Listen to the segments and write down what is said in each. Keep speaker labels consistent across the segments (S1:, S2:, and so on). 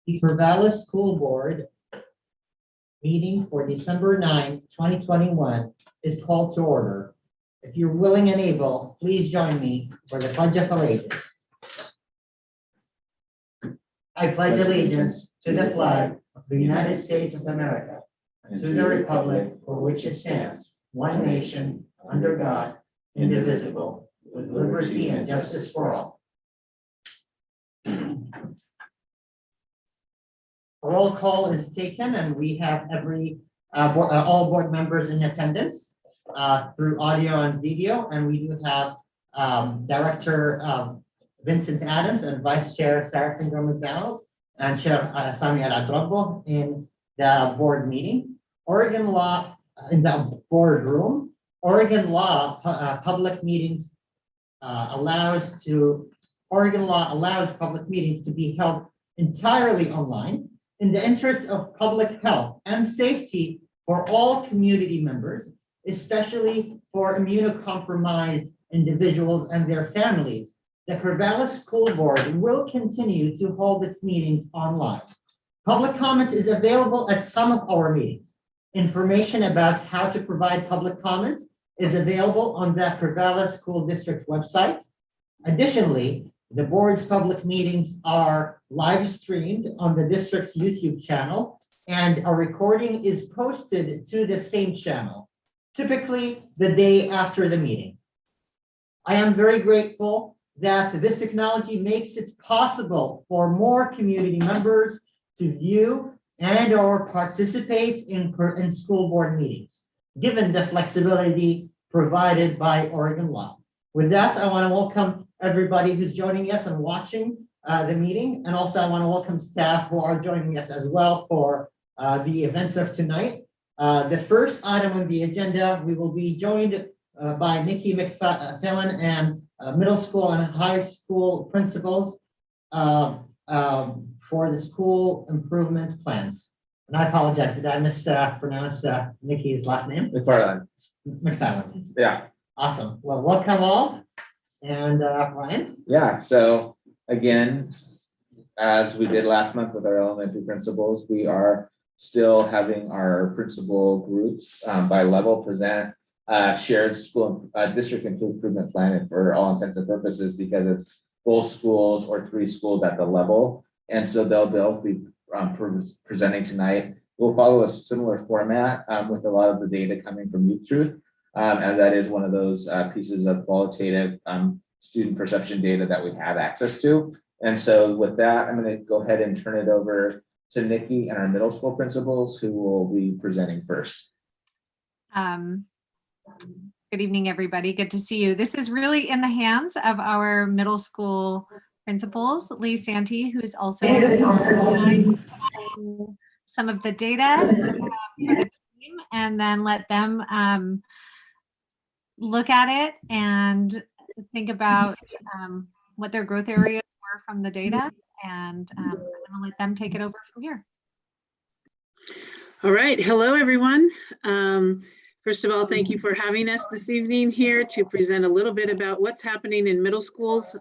S1: The Corvallis School Board meeting for December 9th, 2021 is called to order. If you're willing and able, please join me for the Pledge of Allegiance. I pledge allegiance to the flag of the United States of America and to the republic for which it stands, one nation, under God, indivisible, with liberty and justice for all. A roll call is taken, and we have all board members in attendance through audio and video, and we do have Director Vincent Adams and Vice Chair Sarah Finger McDowell and Chair Samia Adrobo in the board meeting. Oregon law in the boardroom. Oregon law public meetings allows public meetings to be held entirely online in the interest of public health and safety for all community members, especially for immunocompromised individuals and their families. The Corvallis School Board will continue to hold its meetings online. Public comment is available at some of our meetings. Information about how to provide public comment is available on the Corvallis School District website. Additionally, the board's public meetings are live streamed on the district's YouTube channel, and a recording is posted to the same channel, typically the day after the meeting. I am very grateful that this technology makes it possible for more community members to view and or participate in school board meetings, given the flexibility provided by Oregon law. With that, I want to welcome everybody who's joining us and watching the meeting. And also I want to welcome staff who are joining us as well for the events of tonight. The first item on the agenda, we will be joined by Nikki McFallon and middle school and high school principals for the school improvement plans. And I apologize, did I mispronounce Nikki's last name? McFallon.
S2: Yeah.
S1: Awesome. Well, welcome all. And Ryan?
S2: Yeah, so again, as we did last month with our elementary principals, we are still having our principal groups by level present shared school district improvement plan for all intents and purposes, because it's both schools or 3 schools at the level. And so they'll be presenting tonight. We'll follow a similar format with a lot of the data coming from Youth Truth, as that is one of those pieces of qualitative student perception data that we have access to. And so with that, I'm going to go ahead and turn it over to Nikki and our middle school principals, who will be presenting first.
S3: Good evening, everybody. Good to see you. This is really in the hands of our middle school principals, Lee Santee, who is also some of the data for the team, and then let them look at it and think about what their growth areas were from the data, and I'm going to let them take it over from here.
S4: All right. Hello, everyone. First of all, thank you for having us this evening here to present a little bit about what's happening in middle schools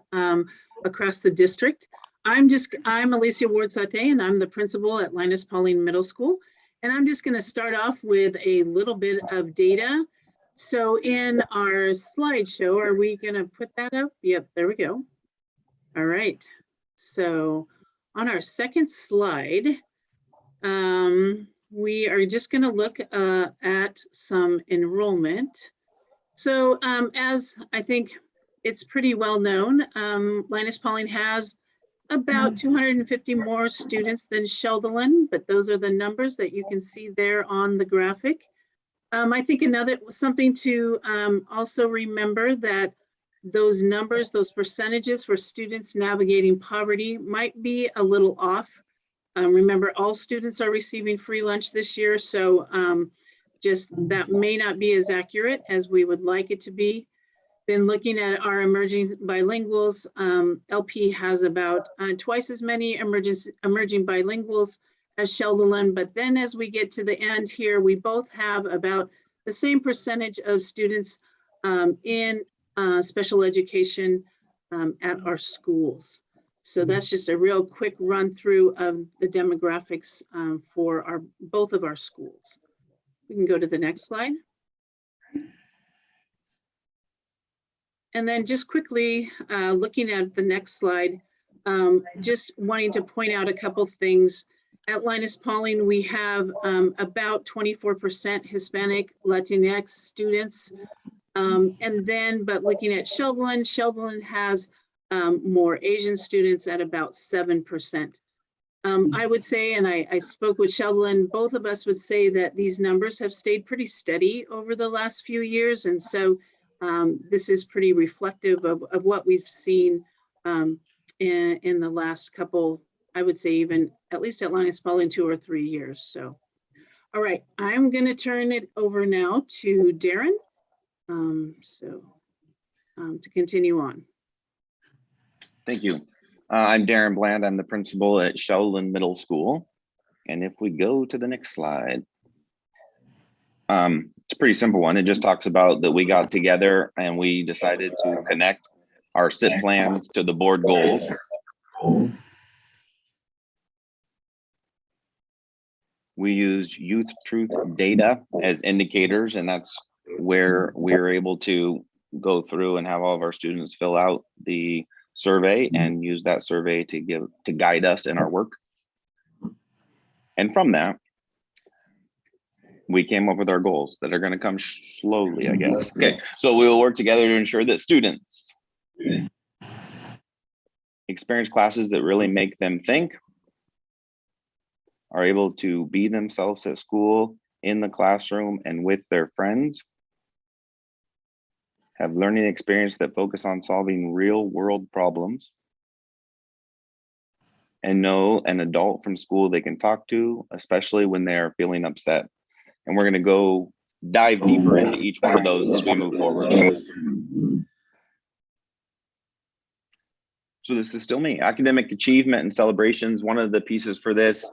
S4: across the district. I'm Alicia Ward-Sauté, and I'm the principal at Linus Pauling Middle School. And I'm just going to start off with a little bit of data. So in our slideshow, are we going to put that up? Yep, there we go. All right. So on our second slide, we are just going to look at some enrollment. So as I think it's pretty well known, Linus Pauling has about 250 more students than Sheldon, but those are the numbers that you can see there on the graphic. I think something to also remember that those numbers, those percentages for students navigating poverty might be a little off. Remember, all students are receiving free lunch this year, so just that may not be as accurate as we would like it to be. Then looking at our emerging bilinguals, LP has about twice as many emerging bilinguals as Sheldon, but then as we get to the end here, we both have about the same percentage of students in special education at our schools. So that's just a real quick run through of the demographics for both of our schools. We can go to the next slide. And then just quickly looking at the next slide, just wanting to point out a couple things. At Linus Pauling, we have about 24% Hispanic Latinx students. But looking at Sheldon has more Asian students at about 7%. I would say, and I spoke with Sheldon, both of us would say that these numbers have stayed pretty steady over the last few years. And so this is pretty reflective of what we've seen in the last couple, I would say even at least at Linus Pauling 2 or 3 years. So, all right, I'm going to turn it over now to Darren. To continue on.
S5: Thank you. I'm Darren Bland. I'm the principal at Sheldon Middle School. And if we go to the next slide, it's a pretty simple one. It just talks about that we got together and we decided to connect our SIT plans to the board goals. We used youth truth data as indicators, and that's where we're able to go through and have all of our students fill out the survey and use that survey to guide us in our work. And from that, we came up with our goals that are going to come slowly, I guess. Okay, so we will work together to ensure that students experience classes that really make them think, are able to be themselves at school, in the classroom, and with their friends, have learning experience that focus on solving real world problems, and know an adult from school they can talk to, especially when they are feeling upset. And we're going to go dive deeper into each one of those as we move forward. So this is still me. Academic achievement and celebrations. One of the pieces for this,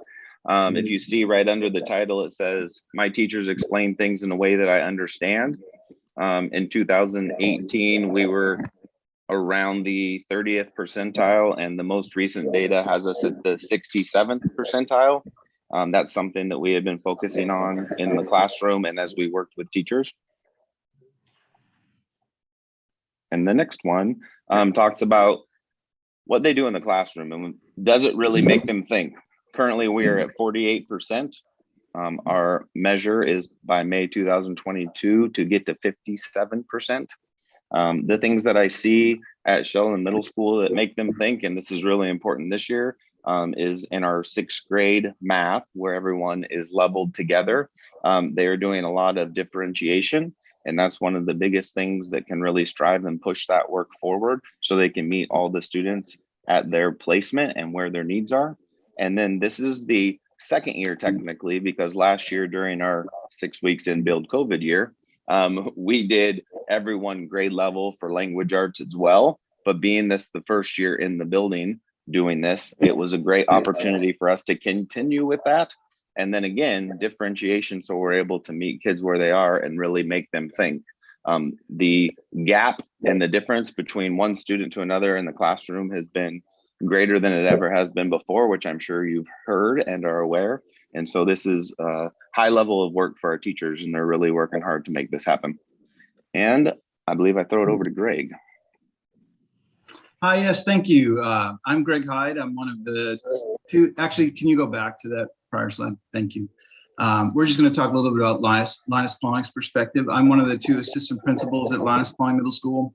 S5: if you see right under the title, it says, my teachers explain things in a way that I understand. In 2018, we were around the 30th percentile, and the most recent data has us at the 67th percentile. That's something that we have been focusing on in the classroom and as we worked with teachers. And the next one talks about what they do in the classroom and does it really make them think. Currently, we are at 48%. Our measure is by May 2022 to get to 57%. The things that I see at Sheldon Middle School that make them think, and this is really important this year, is in our 6th grade math, where everyone is leveled together. They are doing a lot of differentiation, and that's one of the biggest things that can really strive and push that work forward so they can meet all the students at their placement and where their needs are. And then this is the second year technically, because last year during our 6 weeks in Build COVID year, we did everyone grade level for language arts as well. But being this the first year in the building doing this, it was a great opportunity for us to continue with that. And then again, differentiation, so we're able to meet kids where they are and really make them think. The gap and the difference between one student to another in the classroom has been greater than it ever has been before, which I'm sure you've heard and are aware. And so this is a high level of work for our teachers, and they're really working hard to make this happen. And I believe I throw it over to Greg.
S6: Hi, yes, thank you. I'm Greg Hyde. I'm one of the two, actually, can you go back to that prior slide? Thank you. We're just going to talk a little bit about Linus Pauling's perspective. I'm one of the 2 assistant principals at Linus Pauling Middle School.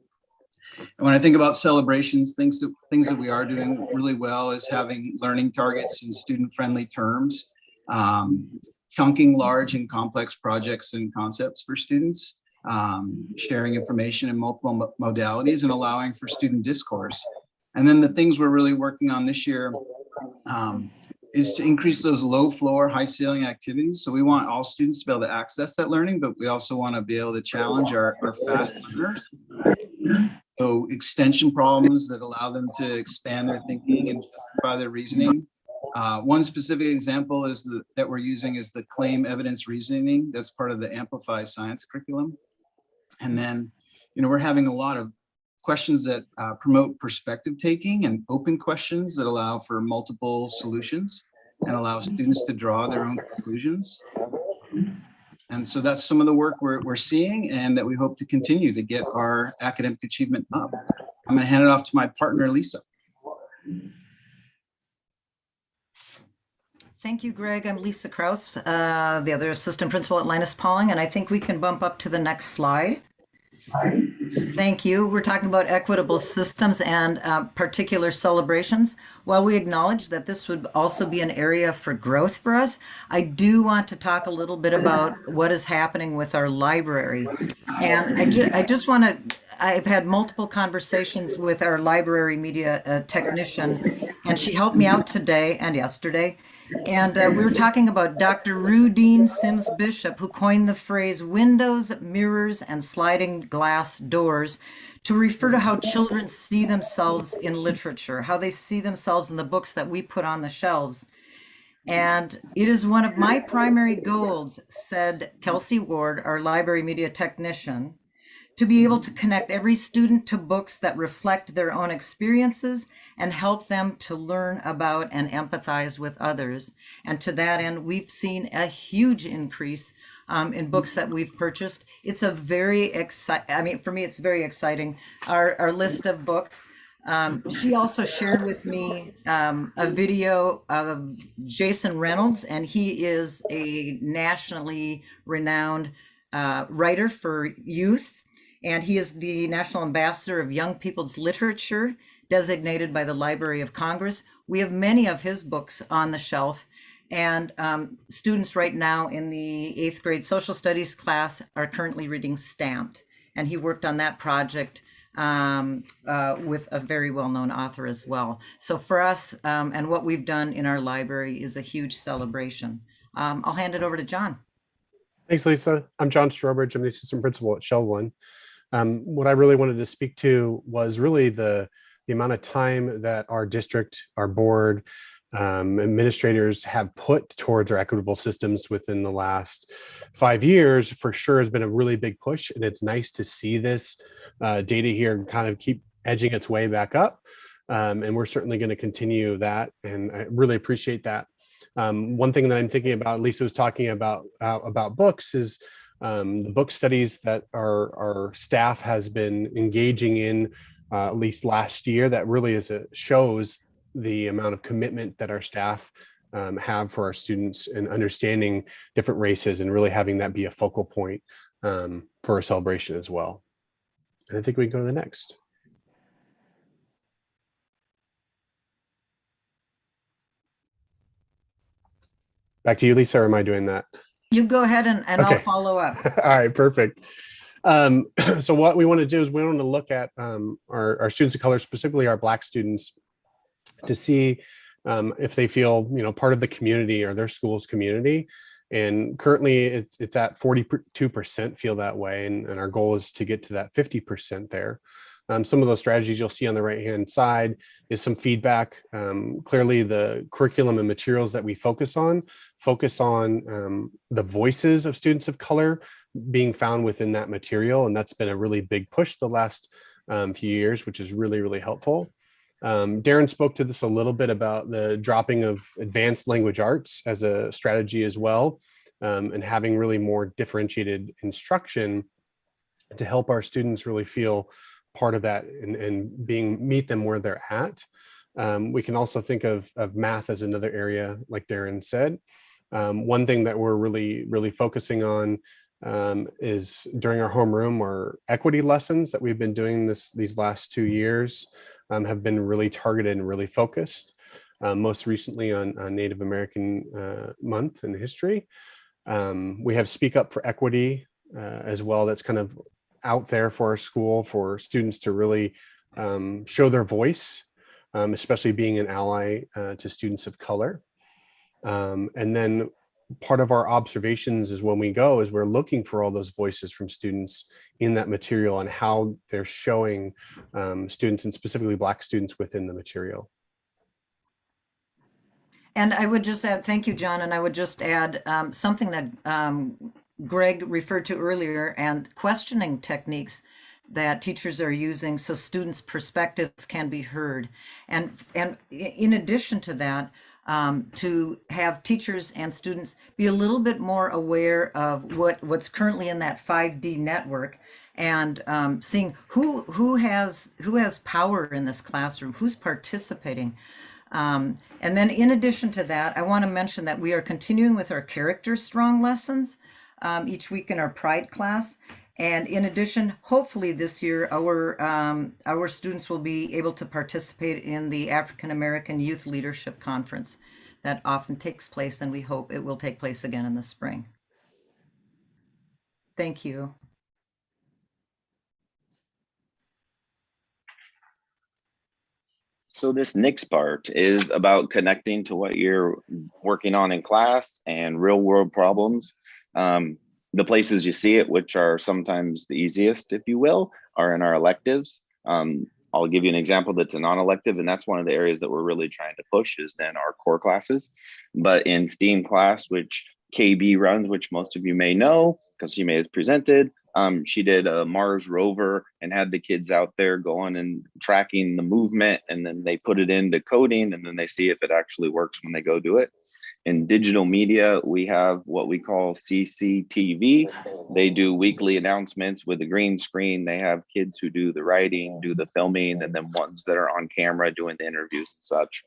S6: And when I think about celebrations, things that we are doing really well is having learning targets in student-friendly terms, chunking large and complex projects and concepts for students, sharing information in multiple modalities, and allowing for student discourse. And then the things we're really working on this year is to increase those low floor, high ceiling activities. So we want all students to be able to access that learning, but we also want to be able to challenge our fast learners. So extension problems that allow them to expand their thinking and justify their reasoning. One specific example is that we're using is the claim evidence reasoning. That's part of the Amplify Science curriculum. And then, we're having a lot of questions that promote perspective taking and open questions that allow for multiple solutions and allow students to draw their own conclusions. And so that's some of the work we're seeing and that we hope to continue to get our academic achievement up. I'm gonna hand it off to my partner, Lisa.
S7: Thank you, Greg. I'm Lisa Kraus, the other assistant principal at Linus Pauling, and I think we can bump up to the next slide. Thank you. We're talking about equitable systems and particular celebrations. While we acknowledge that this would also be an area for growth for us, I do want to talk a little bit about what is happening with our library. And I just want to, I've had multiple conversations with our library media technician, and she helped me out today and yesterday. And we were talking about Dr. Rudine Sims Bishop, who coined the phrase windows, mirrors, and sliding glass doors to refer to how children see themselves in literature, how they see themselves in the books that we put on the shelves. And it is one of my primary goals, said Kelsey Ward, our library media technician, to be able to connect every student to books that reflect their own experiences and help them to learn about and empathize with others. And to that end, we've seen a huge increase in books that we've purchased. It's a very exciting, for me, it's very exciting, our list of books. She also shared with me a video of Jason Reynolds, and he is a nationally renowned writer for youth. And he is the National Ambassador of Young People's Literature, designated by the Library of Congress. We have many of his books on the shelf, and students right now in the 8th grade social studies class are currently reading Stamped. And he worked on that project with a very well-known author as well. So for us, and what we've done in our library is a huge celebration. I'll hand it over to John.
S8: Thanks, Lisa. I'm John Strobridge. I'm the assistant principal at Shelwyn. What I really wanted to speak to was really the amount of time that our district, our board, administrators have put towards our equitable systems within the last 5 years. For sure has been a really big push, and it's nice to see this data here kind of keep edging its way back up. And we're certainly going to continue that, and I really appreciate that. One thing that I'm thinking about, Lisa was talking about books, is the book studies that our staff has been engaging in at least last year. That really shows the amount of commitment that our staff have for our students and understanding different races and really having that be a focal point for a celebration as well. And I think we can go to the next. Back to you, Lisa, or am I doing that?
S7: You go ahead and
S8: Okay.
S7: I'll follow up.
S8: All right, perfect. So what we want to do is we want to look at our students of color, specifically our Black students, to see if they feel, part of the community or their school's community. And currently it's at 42% feel that way. And our goal is to get to that 50% there. Some of those strategies you'll see on the right-hand side is some feedback. Clearly, the curriculum and materials that we focus on the voices of students of color being found within that material. And that's been a really big push the last few years, which is really, really helpful. Darren spoke to this a little bit about the dropping of advanced language arts as a strategy as well, and having really more differentiated instruction to help our students really feel part of that and meet them where they're at. We can also think of math as another area, like Darren said. One thing that we're really, really focusing on is during our homeroom or equity lessons that we've been doing these last 2 years have been really targeted and really focused. Most recently on Native American Month in history. We have Speak Up for Equity as well. That's kind of out there for our school for students to really show their voice, especially being an ally to students of color. And then part of our observations is when we go is we're looking for all those voices from students in that material and how they're showing students and specifically Black students within the material.
S7: And I would just add, thank you, John. And I would just add something that Greg referred to earlier, and questioning techniques. that teachers are using so students' perspectives can be heard. And in addition to that, to have teachers and students be a little bit more aware of what's currently in that 5D network, and seeing who has power in this classroom, who's participating. And then in addition to that, I want to mention that we are continuing with our character strong lessons each week in our Pride class. And in addition, hopefully this year, our students will be able to participate in the African American Youth Leadership Conference that often takes place, and we hope it will take place again in the spring. Thank you.
S5: So this next part is about connecting to what you're working on in class and real world problems. The places you see it, which are sometimes the easiest, if you will, are in our electives. I'll give you an example that's a non-elective, and that's one of the areas that we're really trying to push is then our core classes. But in STEAM class, which KB runs, which most of you may know, because she may have presented, she did a Mars rover and had the kids out there going and tracking the movement, and then they put it into coding, and then they see if it actually works when they go do it. In digital media, we have what we call CCTV. They do weekly announcements with a green screen. They have kids who do the writing, do the filming, and then ones that are on camera doing the interviews and such.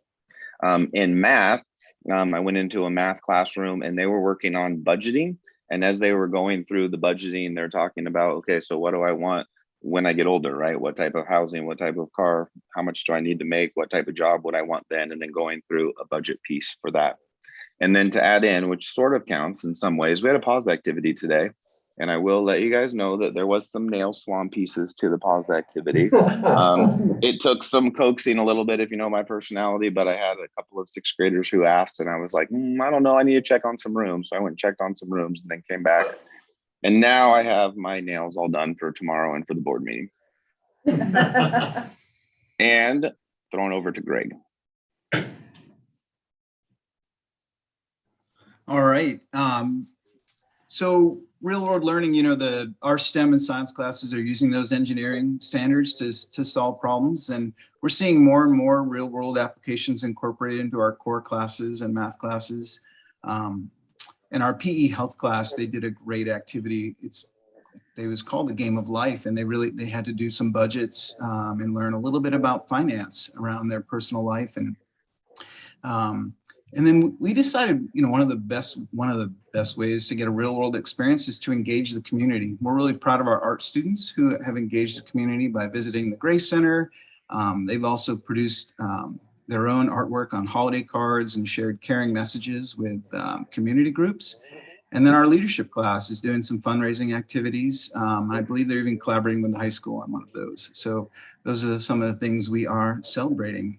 S5: In math, I went into a math classroom and they were working on budgeting. And as they were going through the budgeting, they're talking about, okay, so what do I want when I get older, right? What type of housing, what type of car, how much do I need to make? What type of job would I want then? And then going through a budget piece for that. And then to add in, which sort of counts in some ways, we had a pause activity today. And I will let you guys know that there was some nail swan pieces to the pause activity. It took some coaxing a little bit, if you know my personality, but I had a couple of 6th graders who asked, and I was like, I don't know, I need to check on some rooms. So I went and checked on some rooms and then came back. And now I have my nails all done for tomorrow and for the board meeting. And thrown over to Greg.
S6: All right. So real world learning, you know, our STEM and science classes are using those engineering standards to solve problems. And we're seeing more and more real world applications incorporated into our core classes and math classes. In our PE health class, they did a great activity. It was called the Game of Life, and they had to do some budgets and learn a little bit about finance around their personal life. And then we decided, you know, one of the best ways to get a real world experience is to engage the community. We're really proud of our art students who have engaged the community by visiting the Grace Center. They've also produced their own artwork on holiday cards and shared caring messages with community groups. And then our leadership class is doing some fundraising activities. I believe they're even collaborating with the high school on one of those. So those are some of the things we are celebrating.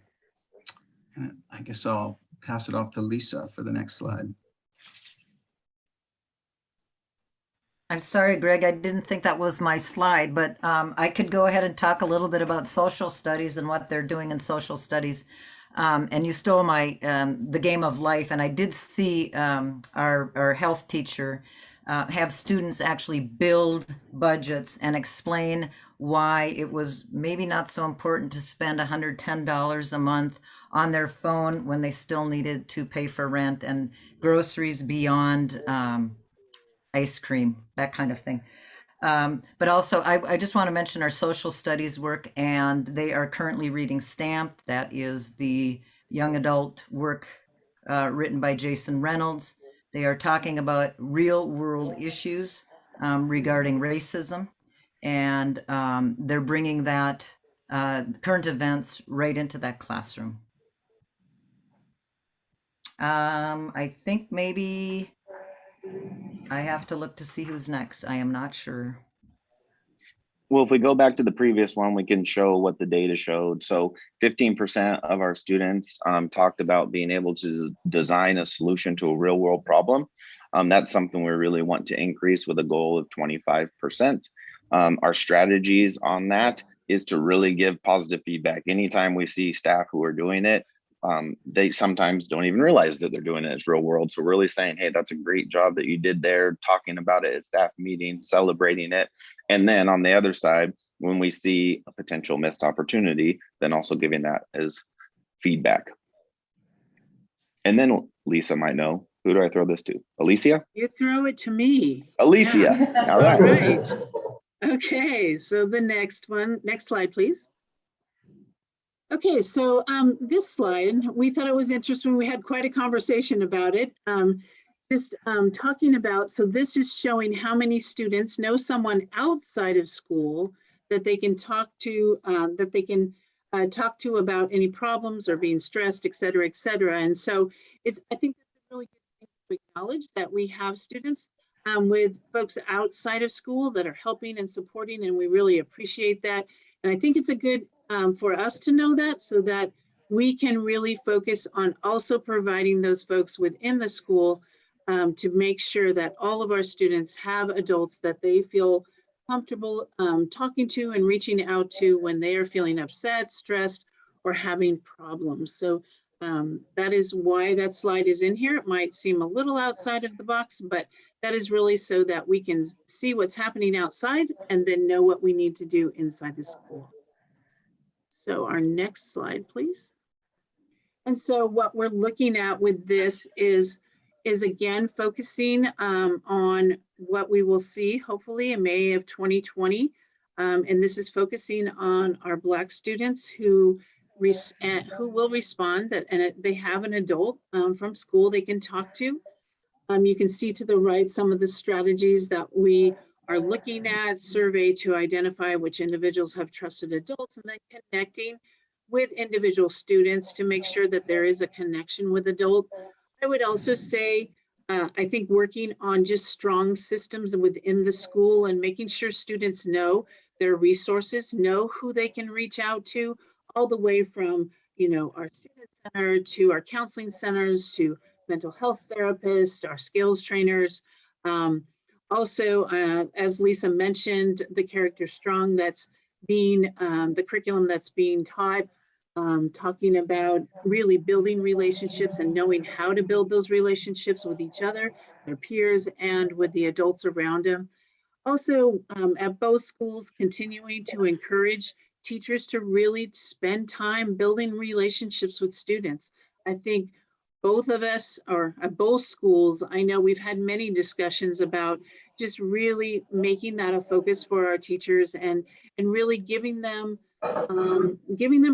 S6: And I guess I'll pass it off to Lisa for the next slide.
S7: I'm sorry, Greg, I didn't think that was my slide, but I could go ahead and talk a little bit about social studies and what they're doing in social studies. And you stole my the Game of Life, and I did see our health teacher have students actually build budgets and explain why it was maybe not so important to spend $110 a month on their phone when they still needed to pay for rent and groceries beyond ice cream, that kind of thing. But also, I just want to mention our social studies work, and they are currently reading Stamped. That is the young adult work written by Jason Reynolds. They are talking about real world issues regarding racism, and they're bringing that current events right into that classroom. I think maybe I have to look to see who's next. I am not sure.
S5: Well, if we go back to the previous one, we can show what the data showed. So 15% of our students talked about being able to design a solution to a real world problem. That's something we really want to increase with a goal of 25%. Our strategies on that is to really give positive feedback. Anytime we see staff who are doing it, they sometimes don't even realize that they're doing it as real world. So really saying, hey, that's a great job that you did there, talking about it at staff meetings, celebrating it. And then on the other side, when we see a potential missed opportunity, then also giving that as feedback. And then Lisa might know, who do I throw this to? Alicia?
S4: You throw it to me.
S5: Alicia.
S4: Yeah.
S5: All right.
S4: Right. Okay, so the next one, next slide, please. Okay, so this slide, we thought it was interesting. We had quite a conversation about it. Talking about, so this is showing how many students know someone outside of school that they can talk to, talk to about any problems or being stressed, et cetera, et cetera. And so I think it's a really good thing to acknowledge that we have students with folks outside of school that are helping and supporting, and we really appreciate that. And I think it's a good for us to know that, so that we can really focus on also providing those folks within the school to make sure that all of our students have adults that they feel comfortable talking to and reaching out to when they are feeling upset, stressed, or having problems. So that is why that slide is in here. It might seem a little outside of the box, but that is really so that we can see what's happening outside and then know what we need to do inside the school. So our next slide, please. And so what we're looking at with this is again focusing on what we will see hopefully in May of 2020. And this is focusing on our Black students who will respond, and they have an adult from school they can talk to. You can see to the right some of the strategies that we are looking at, survey to identify which individuals have trusted adults, and then connecting with individual students to make sure that there is a connection with adult. I would also say, I think working on just strong systems within the school and making sure students know their resources, know who they can reach out to, all the way from, our student center to our counseling centers to mental health therapists, our skills trainers. Also, as Lisa mentioned, the Character Strong that's being, the curriculum that's being taught, talking about really building relationships and knowing how to build those relationships with each other, their peers, and with the adults around them. Also, at both schools, continuing to encourage teachers to really spend time building relationships with students. I think both of us, or at both schools, I know we've had many discussions about just really making that a focus for our teachers and really giving them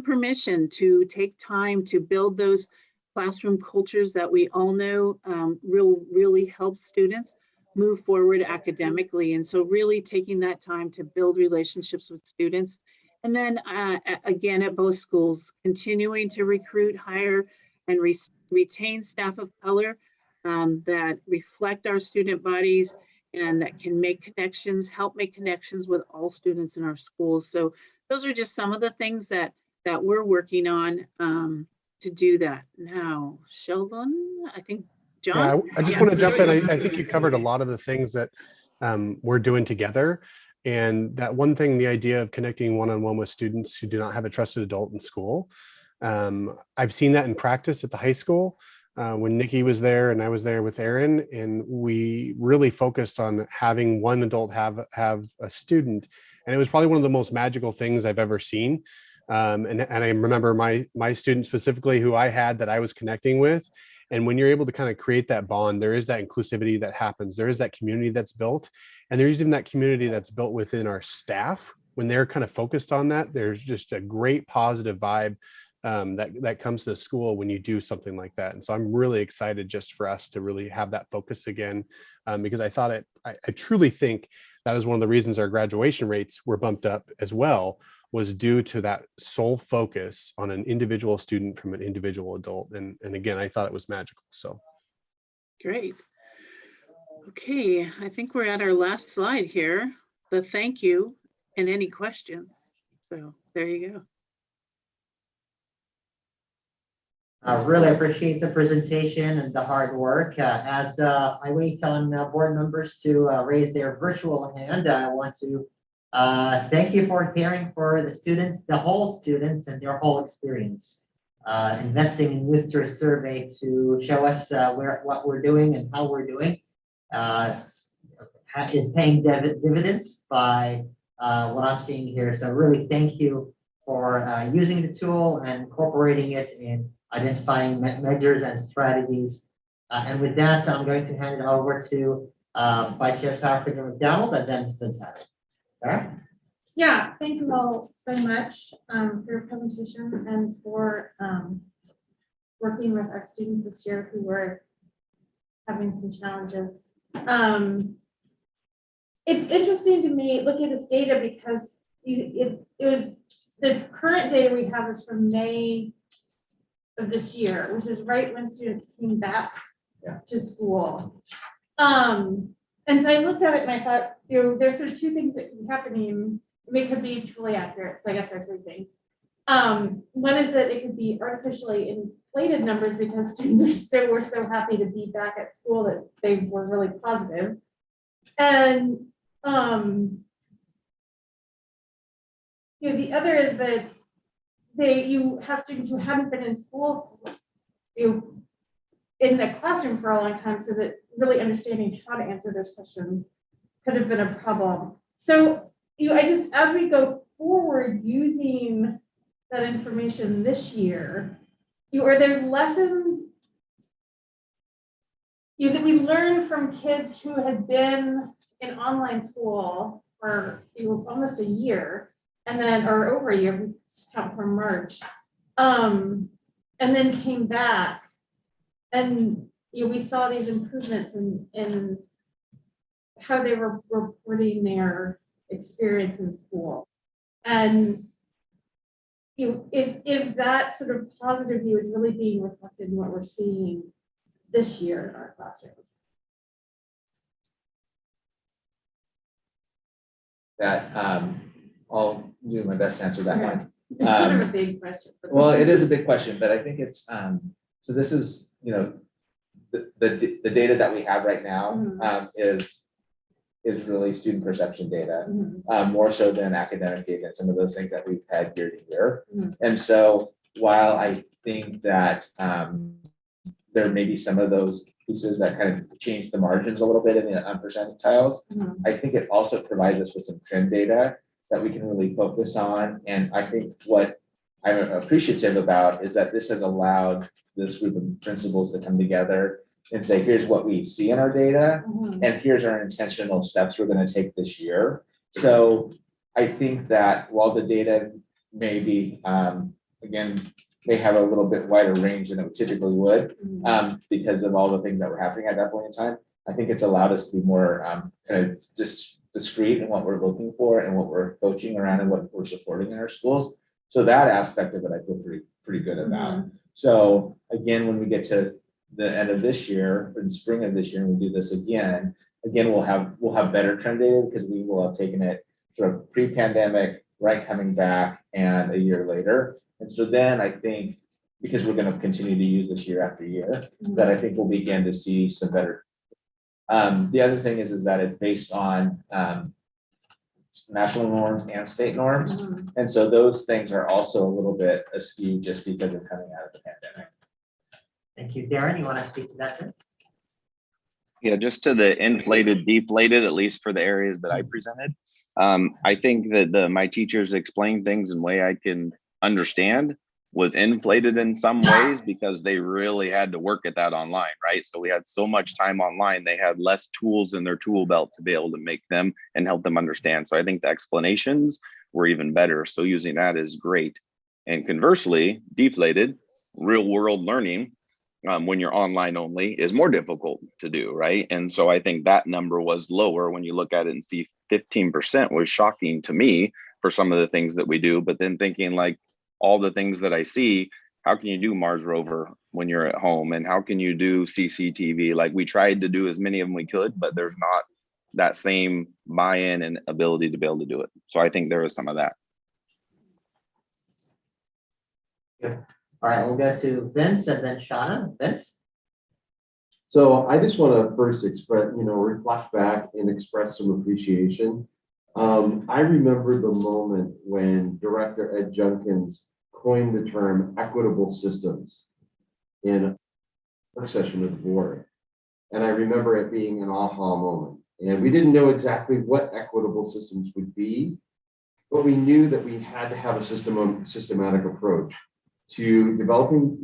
S4: permission to take time to build those classroom cultures that we all know really help students move forward academically. And so really taking that time to build relationships with students. And then again, at both schools, continuing to recruit, hire, and retain staff of color that reflect our student bodies and that can make connections, help make connections with all students in our schools. So those are just some of the things that we're working on to do that. Now, Sheldon, I think John?
S8: Yeah, I just want to jump in. I think you covered a lot of the things that we're doing together. And that one thing, the idea of connecting one-on-one with students who do not have a trusted adult in school. I've seen that in practice at the high school when Nikki was there and I was there with Aaron, and we really focused on having one adult have a student. And it was probably one of the most magical things I've ever seen. And I remember my student specifically who I had that I was connecting with. And when you're able to kind of create that bond, there is that inclusivity that happens. There is that community that's built. And there's even that community that's built within our staff. When they're kind of focused on that, there's just a great positive vibe that comes to the school when you do something like that. And so I'm really excited just for us to really have that focus again, because I truly think that is one of the reasons our graduation rates were bumped up as well, was due to that sole focus on an individual student from an individual adult. And again, I thought it was magical. So
S4: great. Okay, I think we're at our last slide here, the thank you and any questions. So there you go.
S1: I really appreciate the presentation and the hard work. As I wait on board members to raise their virtual hand, I want to thank you for caring for the students, the whole students and their whole experience. Investing in Youth Tour Survey to show us what we're doing and how we're doing is paying dividends by what I'm seeing here. So really thank you for using the tool and incorporating it in identifying measures and strategies. And with that, I'm going to hand it over to Vice Chair Sarah McDonald and then Vince Harris. Sarah?
S9: Yeah, thank you all so much for your presentation and for working with our students this year who were having some challenges. It's interesting to me looking at this data because it was the current data we have is from May of this year, which is right when students came back to school. And so I looked at it and I thought, there's sort of two things that could be happening. It could be truly accurate. So I guess there's three things. One is that it could be artificially inflated numbers because students were so happy to be back at school that they were really positive. And the other is that you have students who haven't been in school in the classroom for a long time, so that really understanding how to answer those questions could have been a problem. So as we go forward using that information this year, are there lessons that we learned from kids who had been in online school for almost a year, and then or over a year, we count from March, and then came back, and we saw these improvements in how they were reporting their experience in school. And if that sort of positive view is really being reflected in what we're seeing this year in our classrooms.
S2: That I'll do my best to answer that one.
S9: It's sort of a big question.
S2: Well, it is a big question, but I think it's so this is the data that we have right now is really student perception data, more so than academic data and some of those things that we've had year to year. And so while I think that there may be some of those pieces that kind of change the margins a little bit in the percentiles, I think it also provides us with some trend data that we can really focus on. And I think what I'm appreciative about is that this has allowed this group of principals to come together and say, here's what we see in our data, and here's our intentional steps we're going to take this year. So I think that while the data may be, again, may have a little bit wider range than it typically would, because of all the things that were happening at that point in time, I think it's allowed us to be more kind of discreet in what we're looking for and what we're coaching around and what we're supporting in our schools. So that aspect of it, I feel pretty good about. So again, when we get to the end of this year, or the spring of this year, and we do this again, we'll have better trend data because we will have taken it sort of pre-pandemic, right, coming back, and a year later. And so then I think, because we're going to continue to use this year after year, that I think we'll begin to see some better. The other thing is that it's based on national norms and state norms. And so those things are also a little bit askew just because of coming out of the pandemic.
S1: Thank you. Darren, you want to speak to that too?
S5: Yeah, just to the inflated, deflated, at least for the areas that I presented. I think that my teachers explained things in a way I can understand was inflated in some ways because they really had to work at that online, right? So we had so much time online, they had less tools in their tool belt to be able to make them and help them understand. So I think the explanations were even better. So using that is great. And conversely, deflated, real world learning, when you're online only, is more difficult to do, right? And so I think that number was lower when you look at it and see 15% was shocking to me for some of the things that we do, but then thinking like all the things that I see, how can you do Mars rover when you're at home? And how can you do CCTV? Like we tried to do as many of them we could, but there's not that same buy-in and ability to be able to do it. So I think there is some of that.
S1: Yeah. All right, we'll go to Vince and then Shauna. Vince?
S10: So I just want to first reflect back and express some appreciation. I remember the moment when Director Ed Junkins coined the term equitable systems in a work session with the board. And I remember it being an aha moment. And we didn't know exactly what equitable systems would be, but we knew that we had to have a systematic approach to developing,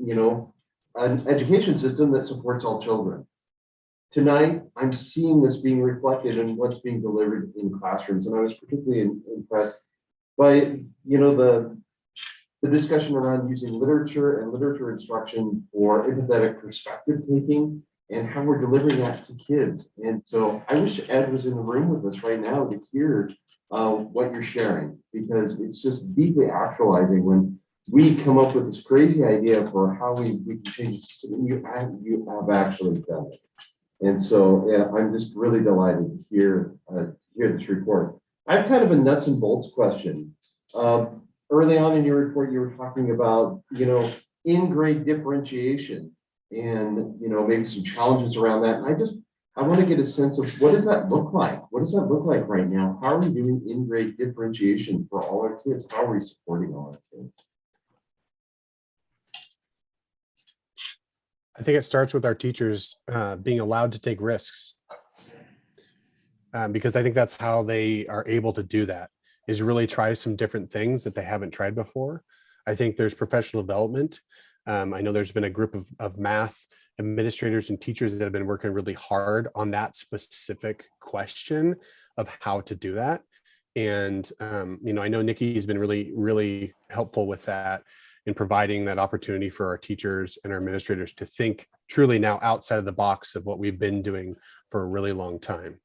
S10: an education system that supports all children. Tonight, I'm seeing this being reflected in what's being delivered in classrooms, and I was particularly impressed by, the discussion around using literature and literature instruction for empathetic perspective taking and how we're delivering that to kids. And so I wish Ed was in the room with us right now to hear what you're sharing, because it's just deeply actualizing when we come up with this crazy idea for how we can change the system, and you have actually done it. And so yeah, I'm just really delighted to hear this report. I have kind of a nuts and bolts question. Early on in your report, you were talking about, in-grade differentiation and, maybe some challenges around that. And I want to get a sense of what does that look like? What does that look like right now? How are we doing in-grade differentiation for all our kids? How are we supporting all our kids?
S8: I think it starts with our teachers being allowed to take risks, because I think that's how they are able to do that, is really try some different things that they haven't tried before. I think there's professional development. I know there's been a group of math administrators and teachers that have been working really hard on that specific question of how to do that. And, I know Nikki's been really, really helpful with that in providing that opportunity for our teachers and our administrators to think truly now outside of the box of what we've been doing for a really long time.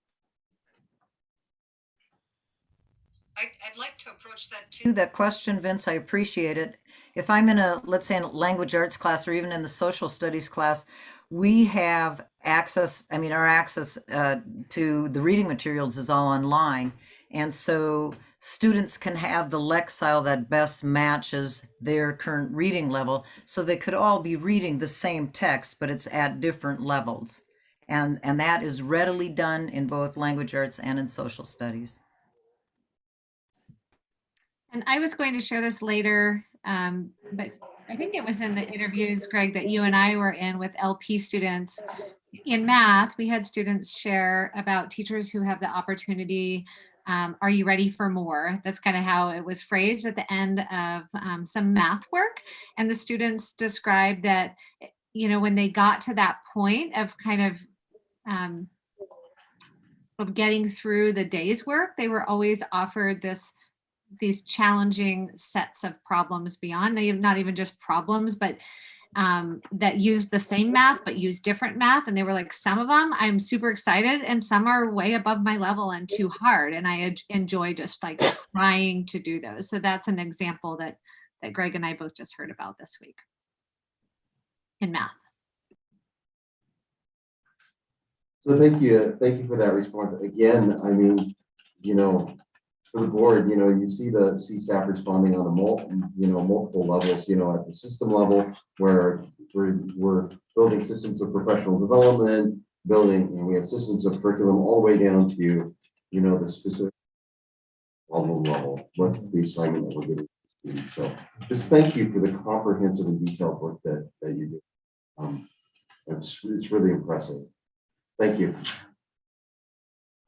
S7: I'd like to approach that too, that question, Vince. I appreciate it. If I'm in let's say in a language arts class or even in the social studies class, we have access, our access to the reading materials is all online. And so students can have the lexile that best matches their current reading level. So they could all be reading the same text, but it's at different levels. And that is readily done in both language arts and in social studies.
S3: And I was going to share this later, but I think it was in the interviews, Greg, that you and I were in with LP students. In math, we had students share about teachers who have the opportunity. Are you ready for more? That's kind of how it was phrased at the end of some math work. And the students described that, when they got to that point of kind of getting through the day's work, they were always offered these challenging sets of problems beyond, not even just problems, but that use the same math, but use different math. And they were like, some of them I'm super excited and some are way above my level and too hard. And I enjoy just like trying to do those. So that's an example that Greg and I both just heard about this week in math.
S10: So thank you for that response. Again, for the board, you see staff responding on multiple levels, at the system level where we're building systems of professional development, and we have systems of curriculum all the way down to, the specific level, what's the assignment that we're giving to students. So just thank you for the comprehensive and detailed work that you do. It's really impressive. Thank you.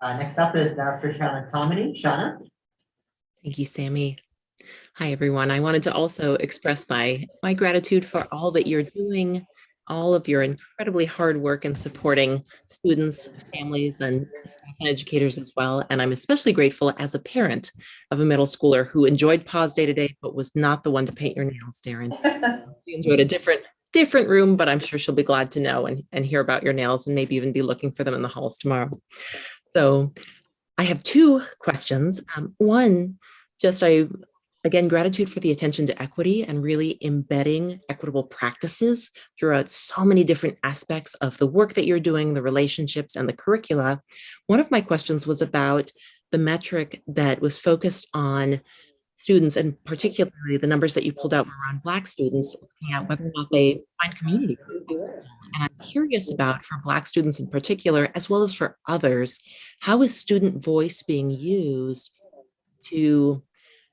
S1: Next up is Dr. Shauna Tomedy. Shauna?
S11: Thank you, Sammy. Hi, everyone. I wanted to also express my gratitude for all that you're doing, all of your incredibly hard work in supporting students, families, and staff and educators as well. And I'm especially grateful as a parent of a middle schooler who enjoyed pause day to day, but was not the one to paint your nails, Darren. She enjoyed a different room, but I'm sure she'll be glad to know and hear about your nails and maybe even be looking for them in the halls tomorrow. So I have two questions. One, again, gratitude for the attention to equity and really embedding equitable practices throughout so many different aspects of the work that you're doing, the relationships and the curricula. One of my questions was about the metric that was focused on students, and particularly the numbers that you pulled out were around Black students, looking at whether or not they find community. And I'm curious about, for Black students in particular, as well as for others, how is student voice being used to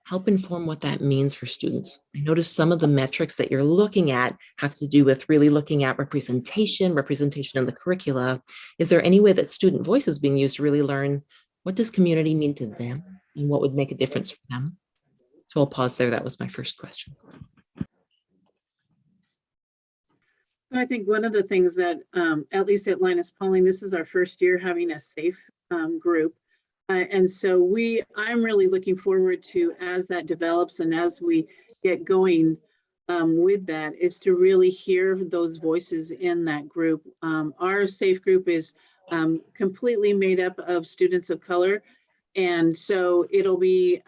S11: help inform what that means for students? I noticed some of the metrics that you're looking at have to do with really looking at representation in the curricula. Is there any way that student voice is being used to really learn what does community mean to them and what would make a difference for them? So I'll pause there. That was my first question.
S4: I think one of the things that, at least at Linus Pauling, this is our first year having a safe group. And so I'm really looking forward to, as that develops and as we get going with that, is to really hear those voices in that group. Our safe group is completely made up of students of color. And so it'll be,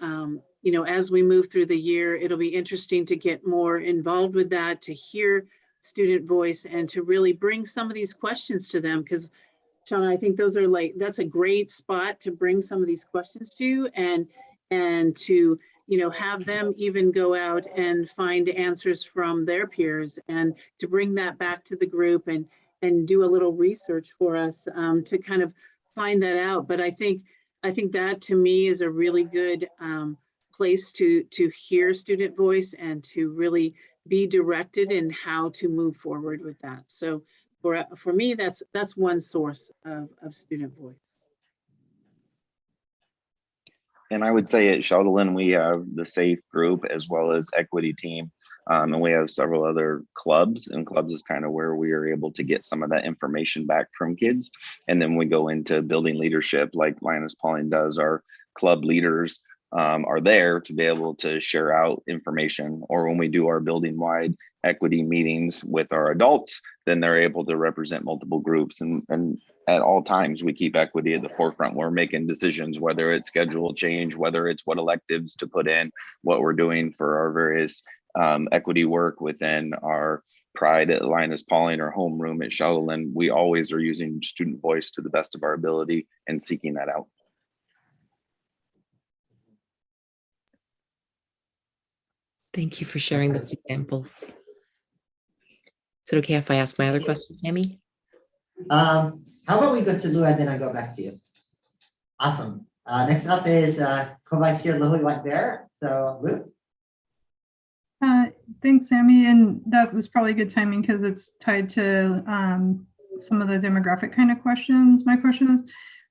S4: as we move through the year, it'll be interesting to get more involved with that, to hear student voice and to really bring some of these questions to them. Because Shauna, I think that's a great spot to bring some of these questions to, and to, have them even go out and find answers from their peers, and to bring that back to the group and do a little research for us to kind of find that out. But I think that, to me, is a really good place to hear student voice and to really be directed in how to move forward with that. So for me, that's one source of student voice.
S5: And I would say at Sheldon, we have the SAFE group as well as equity team. And we have several other clubs, and clubs is kind of where we are able to get some of that information back from kids. And then we go into building leadership like Linus Pauling does. Our club leaders are there to be able to share out information, or when we do our building wide equity meetings with our adults, then they're able to represent multiple groups. And at all times, we keep equity at the forefront. We're making decisions, whether it's schedule change, whether it's what electives to put in, what we're doing for our various equity work within our Pride at Linus Pauling or homeroom at Sheldon. We always are using student voice to the best of our ability and seeking that out.
S11: Thank you for sharing those examples. Is it okay if I ask my other question, Sammy?
S1: How about we go to Lou and then I go back to you? Awesome. Next up is Co-Vice Chair Lily White Bear. So Lou.
S12: Thanks, Sammy. And that was probably good timing because it's tied to some of the demographic kind of questions. My question is,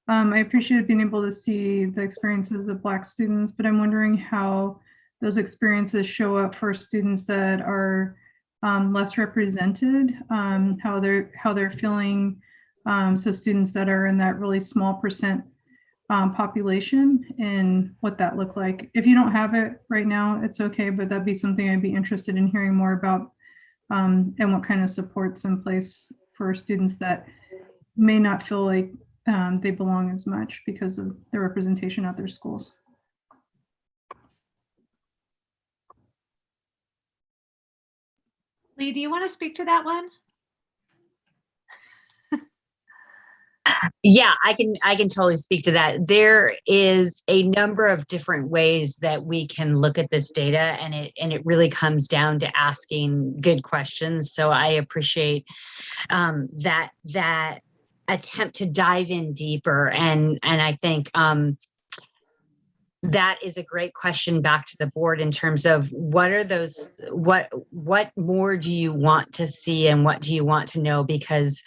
S12: I appreciated being able to see the experiences of Black students, but I'm wondering how those experiences show up for students that are less represented, how they're feeling. So students that are in that really small percent population, and what that looked like. If you don't have it right now, it's okay, but that'd be something I'd be interested in hearing more about, and what kind of supports in place for students that may not feel like they belong as much because of the representation at their schools.
S3: Lee, do you want to speak to that one?
S13: Yeah, I can totally speak to that. There is a number of different ways that we can look at this data, and it really comes down to asking good questions. So I appreciate that attempt to dive in deeper, and I think that is a great question back to the board in terms of what are those, what more do you want to see and what do you want to know? Because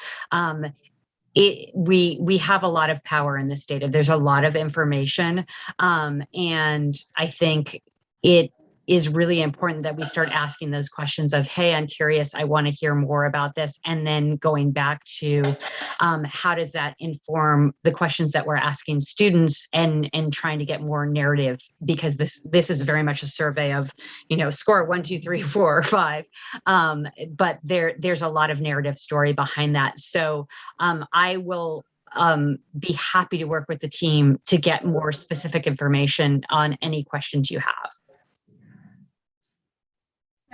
S13: we have a lot of power in this data. There's a lot of information. And I think it is really important that we start asking those questions of, hey, I'm curious, I want to hear more about this. And then going back to how does that inform the questions that we're asking students, and trying to get more narrative, because this is very much a survey of, score 1, 2, 3, 4, or 5. But there's a lot of narrative story behind that. So I will be happy to work with the team to get more specific information on any questions you have.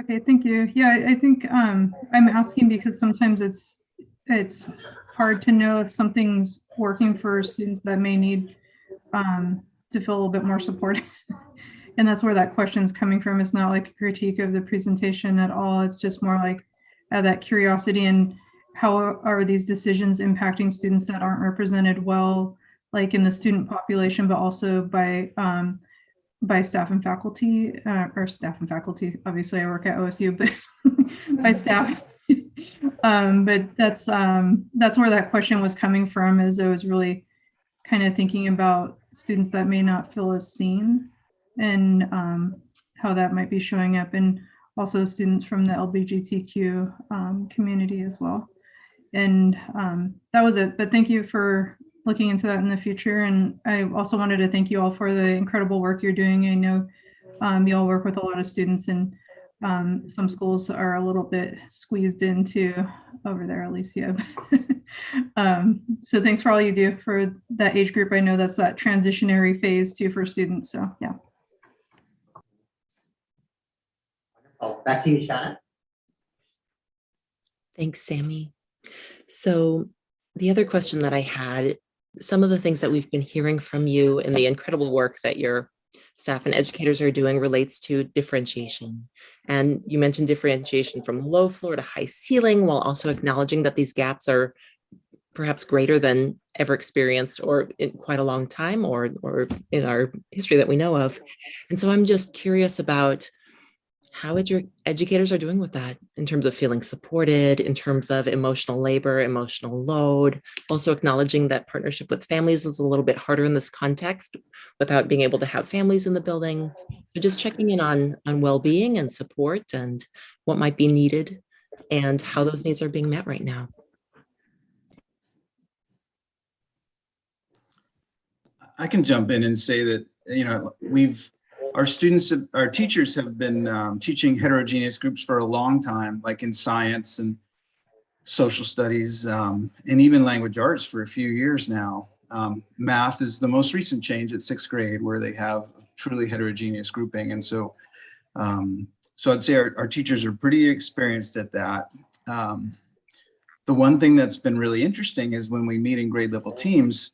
S12: Okay, thank you. Yeah, I think I'm asking because sometimes it's hard to know if something's working for students that may need to feel a little bit more support. And that's where that question's coming from. It's not like a critique of the presentation at all. It's just more like that curiosity, and how are these decisions impacting students that aren't represented well, like in the student population, but also by staff and faculty, or staff and faculty. Obviously, I work at OSU, but by staff. But that's where that question was coming from, is I was really kind of thinking about students that may not feel as seen, and how that might be showing up, and also students from the LGBTQ community as well. And that was it. But thank you for looking into that in the future. And I also wanted to thank you all for the incredible work you're doing. I know you all work with a lot of students, and some schools are a little bit squeezed into over there, Alicia. So thanks for all you do for that age group. I know that's that transitionary phase too for students. So yeah.
S1: Wonderful. Back to you, Shannon.
S11: Thanks, Sammy. So the other question that I had, some of the things that we've been hearing from you and the incredible work that your staff and educators are doing relates to differentiation. And you mentioned differentiation from low floor to high ceiling, while also acknowledging that these gaps are perhaps greater than ever experienced or in quite a long time or in our history that we know of. And so I'm just curious about how educators are doing with that in terms of feeling supported, in terms of emotional labor, emotional load, also acknowledging that partnership with families is a little bit harder in this context without being able to have families in the building. So just checking in on well-being and support and what might be needed and how those needs are being met right now.
S6: I can jump in and say that, you know, our teachers have been teaching heterogeneous groups for a long time, like in science and social studies, and even language arts for a few years now. Math is the most recent change at 6th grade, where they have truly heterogeneous grouping. And so, so I'd say our teachers are pretty experienced at that. The one thing that's been really interesting is when we meet in grade level teams,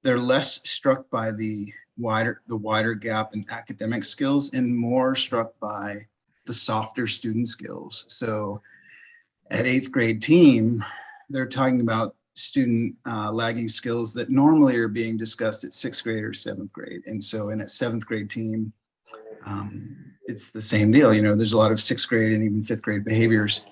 S6: they're less struck by the wider gap in academic skills and more struck by the softer student skills. So at 8th grade team, they're talking about student lagging skills that normally are being discussed at 6th grade or 7th grade. And so in a 7th grade team, it's the same deal. You know, there's a lot of 6th grade and even 5th grade behaviors.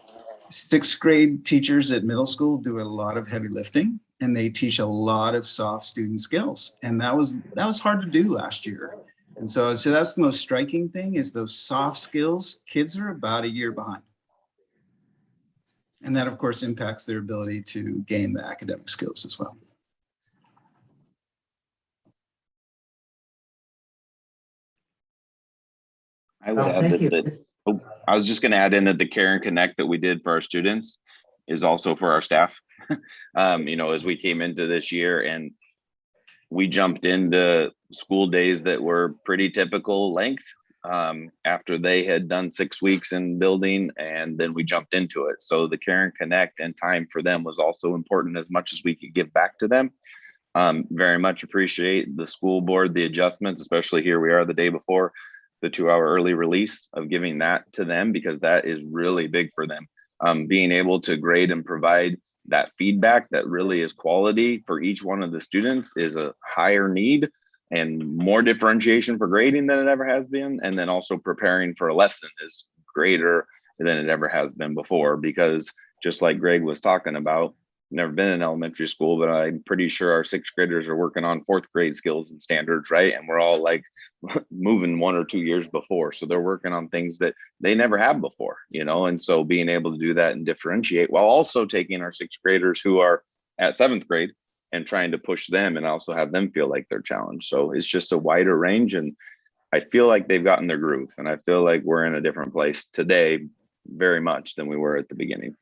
S6: 6th grade teachers at middle school do a lot of heavy lifting, and they teach a lot of soft student skills. And that was hard to do last year. And so that's the most striking thing, is those soft skills, kids are about a year behind. And that of course impacts their ability to gain the academic skills as well.
S5: I would add that I was just going to add in that the Care and Connect that we did for our students is also for our staff. You know, as we came into this year and we jumped into school days that were pretty typical length after they had done 6 weeks in building, and then we jumped into it. So the Care and Connect and time for them was also important as much as we could give back to them. Very much appreciate the school board, the adjustments, especially here we are the day before the 2-hour early release, of giving that to them, because that is really big for them. Being able to grade and provide that feedback that really is quality for each one of the students is a higher need and more differentiation for grading than it ever has been. And then also preparing for a lesson is greater than it ever has been before, because just like Greg was talking about, never been in elementary school, but I'm pretty sure our 6th graders are working on 4th grade skills and standards, right? And we're all like moving 1 or 2 years before. So they're working on things that they never have before, you know? And so being able to do that and differentiate while also taking our 6th graders who are at 7th grade and trying to push them and also have them feel like they're challenged. So it's just a wider range. And I feel like they've gotten their groove, and I feel like we're in a different place today, very much, than we were at the beginning.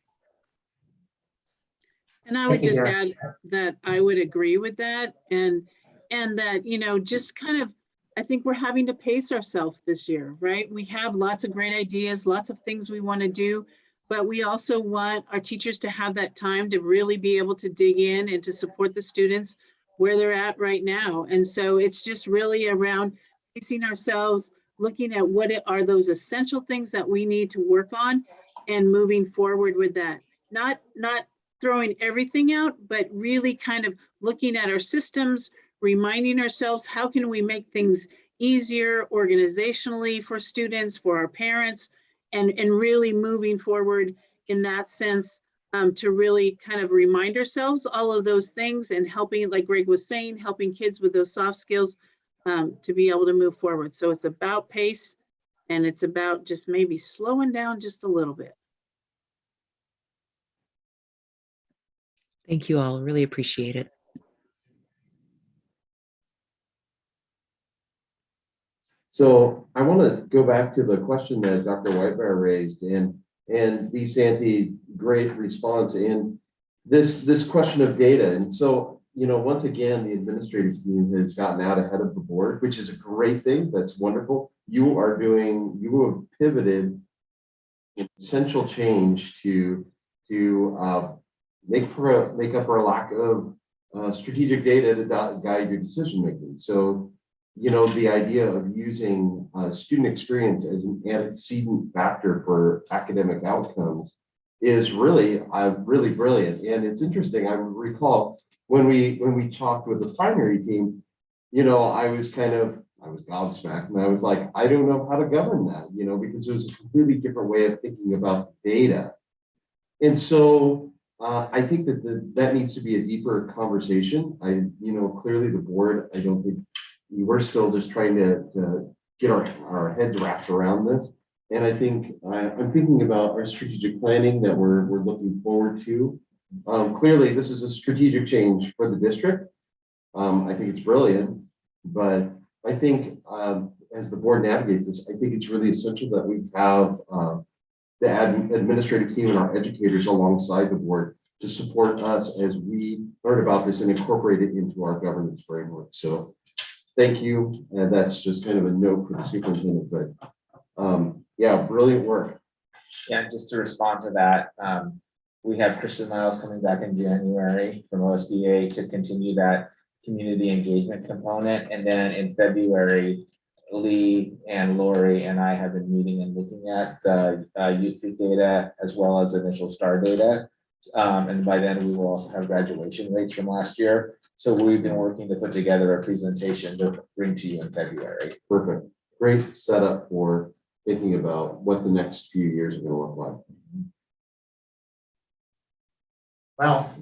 S4: And I would just add that I would agree with that, and that, you know, just kind of, I think we're having to pace ourselves this year, right? We have lots of great ideas, lots of things we want to do, but we also want our teachers to have that time to really be able to dig in and to support the students where they're at right now. And so it's just really around pacing ourselves, looking at what are those essential things that we need to work on and moving forward with that. Not throwing everything out, but really kind of looking at our systems, reminding ourselves, how can we make things easier organizationally for students, for our parents, and really moving forward in that sense, to really kind of remind ourselves all of those things, and helping, like Greg was saying, helping kids with those soft skills, to be able to move forward. So it's about pace, and it's about just maybe slowing down just a little bit.
S11: Thank you all. Really appreciate it.
S10: So I want to go back to the question that Dr. Whitebear raised, and B. Santi, great response. And this question of data. And so, you know, once again, the administrative team has gotten out ahead of the board, which is a great thing. That's wonderful. You have pivoted an essential change to make up for a lack of strategic data to guide your decision making. So, you know, the idea of using student experience as an antecedent factor for academic outcomes is really brilliant. And it's interesting. I recall when we talked with the primary team, you know, I was gobsmacked, and I was like, I don't know how to govern that, you know, because there's a completely different way of thinking about data. And so I think that needs to be a deeper conversation. Clearly the board, I don't think we're still just trying to get our heads wrapped around this. And I think I'm thinking about our strategic planning that we're looking forward to. Clearly, this is a strategic change for the district. I think it's brilliant, but I think as the board navigates this, I think it's really essential that we have the administrative team and our educators alongside the board to support us as we learn about this and incorporate it into our governance framework. So thank you. And that's just kind of a note for the superintendent, but yeah, brilliant work.
S2: Yeah, just to respond to that, we have Kristen Miles coming back in January from OSBA to continue that community engagement component. And then in February, Lee and Lori and I have been meeting and looking at the youth group data as well as initial STAR data. And by then we will also have graduation rates from last year. So we've been working to put together a presentation to bring to you in February.
S10: Perfect. Great setup for thinking about what the next few years are going to look like.
S1: Well,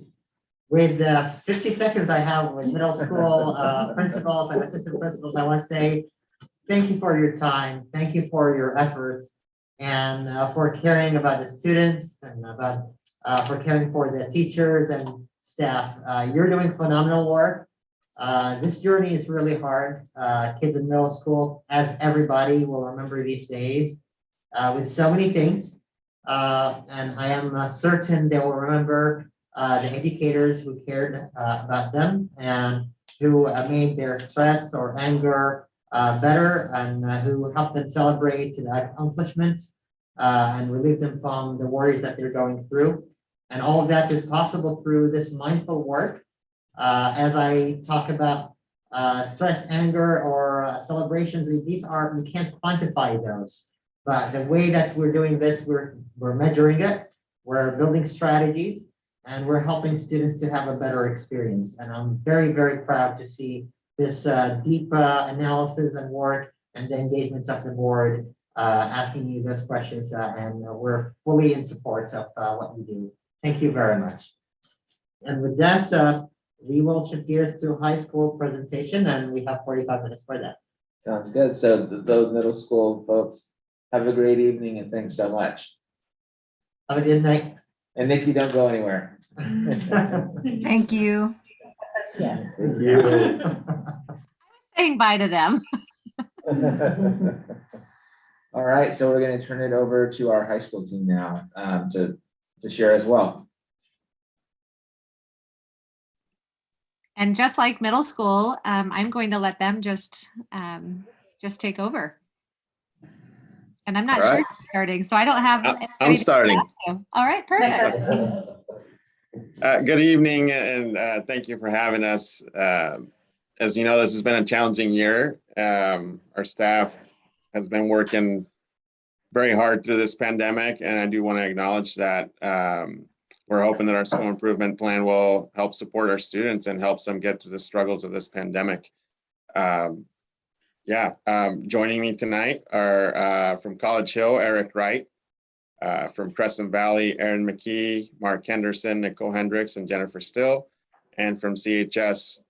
S1: with the 50 seconds I have with middle school principals and assistant principals, I want to say thank you for your time. Thank you for your efforts and for caring about the students and about for caring for the teachers and staff. You're doing phenomenal work. This journey is really hard. Kids in middle school, as everybody will remember these days, with so many things. And I am certain they will remember the educators who cared about them and who made their stress or anger better, and who helped them celebrate the accomplishments and relieve them from the worries that they're going through. And all of that is possible through this mindful work. As I talk about stress, anger, or celebrations, we can't quantify those. But the way that we're doing this, we're measuring it, we're building strategies, and we're helping students to have a better experience. And I'm very, very proud to see this deep analysis and work and the engagement of the board asking you those questions. And we're fully in support of what you do. Thank you very much. And with that, we will shift gears to high school presentation, and we have 45 minutes for that.
S2: Sounds good. So those middle school folks, have a great evening and thanks so much.
S1: Have a good night.
S2: And Nikki, don't go anywhere.
S7: Thank you.
S1: Yes.
S10: Thank you.
S3: Saying bye to them.
S2: All right, so we're going to turn it over to our high school team now to share as well.
S3: And just like middle school, I'm going to let them just take over. And I'm not
S14: All
S3: sure
S14: right.
S3: who's starting, so I don't have.
S14: I'm
S3: anybody to
S14: starting.
S3: ask you. All right, perfect.
S14: Good evening, and thank you for having us. As you know, this has been a challenging year. Our staff has been working very hard through this pandemic, and I do want to acknowledge that. We're hoping that our school improvement plan will help support our students and help them get through the struggles of this pandemic. Joining me tonight are from College Hill, Eric Wright, from Crescent Valley, Aaron McKee, Mark Henderson, Nicole Hendricks, and Jennifer Still, and from CHS,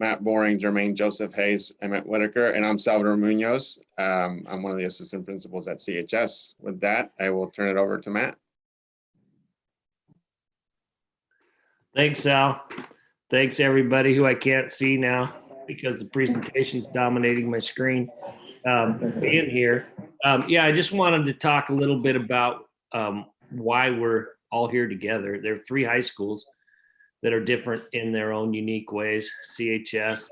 S14: Matt Boring, Jermaine Joseph Hayes, Emmett Whitaker, and I'm Salvador Munoz. I'm one of the assistant principals at CHS. With that, I will turn it over to Matt.
S15: Thanks, Sal. Thanks, everybody who I can't see now because the presentation's dominating my screen. Being here. Yeah, I just wanted to talk a little bit about why we're all here together. There are 3 high schools that are different in their own unique ways, CHS,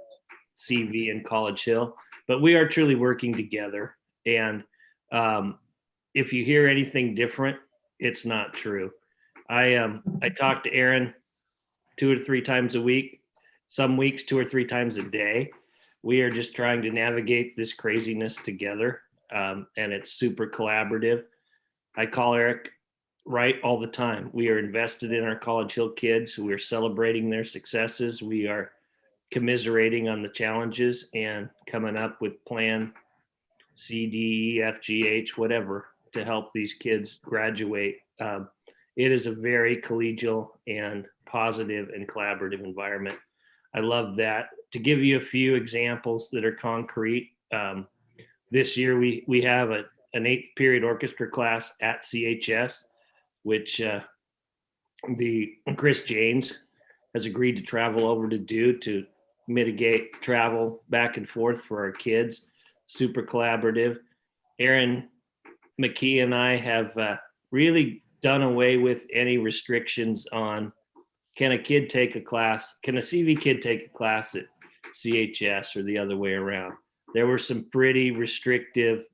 S15: CV, and College Hill, but we are truly working together. And if you hear anything different, it's not true. I talk to Aaron 2 or 3 times a week, some weeks 2 or 3 times a day. We are just trying to navigate this craziness together, and it's super collaborative. I call Eric Wright all the time. We are invested in our College Hill kids. We are celebrating their successes. We are commiserating on the challenges and coming up with plan C, D, E, F, G, H, whatever, to help these kids graduate. It is a very collegial and positive and collaborative environment. I love that. To give you a few examples that are concrete, this year we have an 8th period orchestra class at CHS, which the Chris James has agreed to travel over to do to mitigate travel back and forth for our kids. Super collaborative. Aaron McKee and I have really done away with any restrictions on can a kid take a class, can a CV kid take a class at CHS or the other way around. There were some pretty restrictive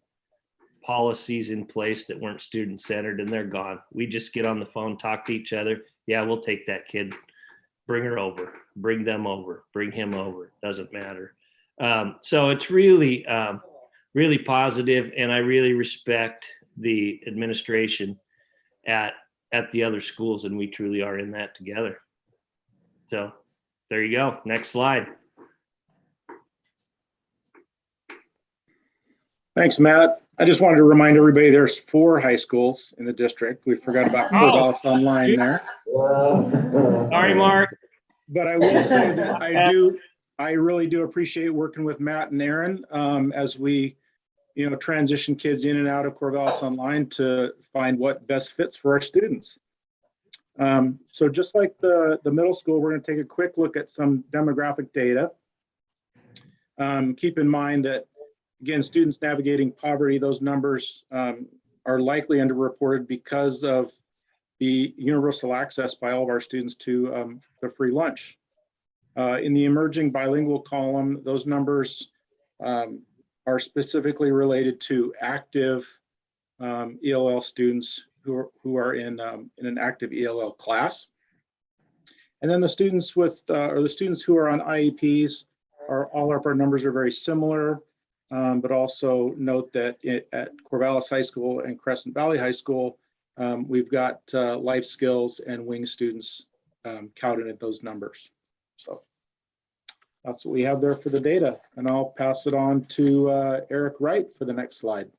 S15: policies in place that weren't student centered, and they're gone. We just get on the phone, talk to each other. Yeah, we'll take that kid, bring her over, bring them over, bring him over. Doesn't matter. So it's really, really positive, and I really respect the administration at the other schools, and we truly are in that together. So there you go. Next slide.
S16: Thanks, Matt. I just wanted to remind everybody there's 4 high schools in the district. We forgot about Corvallis Online there.
S15: Sorry, Mark.
S16: But I will say that I really do appreciate working with Matt and Aaron as we, transition kids in and out of Corvallis Online to find what best fits for our students. So just like the middle school, we're going to take a quick look at some demographic data. Keep in mind that, again, students navigating poverty, those numbers are likely underreported because of the universal access by all of our students to the free lunch. In the emerging bilingual column, those numbers are specifically related to active ELL students who are in an active ELL class. And then the students or the students who are on IEPs, all of our numbers are very similar. But also note that at Corvallis High School and Crescent Valley High School, we've got life skills and wing students counted at those numbers. So that's what we have there for the data. And I'll pass it on to Eric Wright for the next slide.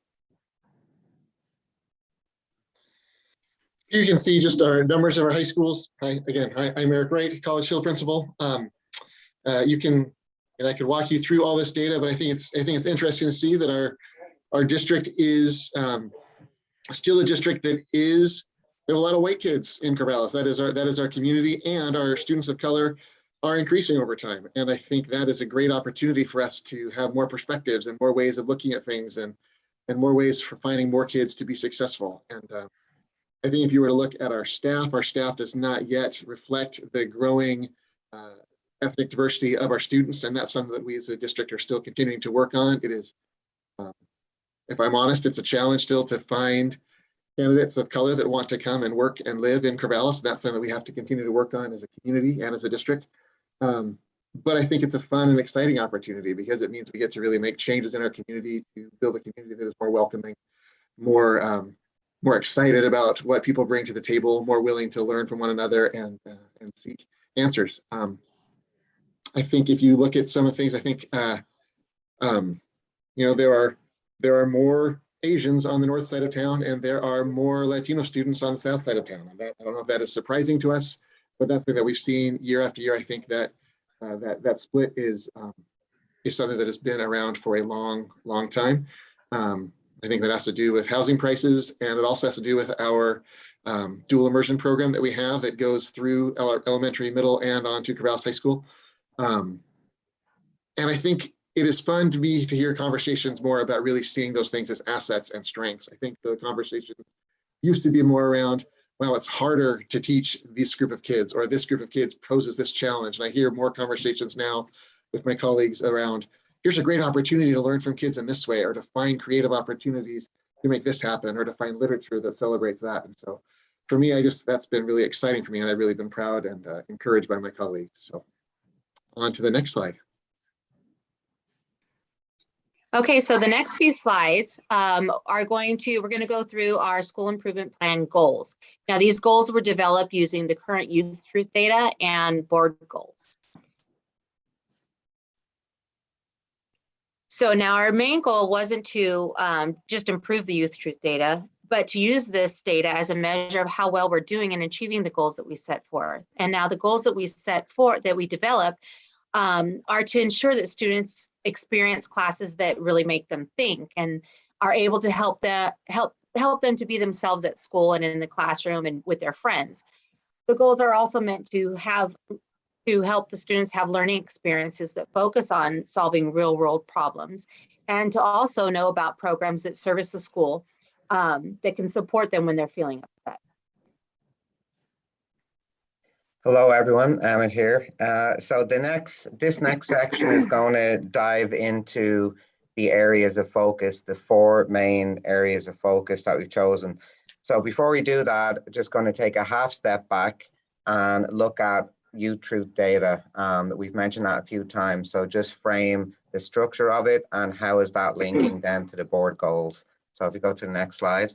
S17: Here you can see just our numbers of our high schools. I'm Eric Wright, College Hill principal. And I could walk you through all this data, but I think it's interesting to see that our district is still a district that is, there are a lot of white kids in Corvallis. That is our community, and our students of color are increasing over time. And I think that is a great opportunity for us to have more perspectives and more ways of looking at things and more ways for finding more kids to be successful. And I think if you were to look at our staff does not yet reflect the growing ethnic diversity of our students, and that's something that we as a district are still continuing to work on. It is, if I'm honest, it's a challenge still to find candidates of color that want to come and work and live in Corvallis. That's something that we have to continue to work on as a community and as a district. But I think it's a fun and exciting opportunity because it means we get to really make changes in our community to build a community that is more welcoming, more excited about what people bring to the table, more willing to learn from one another and seek answers. I think if you look at some of the things, I think there are more Asians on the north side of town, and there are more Latino students on the south side of town. And I don't know if that is surprising to us, but that's something that we've seen year after year. I think that that split is something that has been around for a long time. I think that has to do with housing prices, and it also has to do with our dual immersion program that we have that goes through our elementary, middle, and on to Corvallis High School. And I think it is fun to hear conversations more about really seeing those things as assets and strengths. I think the conversation used to be more around, well, it's harder to teach this group of kids, or this group of kids poses this challenge. And I hear more conversations now with my colleagues around, here's a great opportunity to learn from kids in this way, or to find creative opportunities to make this happen, or to find literature that celebrates that. And so for me, that's been really exciting for me, and I've really been proud and encouraged by my colleagues. So on to the next slide.
S18: Okay, so the next few slides we're going to go through our school improvement plan goals. Now, these goals were developed using the current youth truth data and board goals. So now our main goal wasn't to just improve the youth truth data, but to use this data as a measure of how well we're doing in achieving the goals that we set forth. And now the goals that we developed are to ensure that students experience classes that really make them think and are able to help them to be themselves at school and in the classroom and with their friends. The goals are also meant to help the students have learning experiences that focus on solving real world problems, and to also know about programs that service the school that can support them when they're feeling upset.
S19: Hello, everyone. Amit here. So this next section is going to dive into the areas of focus, the 4 main areas of focus that we've chosen. So before we do that, I'm just going to take a half step back and look at youth truth data. We've mentioned that a few times. So just frame the structure of it and how is that linking then to the board goals. So if you go to the next slide.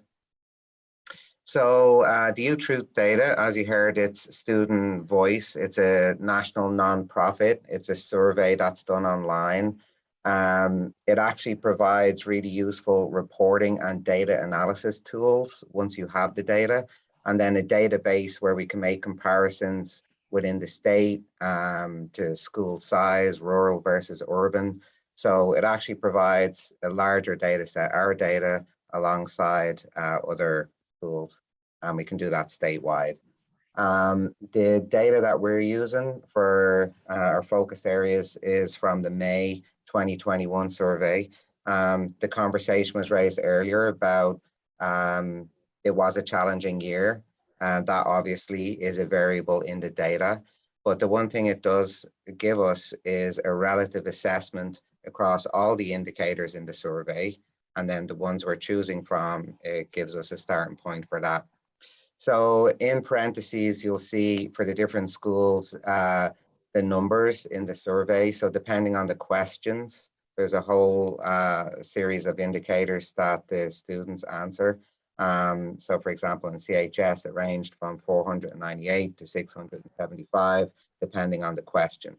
S19: So the youth truth data, as you heard, it's Student Voice. It's a national nonprofit. It's a survey that's done online. It actually provides really useful reporting and data analysis tools once you have the data, and then a database where we can make comparisons within the state to school size, rural versus urban. So it actually provides a larger data set, our data, alongside other tools, and we can do that statewide. The data that we're using for our focus areas is from the May 2021 survey. The conversation was raised earlier about it was a challenging year, and that obviously is a variable in the data. But the one thing it does give us is a relative assessment across all the indicators in the survey. And then the ones we're choosing from, it gives us a starting point for that. So in parentheses, you'll see for the different schools, the numbers in the survey. So depending on the questions, there's a whole series of indicators that the students answer. So for example, in CHS, it ranged from 498 to 675, depending on the question.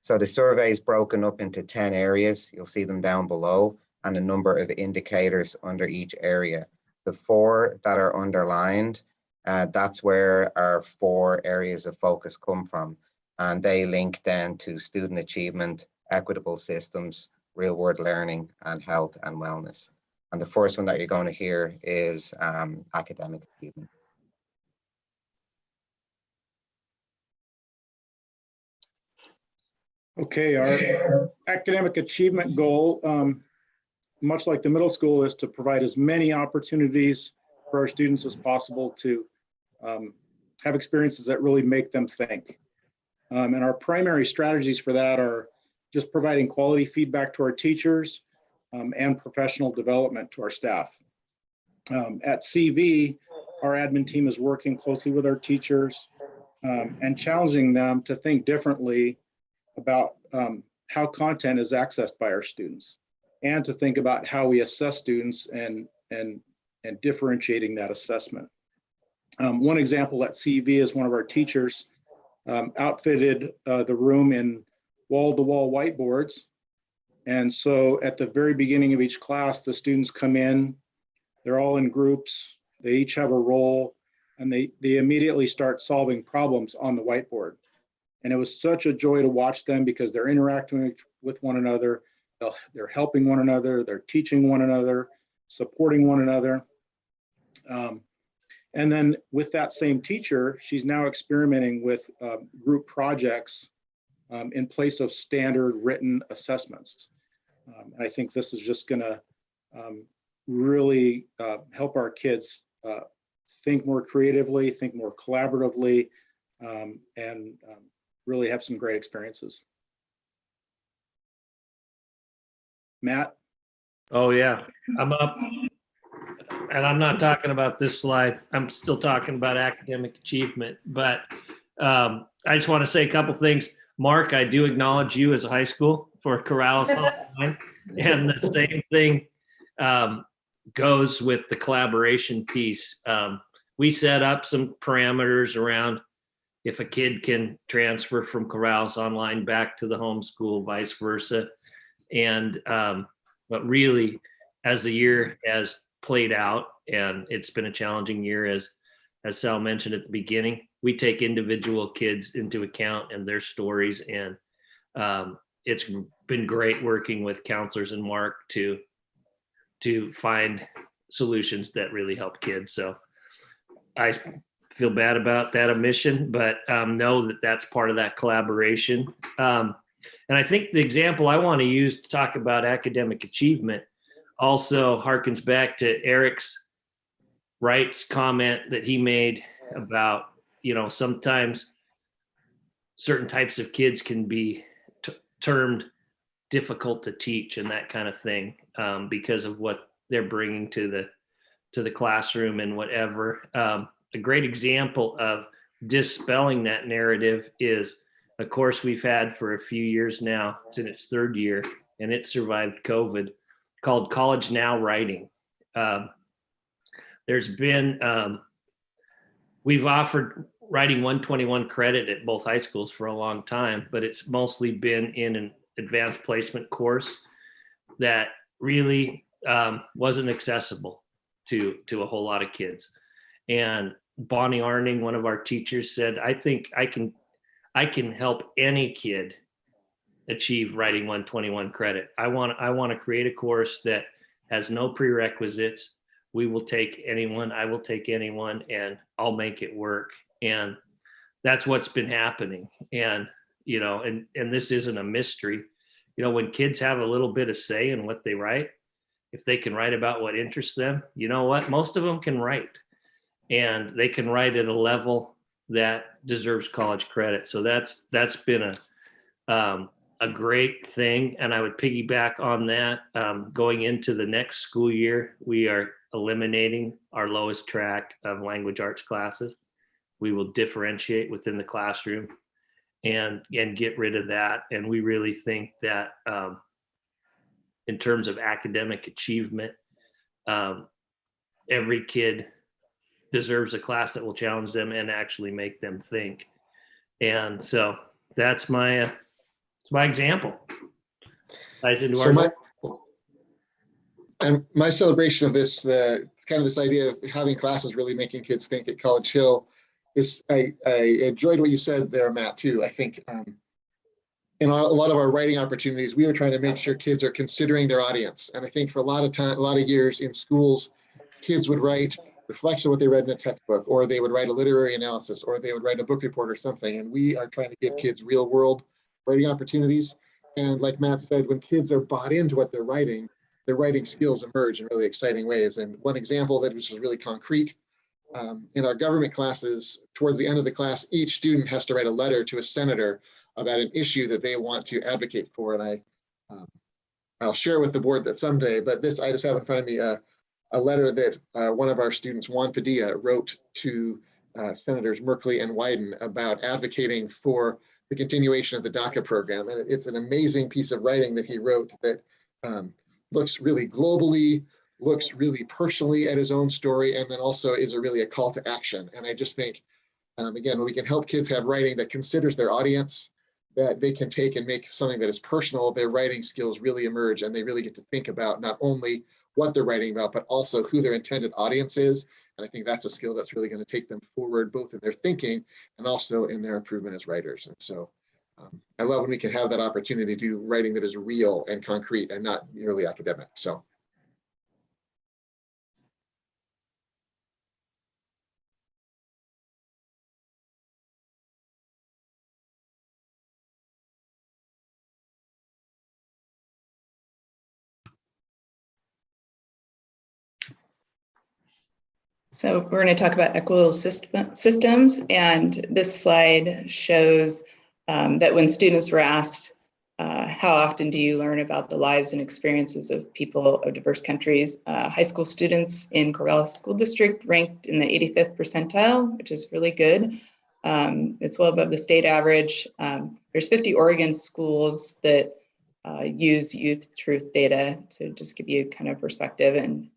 S19: So the survey is broken up into 10 areas. You'll see them down below, and a number of indicators under each area. The 4 that are underlined, that's where our 4 areas of focus come from. And they link then to student achievement, equitable systems, real world learning, and health and wellness. And the first one that you're going to hear is academic achievement.
S16: Okay, our academic achievement goal, much like the middle school, is to provide as many opportunities for our students as possible to have experiences that really make them think. And our primary strategies for that are just providing quality feedback to our teachers and professional development to our staff. At CV, our admin team is working closely with our teachers and challenging them to think differently about how content is accessed by our students, and to think about how we assess students and differentiating that assessment. One example at CV is one of our teachers outfitted the room in wall-to-wall whiteboards. And so at the very beginning of each class, the students come in, they're all in groups, they each have a role, and they immediately start solving problems on the whiteboard. And it was such a joy to watch them because they're interacting with one another. They're helping one another. They're teaching one another, supporting one another. And then with that same teacher, she's now experimenting with group projects in place of standard written assessments. And I think this is just going to really help our kids think more creatively, think more collaboratively, and really have some great experiences. Matt?
S15: Oh, yeah, I'm up. And I'm not talking about this slide. I'm still talking about academic achievement. But I just want to say a couple things. Mark, I do acknowledge you as a high school for Corvallis Online. And the same thing goes with the collaboration piece. We set up some parameters around if a kid can transfer from Corvallis Online back to the homeschool, vice versa. And but really, as the year has played out, and it's been a challenging year, as Sal mentioned at the beginning, we take individual kids into account and their stories, and it's been great working with counselors and Mark to find solutions that really help kids. So I feel bad about that omission, but know that that's part of that collaboration. And I think the example I want to use to talk about academic achievement also harkens back to Wright's comment that he made about, sometimes certain types of kids can be termed difficult to teach and that kind of thing because of what they're bringing to the classroom and whatever. A great example of dispelling that narrative is a course we've had for a few years now. It's in its third year, and it survived COVID, called College Now Writing. There's been, we've offered writing 121 credit at both high schools for a long time, but it's mostly been in an advanced placement course that really wasn't accessible to a whole lot of kids. And Bonnie Arning, one of our teachers, said, I think I can help any kid achieve writing 121 credit. I want to create a course that has no prerequisites. We will take anyone, I will take anyone, and I'll make it work. And that's what's been happening. And, and this isn't a mystery. When kids have a little bit of say in what they write, if they can write about what interests them, you know what? Most of them can write, and they can write at a level that deserves college credit. So that's been a great thing. And I would piggyback on that. Going into the next school year, we are eliminating our lowest track of language arts classes. We will differentiate within the classroom and get rid of that. And we really think that in terms of academic achievement, every kid deserves a class that will challenge them and actually make them think. And so that's my example. Ties into
S17: my celebration of this, kind of this idea of having classes really making kids think at College Hill is, I enjoyed what you said there, Matt, too. I think in a lot of our writing opportunities, we were trying to make sure kids are considering their audience. And I think for a lot of years in schools, kids would write reflection of what they read in a textbook, or they would write a literary analysis, or they would write a book report or something. And we are trying to give kids real world writing opportunities. And like Matt said, when kids are bought into what they're writing, their writing skills emerge in really exciting ways. And one example that was really concrete, in our government classes, towards the end of the class, each student has to write a letter to a senator about an issue that they want to advocate for. And I'll share with the board that someday, but this, I just have in front of me a letter that one of our students, Juan Padilla, wrote to Senators Merkley and Wyden about advocating for the continuation of the DACA program. And it's an amazing piece of writing that he wrote that looks really globally, looks really personally at his own story, and then also is really a call to action. And I just think, again, when we can help kids have writing that considers their audience, that they can take and make something that is personal, their writing skills really emerge, and they really get to think about not only what they're writing about, but also who their intended audience is, And I think that's a skill that's really going to take them forward, both in their thinking and also in their improvement as writers. And so I love when we can have that opportunity to do writing that is real and concrete and not merely academic. So.
S20: So we're going to talk about equitable systems, and this slide shows that when students were asked, how often do you learn about the lives and experiences of people of diverse countries, high school students in Corvallis School District ranked in the 85th percentile, which is really good. It's well above the state average. There's 50 Oregon schools that use youth truth data to just give you kind of perspective, and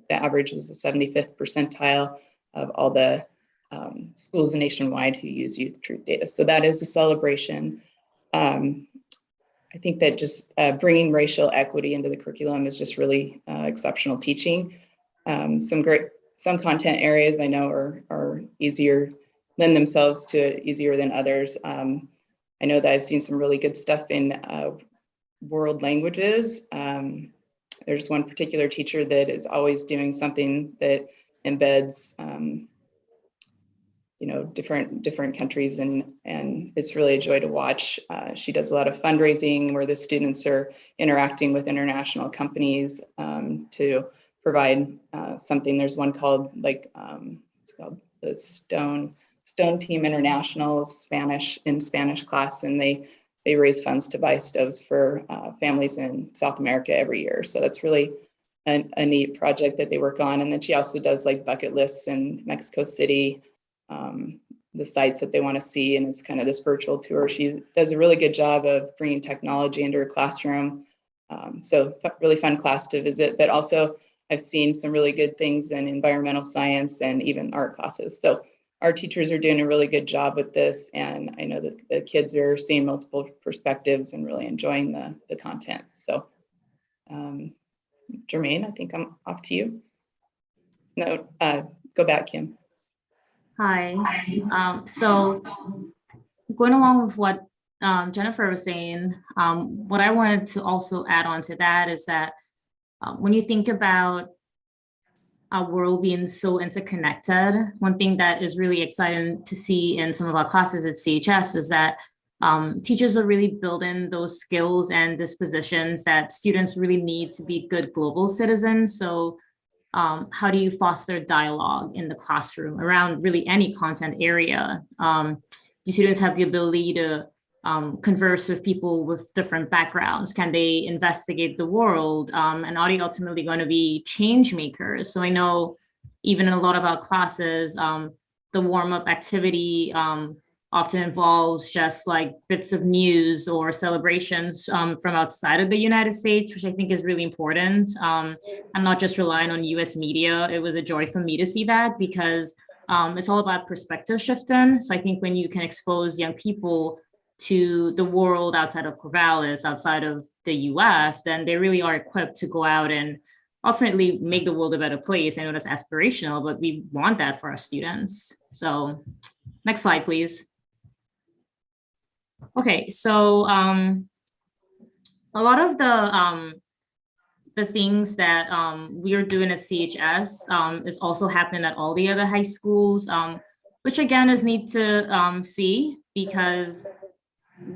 S20: the average was the 75th percentile of all the schools nationwide who use youth truth data. So that is a celebration. I think that just bringing racial equity into the curriculum is just really exceptional teaching. Some content areas I know are easier, lend themselves to it easier than others. I know that I've seen some really good stuff in world languages. There's one particular teacher that is always doing something that embeds, different countries, and it's really a joy to watch. She does a lot of fundraising where the students are interacting with international companies to provide something. There's one called it's called the Stone Team International Spanish class, and they raise funds to buy stoves for families in South America every year. So that's really a neat project that they work on. And then she also does like bucket lists in Mexico City, the sites that they want to see. And it's kind of this virtual tour. She does a really good job of bringing technology into her classroom. So really fun class to visit, but also I've seen some really good things in environmental science and even art classes. So our teachers are doing a really good job with this, and I know that the kids are seeing multiple perspectives and really enjoying the content. So, Jermaine, I think I'm off to you. No, go back, Kim.
S21: Hi. So going along with what Jennifer was saying, what I wanted to also add on to that is that when you think about our world being so interconnected, one thing that is really exciting to see in some of our classes at CHS is that teachers are really building those skills and dispositions that students really need to be good global citizens. So how do you foster dialogue in the classroom around really any content area? Do students have the ability to converse with people with different backgrounds? Can they investigate the world? And are they ultimately going to be change makers? So I know even in a lot of our classes, the warm-up activity often involves just like bits of news or celebrations from outside of the United States, which I think is really important. I'm not just relying on US media. It was a joy for me to see that because it's all about perspective shifting. So I think when you can expose young people to the world outside of Corvallis, outside of the US, then they really are equipped to go out and ultimately make the world a better place. I know that's aspirational, but we want that for our students. So next slide, please. Okay, so a lot of the things that we are doing at CHS is also happening at all the other high schools, which again is neat to see because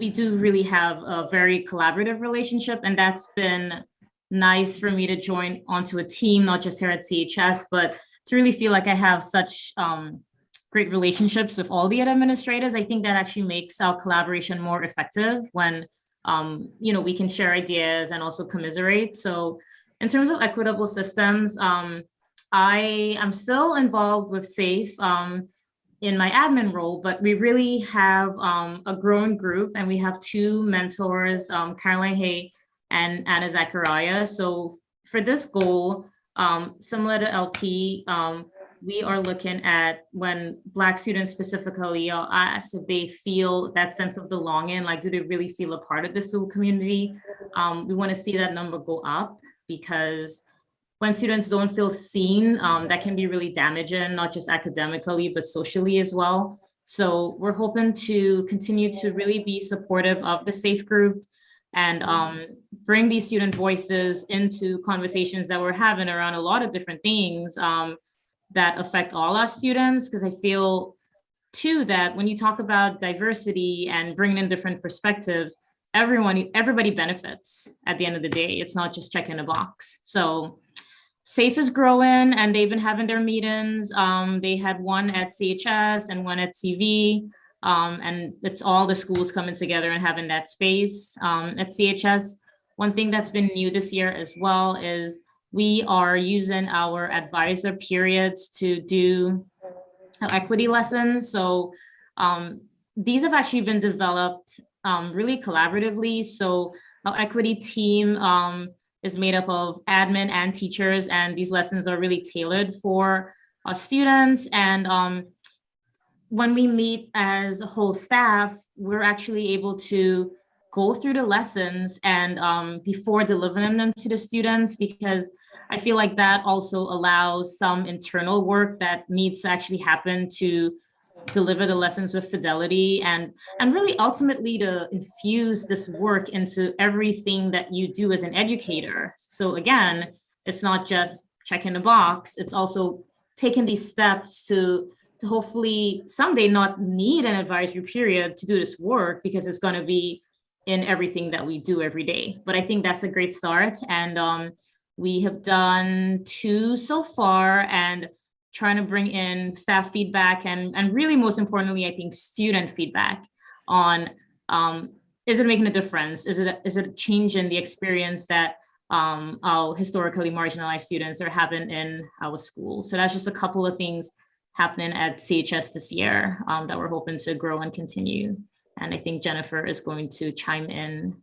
S21: we do really have a very collaborative relationship, and that's been nice for me to join onto a team, not just here at CHS, but to really feel like I have such great relationships with all the other administrators. I think that actually makes our collaboration more effective when we can share ideas and also commiserate. So in terms of equitable systems, I am still involved with SAFE in my admin role, but we really have a growing group, and we have two mentors, Caroline Hay and Anna Zachariah. So for this goal, similar to LP, we are looking at when Black students specifically are asked if they feel that sense of belonging, like do they really feel a part of the school community? We want to see that number go up because when students don't feel seen, that can be really damaging, not just academically, but socially as well. So we're hoping to continue to really be supportive of the SAFE group and bring these student voices into conversations that we're having around a lot of different things that affect all our students. Because I feel too that when you talk about diversity and bringing in different perspectives, everybody benefits at the end of the day. It's not just checking a box. So SAFE is growing and they've been having their meetings. They had one at CHS and one at CV. And it's all the schools coming together and having that space. At CHS, one thing that's been new this year as well is we are using our advisor periods to do equity lessons. So these have actually been developed really collaboratively. So our equity team is made up of admin and teachers, and these lessons are really tailored for our students. And when we meet as a whole staff, we're actually able to go through the lessons and before delivering them to the students, because I feel like that also allows some internal work that needs to actually happen to deliver the lessons with fidelity and really ultimately to infuse this work into everything that you do as an educator. So again, it's not just checking the box, it's also taking these steps to hopefully someday not need an advisory period to do this work, because it's going to be in everything that we do every day. But I think that's a great start. And we have done 2 so far, and trying to bring in staff feedback and really most importantly, I think student feedback on, is it making a difference? Is it a change in the experience that our historically marginalized students are having in our school? So that's just a couple of things happening at CHS this year that we're hoping to grow and continue. And I think Jennifer is going to chime in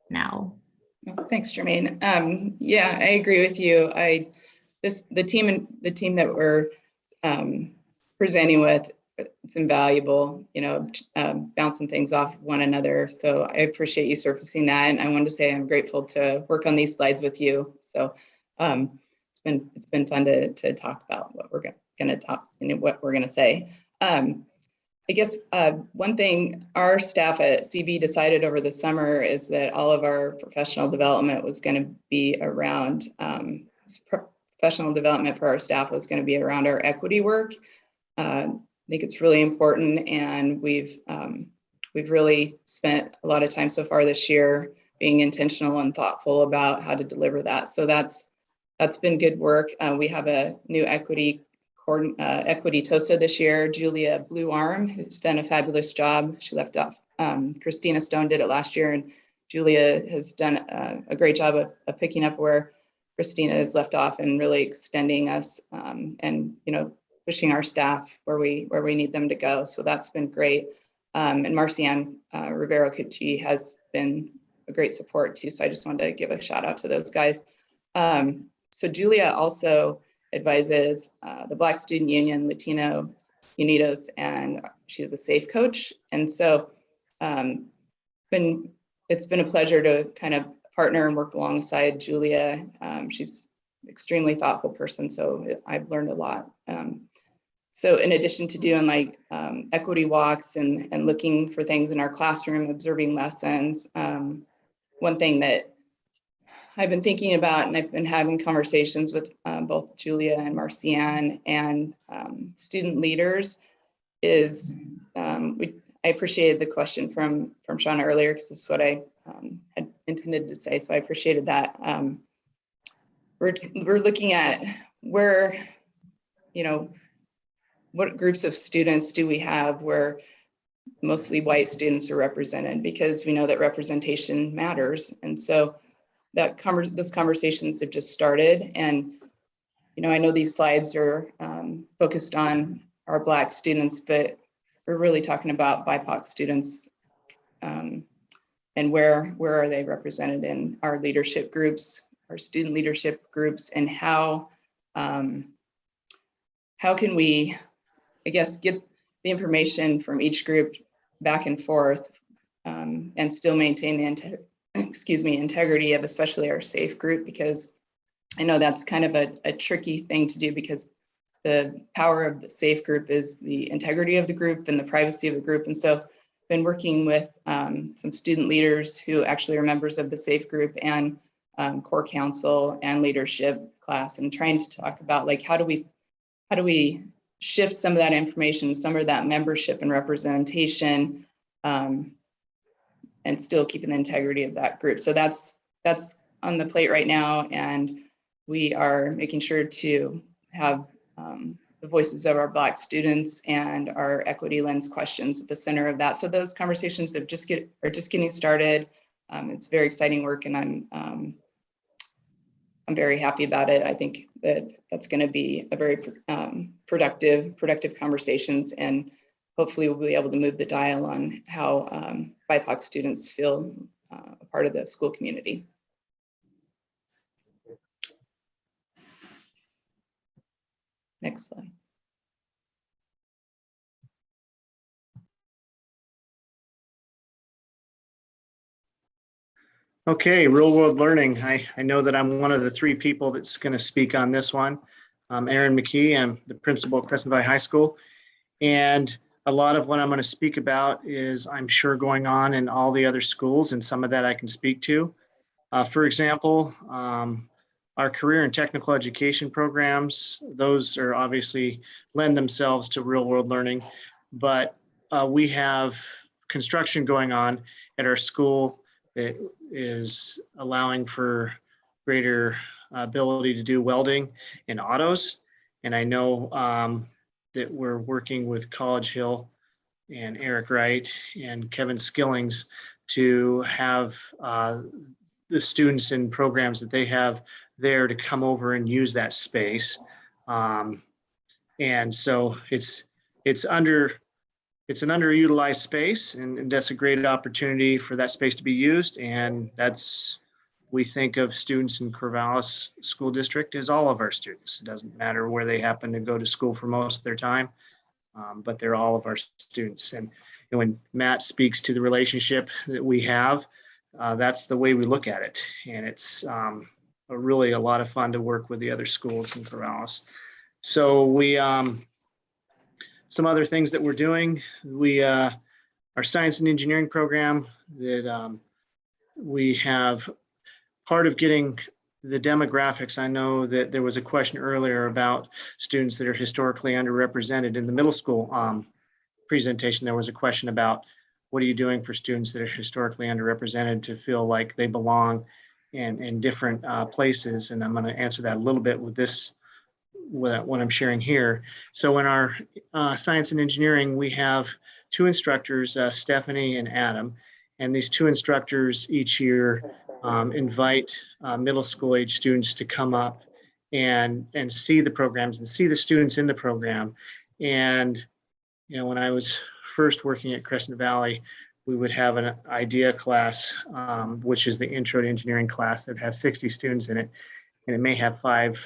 S21: now.
S20: Thanks, Jermaine. Yeah, I agree with you. The team that we're presenting with, it's invaluable, bouncing things off one another. So I appreciate you surfacing that. And I wanted to say I'm grateful to work on these slides with you. So it's been fun to talk about what we're going to talk and what we're going to say. I guess one thing our staff at CV decided over the summer is that all of our professional development was going to be around, professional development for our staff was going to be around our equity work. I think it's really important, and we've really spent a lot of time so far this year being intentional and thoughtful about how to deliver that. So that's been good work. We have a new equity TOSA this year, Julia Blue Arm, who's done a fabulous job. She left off. Christina Stone did it last year, and Julia has done a great job of picking up where Christina has left off and really extending us and pushing our staff where we need them to go. So that's been great. And Marcianne Rivero Cucci has been a great support too. So I just wanted to give a shout out to those guys. So Julia also advises the Black Student Union, Latino Unidos, and she is a SAFE coach. And so it's been a pleasure to kind of partner and work alongside Julia. She's an extremely thoughtful person, so I've learned a lot. So in addition to doing equity walks and looking for things in our classroom, observing lessons, one thing that I've been thinking about, and I've been having conversations with both Julia and Marcianne and student leaders, is I appreciated the question from Shauna earlier, because this is what I had intended to say. So I appreciated that. We're looking at where, what groups of students do we have where mostly white students are represented, because we know that representation matters. And so those conversations have just started. And, I know these slides are focused on our Black students, but we're really talking about BIPOC students and where are they represented in our leadership groups, our student leadership groups, and how can we, I guess, get the information from each group back and forth and still maintain the integrity of especially our SAFE group, because I know that's kind of a tricky thing to do because the power of the safe group is the integrity of the group and the privacy of the group. And so been working with some student leaders who actually are members of the safe group and core council and leadership class, and trying to talk about like, how do we shift some of that information, some of that membership and representation, and still keeping the integrity of that group. So that's on the plate right now. And we are making sure to have the voices of our Black students and our equity lens questions at the center of that. So those conversations are just getting started. It's very exciting work, and I'm very happy about it. I think that that's going to be a very productive conversations, and hopefully we'll be able to move the dial on how BIPOC students feel a part of the school community. Next slide.
S16: Okay, real world learning. I know that I'm one of the 3 people that's going to speak on this one. I'm Aaron McKee. I'm the principal at Crescent Valley High School. And a lot of what I'm going to speak about is, I'm sure, going on in all the other schools, and some of that I can speak to. For example, our career and technical education programs, those are obviously lend themselves to real world learning, but we have construction going on at our school that is allowing for greater ability to do welding and autos. And I know that we're working with College Hill and Eric Wright and Kevin Skillings to have the students and programs that they have there to come over and use that space. And so it's an underutilized space, and that's a great opportunity for that space to be used. And we think of students in Corvallis School District as all of our students. It doesn't matter where they happen to go to school for most of their time, but they're all of our students. And when Matt speaks to the relationship that we have, that's the way we look at it. And it's really a lot of fun to work with the other schools in Corvallis. So some other things that we're doing, our science and engineering program that we have, part of getting the demographics. I know that there was a question earlier about students that are historically underrepresented in the middle school presentation. There was a question about, what are you doing for students that are historically underrepresented to feel like they belong in different places? And I'm going to answer that a little bit with what I'm sharing here. So in our science and engineering, we have 2 instructors, Stephanie and Adam, and these 2 instructors each year invite middle school age students to come up and see the programs and see the students in the program. And when I was first working at Crescent Valley, we would have an idea class, which is the intro to engineering class, that have 60 students in it, and it may have 5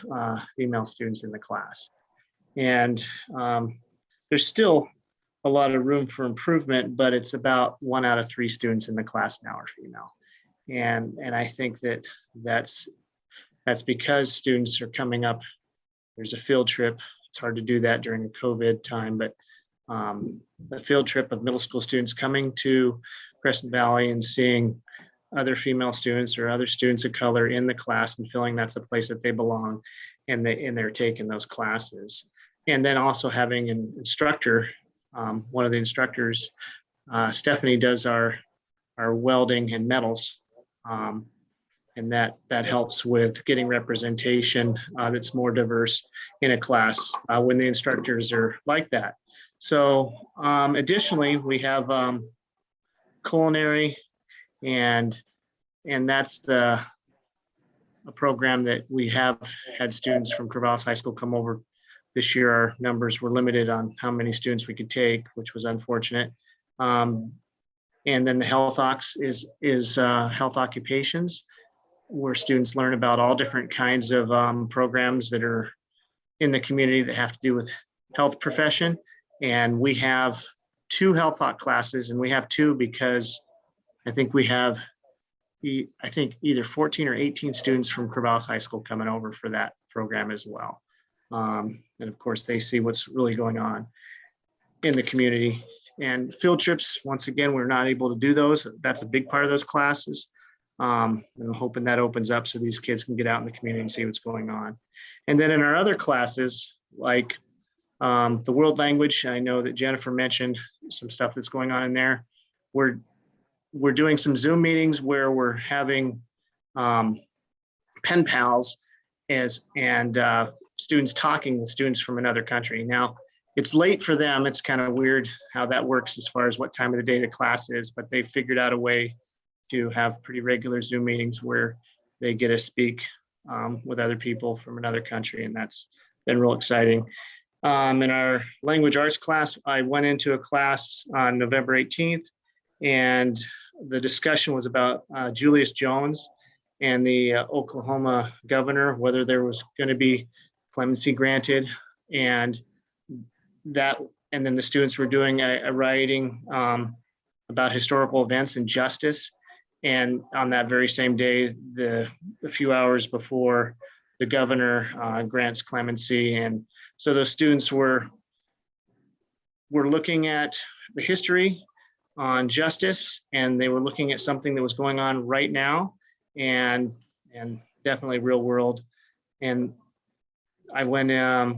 S16: female students in the class. And there's still a lot of room for improvement, but it's about 1 out of 3 students in the class now are female. And I think that's because students are coming up. There's a field trip. It's hard to do that during the COVID time, but a field trip of middle school students coming to Crescent Valley and seeing other female students or other students of color in the class and feeling that's a place that they belong, and they're taking those classes. And then also having an instructor, one of the instructors, Stephanie, does our welding and metals. And that helps with getting representation that's more diverse in a class when the instructors are like that. So additionally, we have culinary, and that's a program that we have had students from Corvallis High School come over. This year, our numbers were limited on how many students we could take, which was unfortunate. And then the Health Ox is health occupations, where students learn about all different kinds of programs that are in the community that have to do with health profession. And we have 2 health oc classes, and we have 2 because I think we have I think either 14 or 18 students from Corvallis High School coming over for that program as well. And of course, they see what's really going on in the community. And field trips, once again, we're not able to do those. That's a big part of those classes. And I'm hoping that opens up so these kids can get out in the community and see what's going on. And then in our other classes, like the world language, I know that Jennifer mentioned some stuff that's going on in there. We're doing some Zoom meetings where we're having pen pals and students talking with students from another country. Now, it's late for them. It's kind of weird how that works as far as what time of the day the class is, but they figured out a way to have pretty regular Zoom meetings where they get to speak with other people from another country, and that's been real exciting. In our language arts class, I went into a class on November 18th, and the discussion was about Julius Jones and the Oklahoma governor, whether there was going to be clemency granted, and then the students were doing a writing about historical events and justice. And on that very same day, a few hours before the governor grants clemency. And so those students were looking at the history on justice, and they were looking at something that was going on right now and definitely real world. And I went,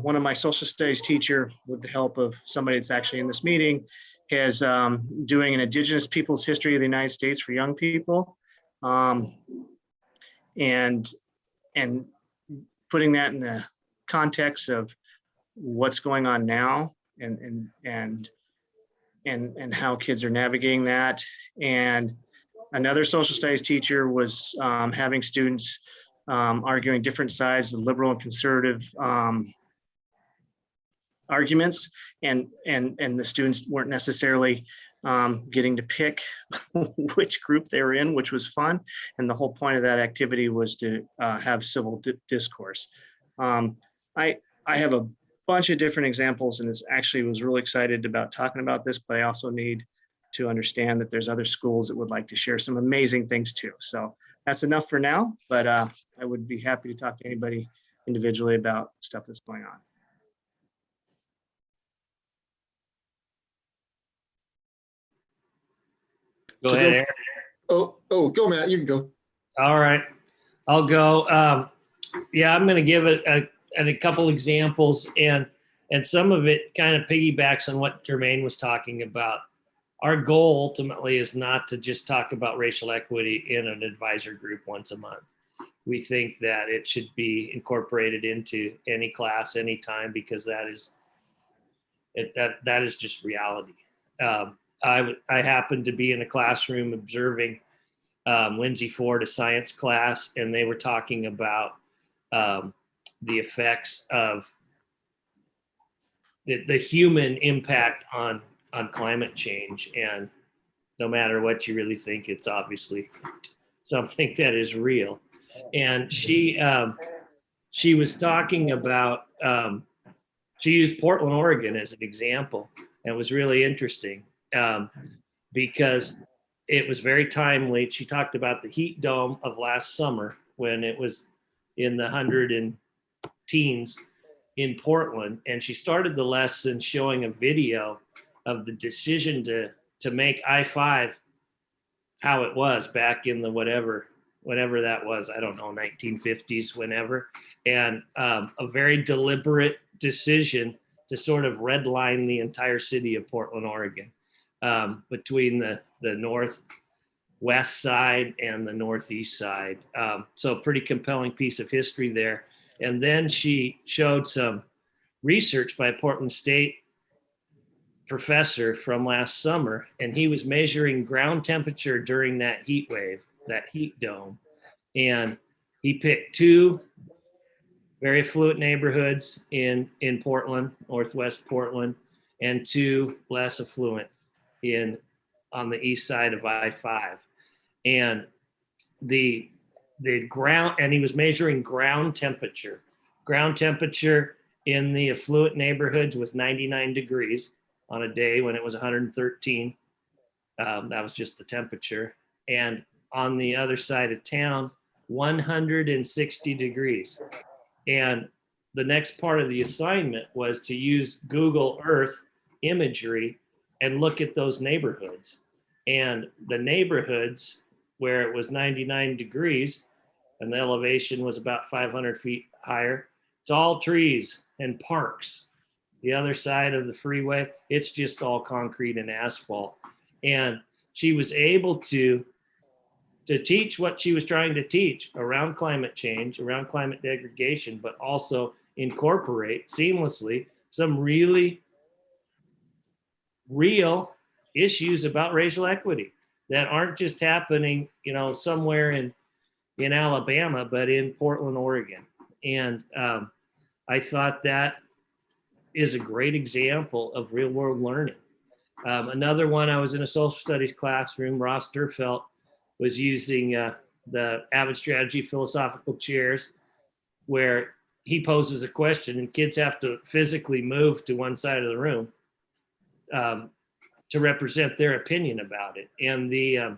S16: one of my social studies teacher, with the help of somebody that's actually in this meeting, is doing an Indigenous Peoples History of the United States for young people, and putting that in the context of what's going on now and how kids are navigating that. And another social studies teacher was having students arguing different sides of liberal and conservative arguments, and the students weren't necessarily getting to pick which group they were in, which was fun. And the whole point of that activity was to have civil discourse. I have a bunch of different examples, and was really excited about talking about this, but I also need to understand that there's other schools that would like to share some amazing things too. So that's enough for now, but I would be happy to talk to anybody individually about stuff that's going on.
S15: Go ahead, Aaron.
S17: Oh, go, Matt. You can go.
S15: All right, I'll go. Yeah, I'm going to give a couple examples, and some of it kind of piggybacks on what Jermaine was talking about. Our goal ultimately is not to just talk about racial equity in an advisor group once a month. We think that it should be incorporated into any class, anytime, because that is just reality. I happened to be in a classroom observing Lindsay Ford, a science class, and they were talking about the effects of the human impact on climate change. And no matter what you really think, it's obviously something that is real. And she was talking about, she used Portland, Oregon as an example. And it was really interesting because it was very timely. She talked about the heat dome of last summer when it was in the 100 and teens in Portland. And she started the lesson showing a video of the decision to make I-5 how it was back in the whatever that was, I don't know, 1950s, whenever. And a very deliberate decision to sort of redline the entire city of Portland, Oregon, between the northwest side and the northeast side. So pretty compelling piece of history there. And then she showed some research by a Portland State professor from last summer, and he was measuring ground temperature during that heat wave, that heat dome. And he picked two very affluent neighborhoods in Portland, northwest Portland, and two less affluent on the east side of I-5. And the ground, and he was measuring ground temperature. Ground temperature in the affluent neighborhoods was 99 degrees on a day when it was 113. That was just the temperature. And on the other side of town, 160 degrees. And the next part of the assignment was to use Google Earth imagery and look at those neighborhoods. And the neighborhoods where it was 99 degrees and the elevation was about 500 feet higher, it's all trees and parks. The other side of the freeway, it's just all concrete and asphalt. And she was able to teach what she was trying to teach around climate change, around climate degradation, but also incorporate seamlessly some really real issues about racial equity that aren't just happening, you know, somewhere in Alabama, but in Portland, Oregon. And I thought that is a great example of real world learning. Another one, I was in a social studies classroom, Ross Durfelt was using the Avid Strategy philosophical chairs, where he poses a question and kids have to physically move to one side of the room to represent their opinion about it. And the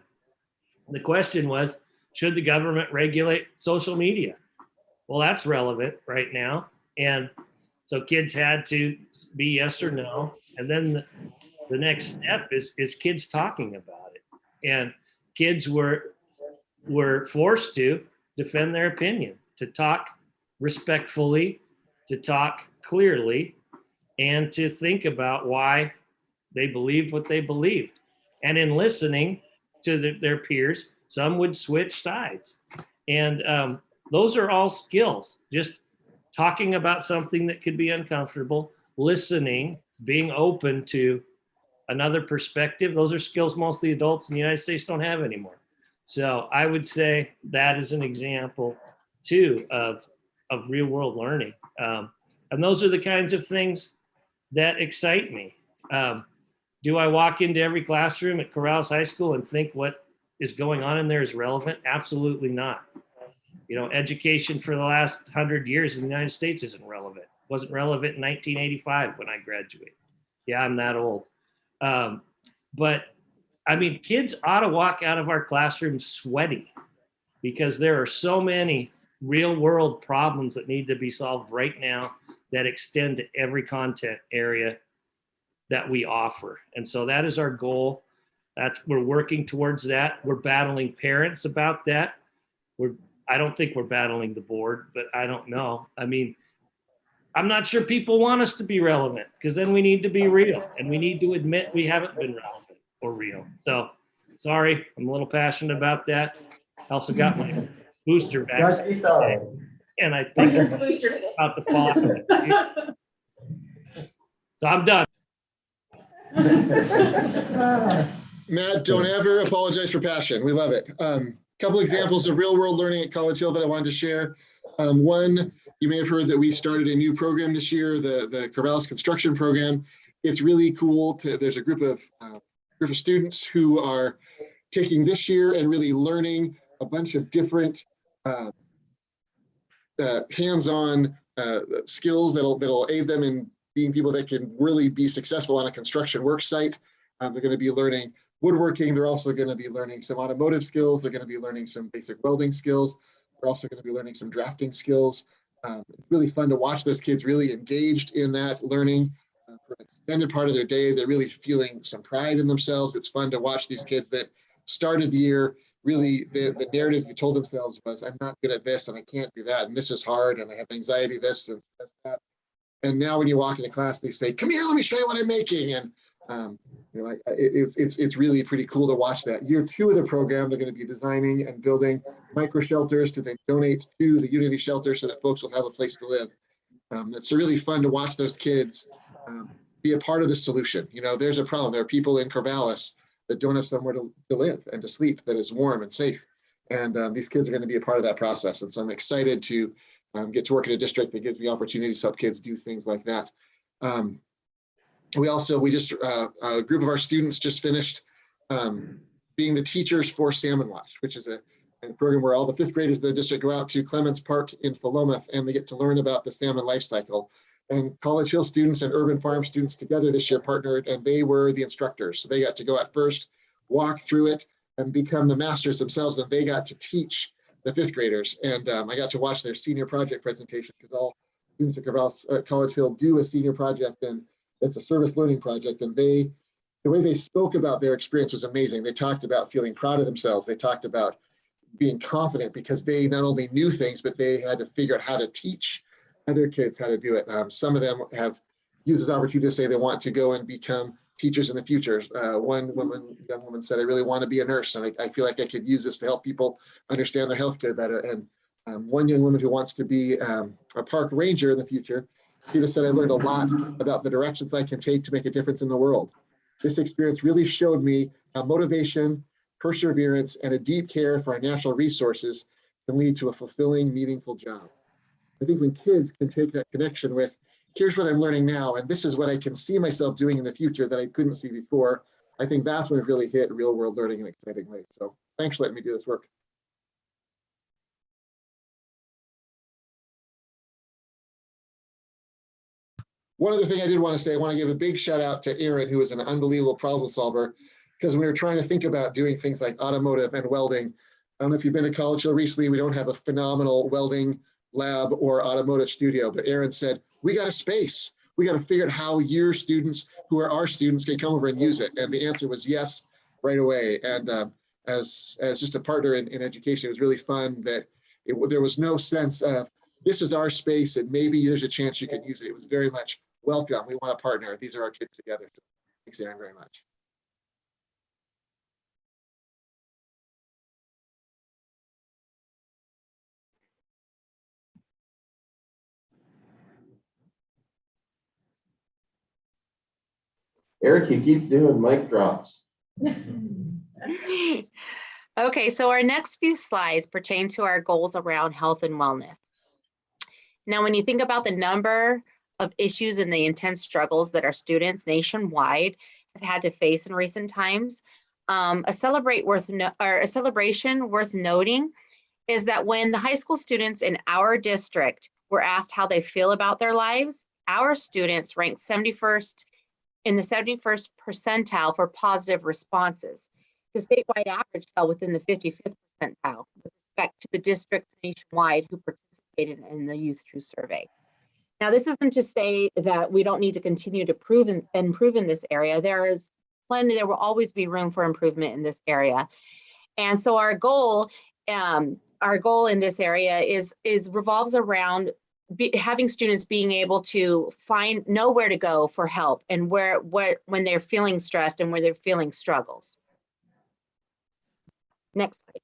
S15: question was, should the government regulate social media? Well, that's relevant right now. And so kids had to be yes or no. And then the next step is kids talking about it. And kids were forced to defend their opinion, to talk respectfully, to talk clearly, and to think about why they believed what they believed. And in listening to their peers, some would switch sides. And those are all skills, just talking about something that could be uncomfortable, listening, being open to another perspective. Those are skills most of the adults in the United States don't have anymore. So I would say that is an example too of real world learning. And those are the kinds of things that excite me. Do I walk into every classroom at Corvallis High School and think what is going on in there is relevant? Absolutely not. You know, education for the last 100 years in the United States isn't relevant. Wasn't relevant in 1985 when I graduated. Yeah, I'm that old. But I mean, kids ought to walk out of our classrooms sweaty because there are so many real world problems that need to be solved right now that extend to every content area that we offer. And so that is our goal. We're working towards that. We're battling parents about that. I don't think we're battling the board, but I don't know. I mean, I'm not sure people want us to be relevant because then we need to be real and we need to admit we haven't been relevant or real. So sorry, I'm a little passionate about that. I also got my booster vaccine today, and I think it's about to fall out. So I'm done.
S17: Matt, don't ever apologize for passion. We love it. Couple examples of real world learning at College Hill that I wanted to share. One, you may have heard that we started a new program this year, the Corvallis construction program. It's really cool. There's a group of students who are taking this year and really learning a bunch of different hands-on skills that'll aid them in being people that can really be successful on a construction work site. They're going to be learning woodworking. They're also going to be learning some automotive skills. They're going to be learning some basic welding skills. They're also going to be learning some drafting skills. It's really fun to watch those kids really engaged in that learning for an extended part of their day. They're really feeling some pride in themselves. It's fun to watch these kids that started the year really, the narrative they told themselves was, I'm not good at this and I can't do that, and this is hard and I have anxiety, this and that. And now when you walk into class, they say, come here, let me show you what I'm making. And it's really pretty cool to watch that. Year 2 of the program, they're going to be designing and building micro shelters to then donate to the Unity Shelter so that folks will have a place to live. It's really fun to watch those kids be a part of the solution. You know, there's a problem. There are people in Corvallis that don't have somewhere to live and to sleep that is warm and safe. And these kids are going to be a part of that process. And so I'm excited to get to work in a district that gives me opportunities to help kids do things like that. A group of our students just finished being the teachers for Salmon Watch, which is a program where all the 5th graders of the district go out to Clements Park in Philomath and they get to learn about the salmon life cycle. And College Hill students and urban farm students together this year partnered, and they were the instructors. So they got to go out first, walk through it, and become the masters themselves, and they got to teach the fifth graders. And I got to watch their senior project presentation, because all students at Corvallis College Hill do a senior project, and it's a service learning project. And the way they spoke about their experience was amazing. They talked about feeling proud of themselves. They talked about being confident because they not only knew things, but they had to figure out how to teach other kids how to do it. Some of them have used this opportunity to say they want to go and become teachers in the future. One young woman said, I really want to be a nurse, and I feel like I could use this to help people understand their healthcare better. And one young woman who wants to be a park ranger in the future, she just said, I learned a lot about the directions I can take to make a difference in the world. This experience really showed me how motivation, perseverance, and a deep care for our natural resources can lead to a fulfilling, meaningful job. I think when kids can take that connection with, here's what I'm learning now, and this is what I can see myself doing in the future that I couldn't see before, I think that's when it really hit real world learning in an exciting way. So thanks for letting me do this work. One other thing I did want to say, I want to give a big shout out to Aaron, who is an unbelievable problem solver, because when we were trying to think about doing things like automotive and welding, I don't know if you've been to College Hill recently, we don't have a phenomenal welding lab or automotive studio, but Aaron said, we got a space. We got to figure out how your students, who are our students, can come over and use it. And the answer was yes, right away. And as just a partner in education, it was really fun that there was no sense of, this is our space and maybe there's a chance you could use it. It was very much, welcome, we want to partner. These are our kids together. So thanks, Aaron, very much.
S10: Eric, you keep doing mic drops.
S18: Okay, so our next few slides pertain to our goals around health and wellness. Now, when you think about the number of issues and the intense struggles that our students nationwide have had to face in recent times, a celebration worth noting is that when the high school students in our district were asked how they feel about their lives, our students ranked 71st in the 71st percentile for positive responses. The statewide average fell within the 55th percentile with respect to the districts nationwide who participated in the Youth Truth Survey. Now, this isn't to say that we don't need to continue to improve in this area. There will always be room for improvement in this area. And so our goal in this area revolves around having students being able to know where to go for help and when they're feeling stressed and where they're feeling struggles. Next slide.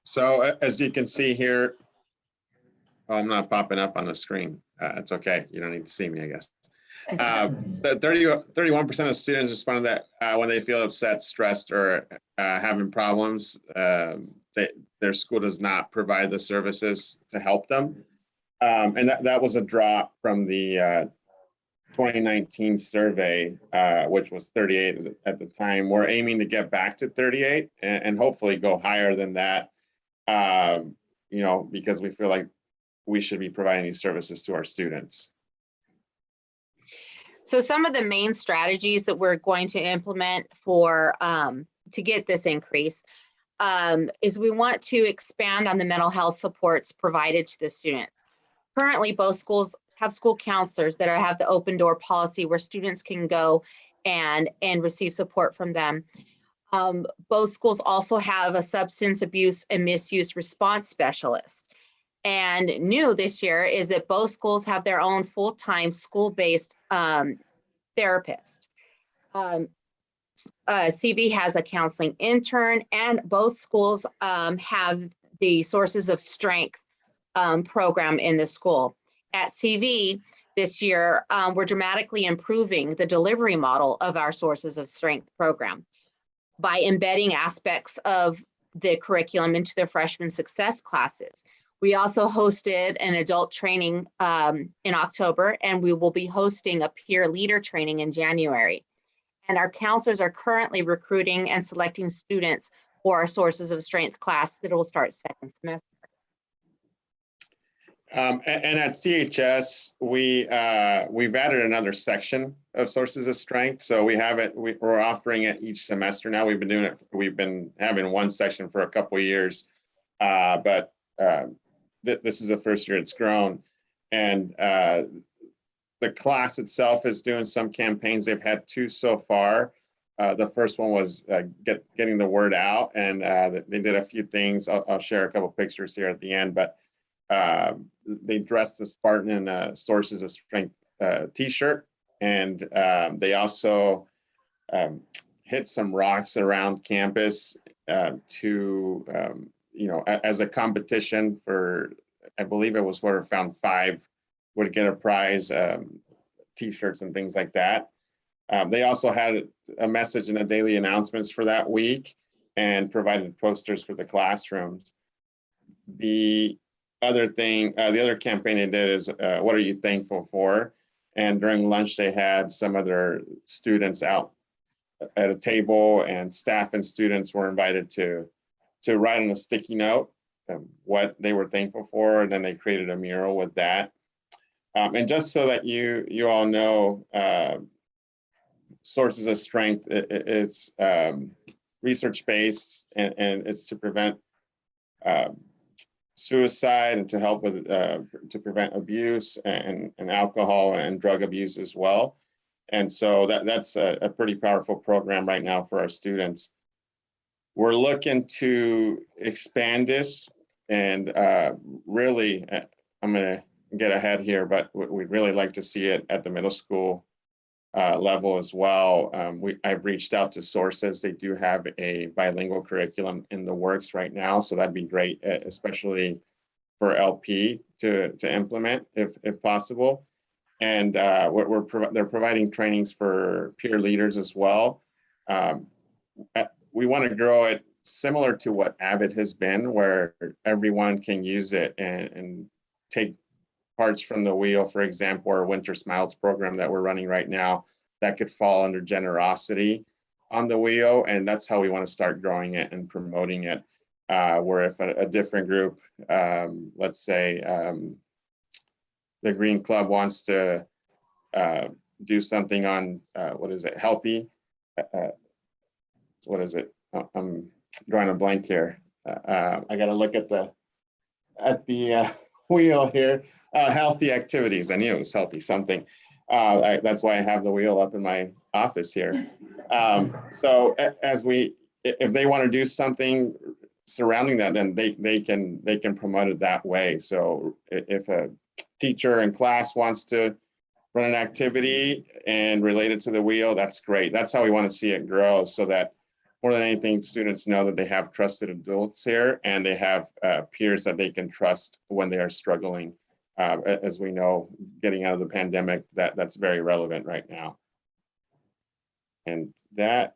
S14: So as you can see here, I'm not popping up on the screen. It's okay. You don't need to see me, I guess. The 31% of students responded that when they feel upset, stressed, or having problems, their school does not provide the services to help them. And that was a drop from the 2019 survey, which was 38 at the time. We're aiming to get back to 38 and hopefully go higher than that, because we feel like we should be providing these services to our students.
S18: So some of the main strategies that we're going to implement for to get this increase is we want to expand on the mental health supports provided to the students. Currently, both schools have school counselors that have the open door policy where students can go and receive support from them. Both schools also have a substance abuse and misuse response specialist. And new this year is that both schools have their own full-time school-based therapist. CV has a counseling intern, and both schools have the Sources of Strength program in the school. At CV this year, we're dramatically improving the delivery model of our Sources of Strength program by embedding aspects of the curriculum into their freshman success classes. We also hosted an adult training in October, and we will be hosting a peer leader training in January. And our counselors are currently recruiting and selecting students for our Sources of Strength class that will start second semester.
S14: And at CHS, we've added another section of sources of strength. So we have it, we're offering it each semester now. We've been doing it, we've been having one section for a couple of years, but this is the first year it's grown. And the class itself is doing some campaigns. They've had 2 so far. The first one was getting the word out, and they did a few things. I'll share a couple pictures here at the end, but they dressed the Spartan in a Sources of Strength t-shirt, and they also hit some rocks around campus to, as a competition for, I believe it was where found 5 would get a prize, t-shirts and things like that. They also had a message in the daily announcements for that week and provided posters for the classrooms. The other thing, the other campaign they did is, what are you thankful for? And during lunch, they had some of their students out at a table, and staff and students were invited to write on a sticky note what they were thankful for. And then they created a mural with that. And just so that you all know, Sources of Strength is research-based, and it's to prevent suicide and to help with to prevent abuse and alcohol and drug abuse as well. And so that's a pretty powerful program right now for our students. We're looking to expand this, and really, I'm gonna get ahead here, but we'd really like to see it at the middle school level as well. I've reached out to Sources. They do have a bilingual curriculum in the works right now, so that'd be great, especially for LP to implement if possible. And they're providing trainings for peer leaders as well. We want to grow it similar to what Avid has been, where everyone can use it and take parts from the wheel. For example, our Winter Smiles program that we're running right now, that could fall under generosity on the wheel. And that's how we want to start growing it and promoting it. Where if a different group, let's say the Green Club wants to do something on, what is it, healthy? What is it? I'm drawing a blank here. I got to look at the wheel here. Healthy activities. I knew it was healthy something. That's why I have the wheel up in my office here. So if they want to do something surrounding that, then they can promote it that way. So if a teacher in class wants to run an activity and relate it to the wheel, that's great. That's how we want to see it grow, so that more than anything, students know that they have trusted adults here, and they have peers that they can trust when they are struggling. As we know, getting out of the pandemic, that's very relevant right now. And that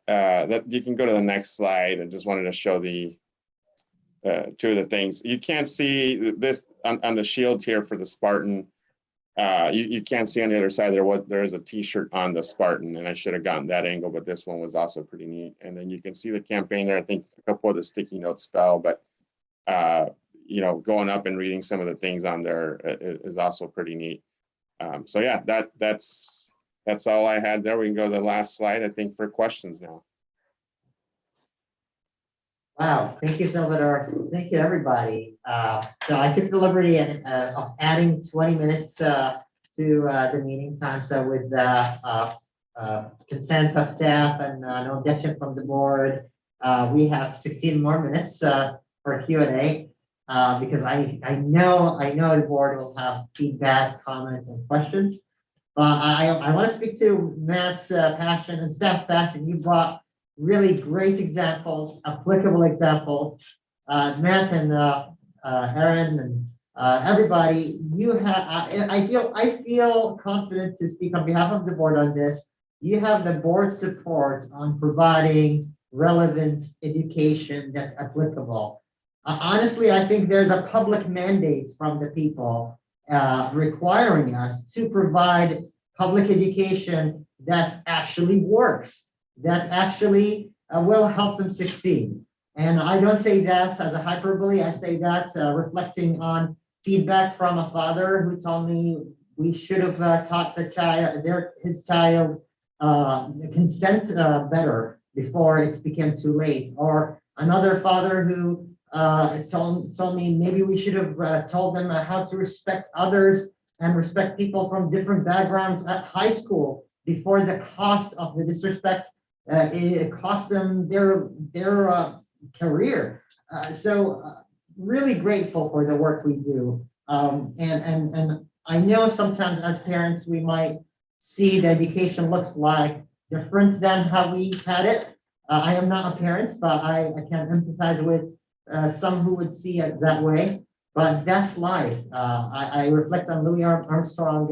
S14: you can go to the next slide. I just wanted to show the 2 of the things. You can't see this on the shield here for the Spartan. You can't see on the other side, there is a t-shirt on the Spartan, and I should have gotten that angle, but this one was also pretty neat. And then you can see the campaign there. I think a couple of the sticky notes fell, but going up and reading some of the things on there is also pretty neat. So yeah, that's all I had there. We can go to the last slide, I think, for questions now.
S1: Wow, thank you, Salvador. Thank you, everybody. So I took the liberty of adding 20 minutes to the meeting time. So with consent of staff and no objection from the board, we have 16 more minutes for Q&A. Because I know the board will have feedback, comments, and questions. I want to speak to Matt's passion and staff's passion. You brought really great examples, applicable examples. Matt and Aaron and everybody, I feel confident to speak on behalf of the board on this. You have the board support on providing relevant education that's applicable. Honestly, I think there's a public mandate from the people requiring us to provide public education that actually works, that actually will help them succeed. And I don't say that as a hyperbole, I say that reflecting on feedback from a father who told me we should have taught his child consent better before it became too late. Or another father who told me maybe we should have told them how to respect others and respect people from different backgrounds at high school before the cost of the disrespect it cost them their career. So really grateful for the work we do. And I know sometimes as parents, we might see the education looks like different than how we had it. I am not a parent, but I can empathize with some who would see it that way. But that's life. I reflect on Louis Armstrong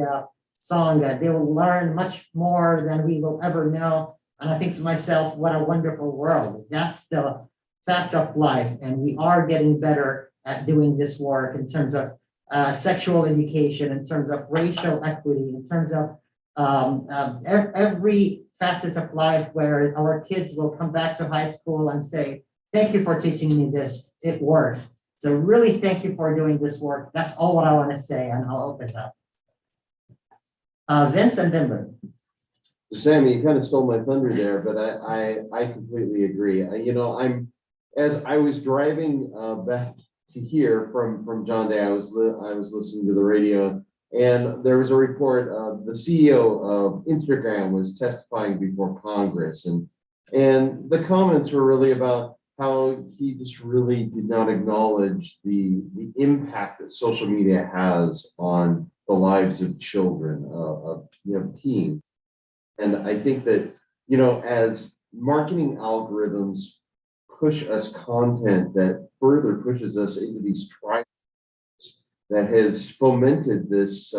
S1: song that they will learn much more than we will ever know. And I think to myself, what a wonderful world. That's the fact of life. And we are getting better at doing this work in terms of sexual education, in terms of racial equity, in terms of every facet of life where our kids will come back to high school and say, thank you for teaching me this, it worked. So really thank you for doing this work. That's all what I want to say, and I'll open it up. Vince and Denver.
S10: Sammy, you kind of stole my thunder there, but I completely agree. As I was driving back to here from John Day, I was listening to the radio, and there was a report of the CEO of Instagram was testifying before Congress, and the comments were really about how he just really did not acknowledge the impact that social media has on the lives of children, of teens. And I think that, as marketing algorithms push us content that further pushes us into these tribes that has fomented this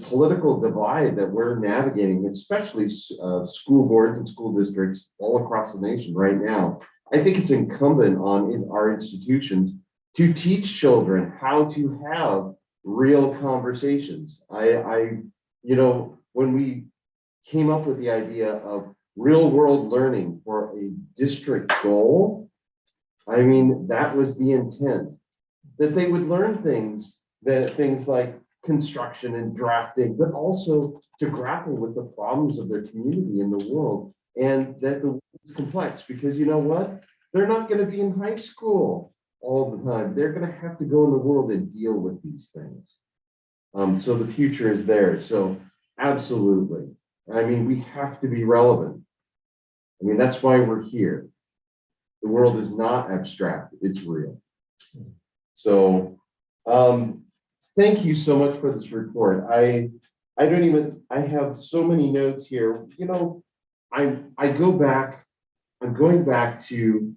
S10: political divide that we're navigating, especially school boards and school districts all across the nation right now. I think it's incumbent on our institutions to teach children how to have real conversations. When we came up with the idea of real world learning for a district goal, that was the intent, that they would learn things like construction and drafting, but also to grapple with the problems of their community in the world, and that the world is complex, because you know what? They're not going to be in high school all the time. They're going to have to go in the world and deal with these things. So the future is there. So absolutely. We have to be relevant. That's why we're here. The world is not abstract, it's real. So thank you so much for this report. I have so many notes here. I'm going back to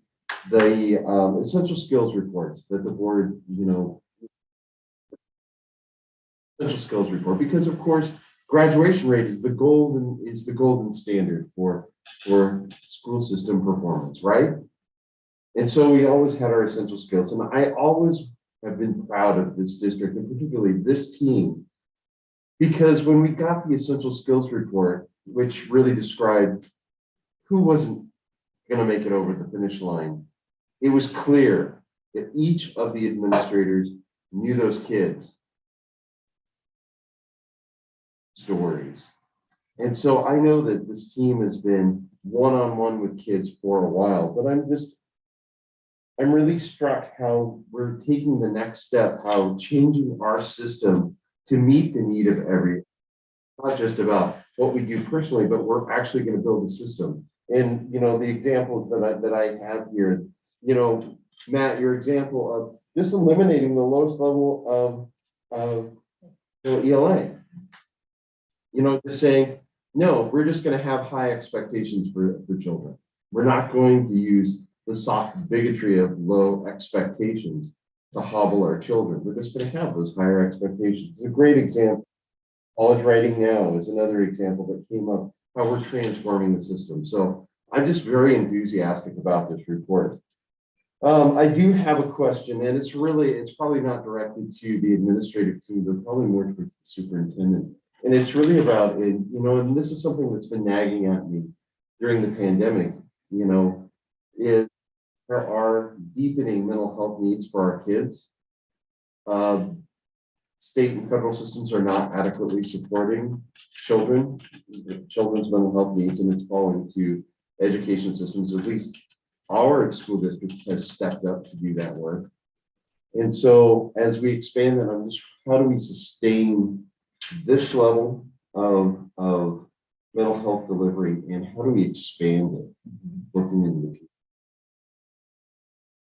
S10: the essential skills reports that the board, essential skills report, because of course, graduation rate is the golden standard for school system performance, right? And so we always had our essential skills, and I always have been proud of this district, and particularly this team, because when we got the essential skills report, which really described who wasn't going to make it over the finish line, it was clear that each of the administrators knew those kids' stories. And so I know that this team has been one-on-one with kids for a while, but I'm really struck how we're taking the next step, how changing our system to meet the need of everyone, not just about what we do personally, but we're actually going to build a system. And the examples that I have here, Matt, your example of just eliminating the lowest level of ELA. Just saying, no, we're just going to have high expectations for children. We're not going to use the soft bigotry of low expectations to hobble our children. We're just going to have those higher expectations. It's a great example. College Writing Now is another example that came up, how we're transforming the system. So I'm just very enthusiastic about this report. I do have a question, and it's probably not directed to the administrative team, but probably more towards the superintendent. And it's really about it, and this is something that's been nagging at me during the pandemic, is there are deepening mental health needs for our kids. state and federal systems are not adequately supporting children, children's mental health needs, and it's falling to education systems. At least our school district has stepped up to do that work. And so as we expand that, I'm just, how do we sustain this level of mental health delivery, and how do we expand it looking into the future?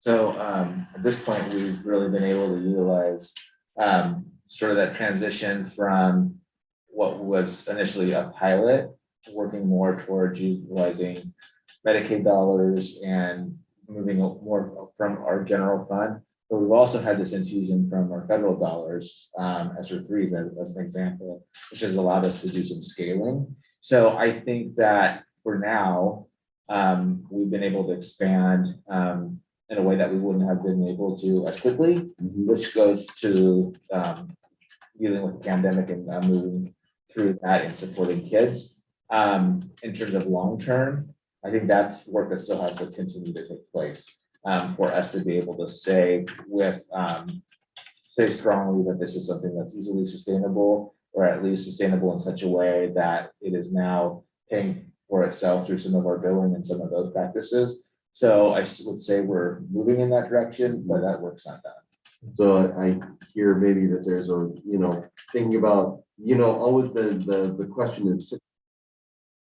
S2: So at this point, we've really been able to utilize sort of that transition from what was initially a pilot, working more towards utilizing Medicaid dollars and moving more from our general fund. But we've also had this infusion from our federal dollars, ESSER 3s as an example, which has allowed us to do some scaling. So I think that for now, we've been able to expand in a way that we wouldn't have been able to as quickly, which goes to dealing with the pandemic and moving through that and supporting kids. In terms of long-term, I think that's work that still has to continue to take place for us to be able to say strongly that this is something that's easily sustainable, or at least sustainable in such a way that it is now paying for itself through some of our billing and some of those practices. So I just would say we're moving in that direction, but that work's not done.
S10: So I hear maybe that there's a, thinking about, always the question is,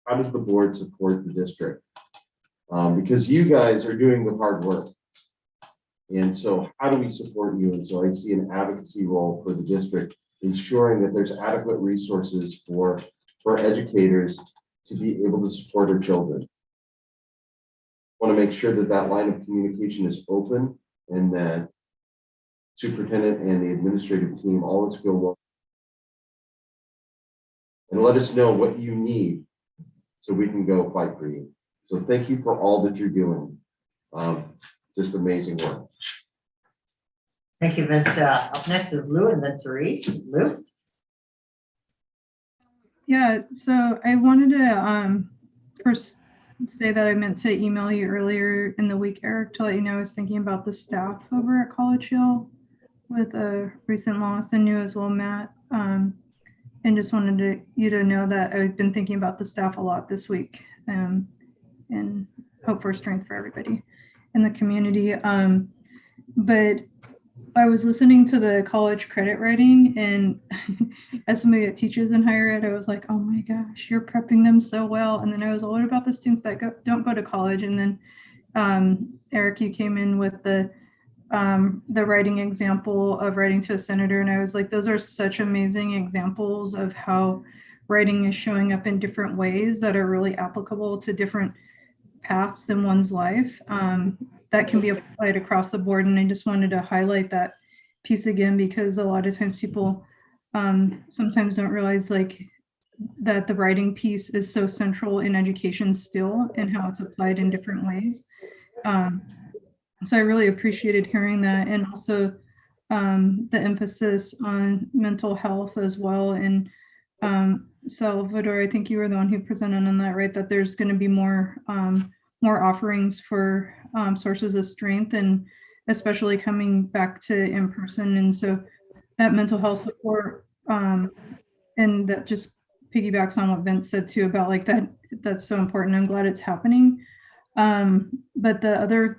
S10: how does the board support the district? Because you guys are doing the hard work. And so how do we support you? And so I see an advocacy role for the district, ensuring that there's adequate resources for educators to be able to support our children. Want to make sure that that line of communication is open, and that superintendent and the administrative team always feel welcome. And let us know what you need so we can go fight for you. So thank you for all that you're doing. Just amazing work.
S1: Thank you, Vince. Up next is Lou, and then Therese. Lou?
S12: Yeah, so I wanted to first say that I meant to email you earlier in the week, Eric, to let you know I was thinking about the staff over at College Hill with a recent loss, and you as well, Matt. And just wanted you to know that I've been thinking about the staff a lot this week, and hope for strength for everybody in the community. But I was listening to the college credit writing, and as somebody that teaches in higher ed, I was like, oh my gosh, you're prepping them so well. And then I was all about the students that don't go to college. And then Eric, you came in with the writing example of writing to a senator. And I was like, those are such amazing examples of how writing is showing up in different ways that are really applicable to different paths in one's life. That can be applied across the board. And I just wanted to highlight that piece again, because a lot of times people sometimes don't realize that the writing piece is so central in education still, and how it's applied in different ways. So I really appreciated hearing that, and also the emphasis on mental health as well. And Salvador, I think you were the one who presented on that, right? That there's going to be more offerings for sources of strength, and especially coming back to in person. And so that mental health support, and that just piggybacks on what Vince said too about that's so important. I'm glad it's happening. But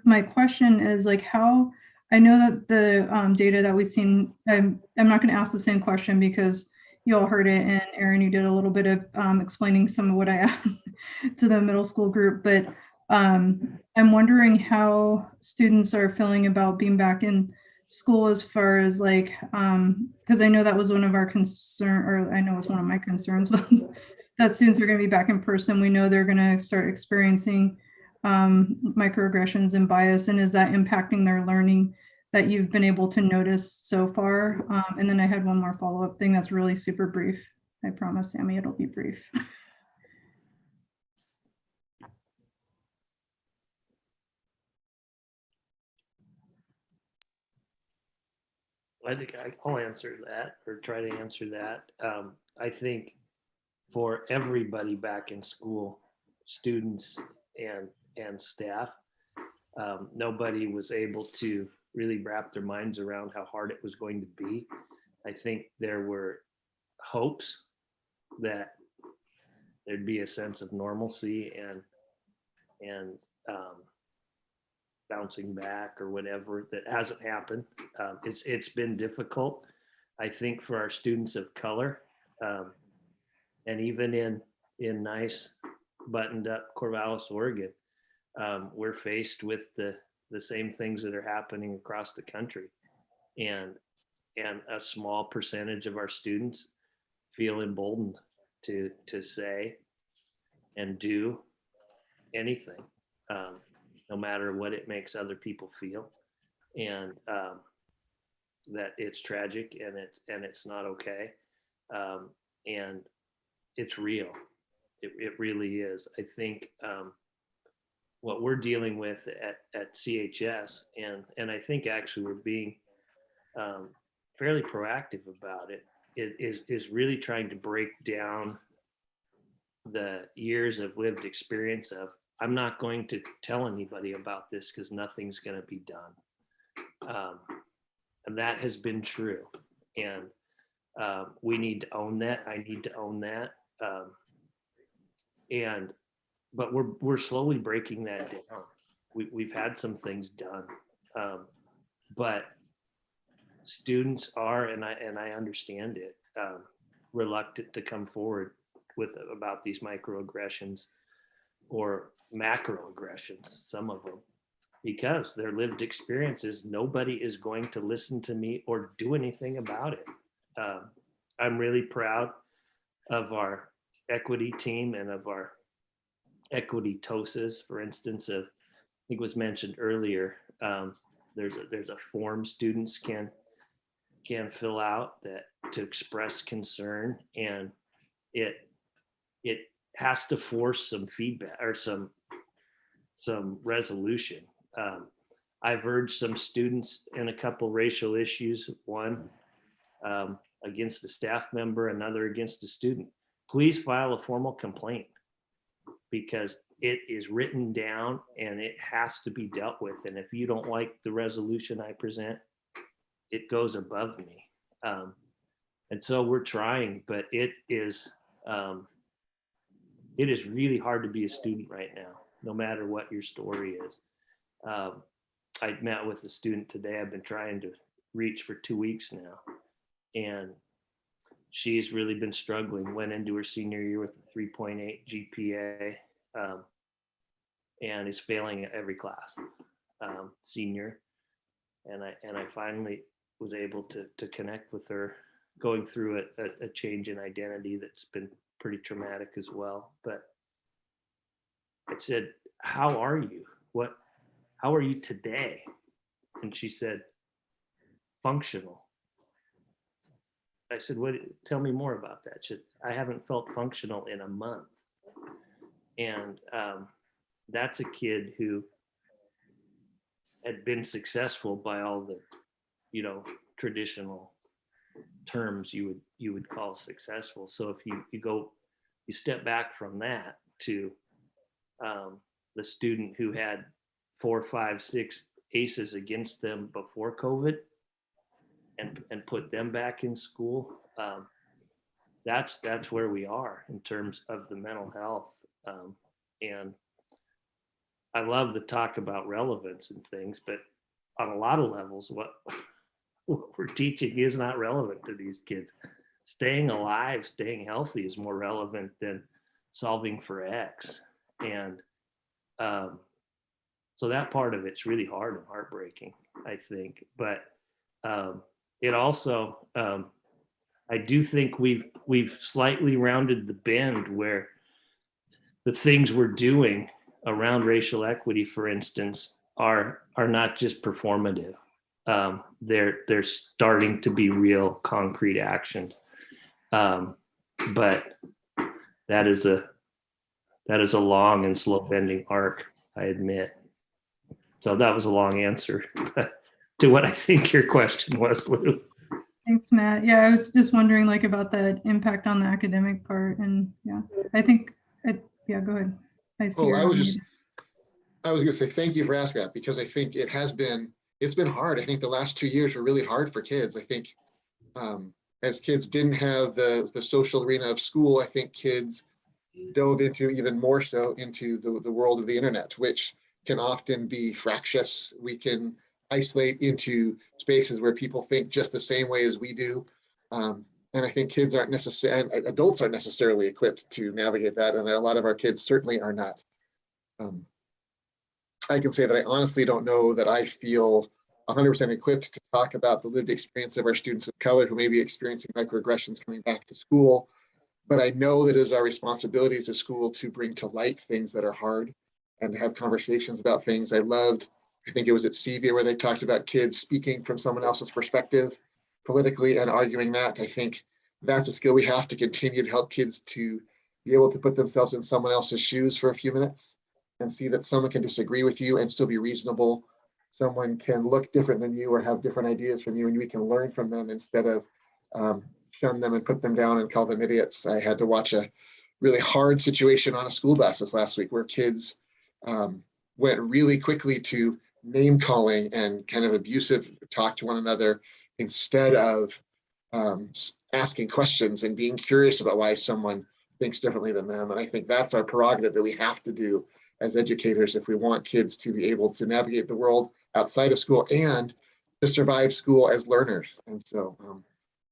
S12: my question is how, I know that the data that we've seen, I'm not going to ask the same question because you all heard it, and Erin, you did a little bit of explaining some of what I asked to the middle school group, but I'm wondering how students are feeling about being back in school, as far as because I know that was one of our I know it's one of my concerns, that students are going to be back in person. We know they're going to start experiencing microaggressions and bias, and is that impacting their learning that you've been able to notice so far? And then I had one more follow-up thing that's really super brief. I promise, Sammy, it'll be brief.
S15: I think I'll answer that, or try to answer that. I think for everybody back in school, students and staff, nobody was able to really wrap their minds around how hard it was going to be. I think there were hopes that there'd be a sense of normalcy and bouncing back or whatever. That hasn't happened. It's been difficult, I think, for our students of color, and even in nice buttoned up Corvallis, Oregon, we're faced with the same things that are happening across the country, and a small percentage of our students feel emboldened to say and do anything, no matter what it makes other people feel, and that it's tragic and it's not okay, and it's real. It really is. I think what we're dealing with at CHS, and I think actually we're being fairly proactive about it, is really trying to break down the years of lived experience of, I'm not going to tell anybody about this because nothing's going to be done. And that has been true. And we need to own that. I need to own that. But we're slowly breaking that down. We've had some things done. But students are, and I understand it, reluctant to come forward about these microaggressions or macroaggressions, some of them, because their lived experiences, nobody is going to listen to me or do anything about it. I'm really proud of our equity team and of our equity TOSAs, for instance. I think was mentioned earlier, there's a form students can fill out that to express concern, and it has to force some feedback or some resolution. I've urged some students in a couple racial issues, one against a staff member, another against a student. Please file a formal complaint, because it is written down and it has to be dealt with. And if you don't like the resolution I present, it goes above me. And so we're trying, but it is really hard to be a student right now, no matter what your story is. I met with a student today I've been trying to reach for 2 weeks now, and she's really been struggling, went into her senior year with a 3.8 GPA, and is failing at every class, senior. And I finally was able to connect with her, going through a change in identity that's been pretty traumatic as well. But I said, how are you? How are you today? And she said, functional. I said, tell me more about that. She said, I haven't felt functional in a month. And that's a kid who had been successful by all the, traditional terms you would call successful. So if you step back from that to the student who had 4, 5, 6 aces against them before COVID, and put them back in school, that's where we are in terms of the mental health. And I love the talk about relevance and things, but on a lot of levels, what we're teaching is not relevant to these kids. Staying alive, staying healthy is more relevant than solving for X. And so that part of it's really hard and heartbreaking, I think. But it also, I do think we've slightly rounded the bend where the things we're doing around racial equity, for instance, are not just performative. They're starting to be real concrete actions. But that is a long and slow bending arc, I admit. So that was a long answer to what I think your question was, Lou.
S12: Thanks, Matt. Yeah, I was just wondering about that impact on the academic part. And yeah, I think, yeah, go ahead.
S17: I was gonna say, thank you for asking that, because I think it's been hard. I think the last 2 years were really hard for kids. I think as kids didn't have the social arena of school, I think kids dove into even more so into the world of the internet, which can often be fractious. We can isolate into spaces where people think just the same way as we do. And I think kids aren't necessarily, adults aren't necessarily equipped to navigate that. And a lot of our kids certainly are not. I can say that I honestly don't know that I feel 100% equipped to talk about the lived experience of our students of color who may be experiencing microaggressions coming back to school. But I know that it is our responsibility as a school to bring to light things that are hard and to have conversations about things. I think it was at CV where they talked about kids speaking from someone else's perspective politically and arguing that. I think that's a skill we have to continue to help kids to be able to put themselves in someone else's shoes for a few minutes and see that someone can disagree with you and still be reasonable. Someone can look different than you or have different ideas from you, and we can learn from them instead of shun them and put them down and call them idiots. I had to watch a really hard situation on a school bus this last week where kids went really quickly to name calling and kind of abusive talk to one another instead of asking questions and being curious about why someone thinks differently than them. And I think that's our prerogative that we have to do as educators if we want kids to be able to navigate the world outside of school and to survive school as learners. And so I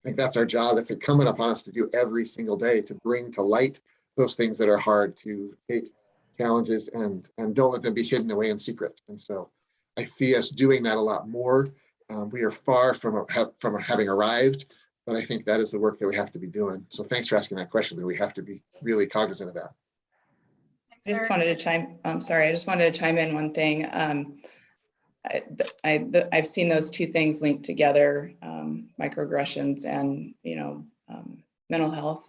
S17: think that's our job. That's incumbent upon us to do every single day, to bring to light those things that are hard, to take challenges and don't let them be hidden away in secret. And so I see us doing that a lot more. We are far from having arrived, but I think that is the work that we have to be doing. So thanks for asking that question. We have to be really cognizant of that.
S20: I just wanted to chime in one thing. I've seen those two things linked together, microaggressions and, mental health.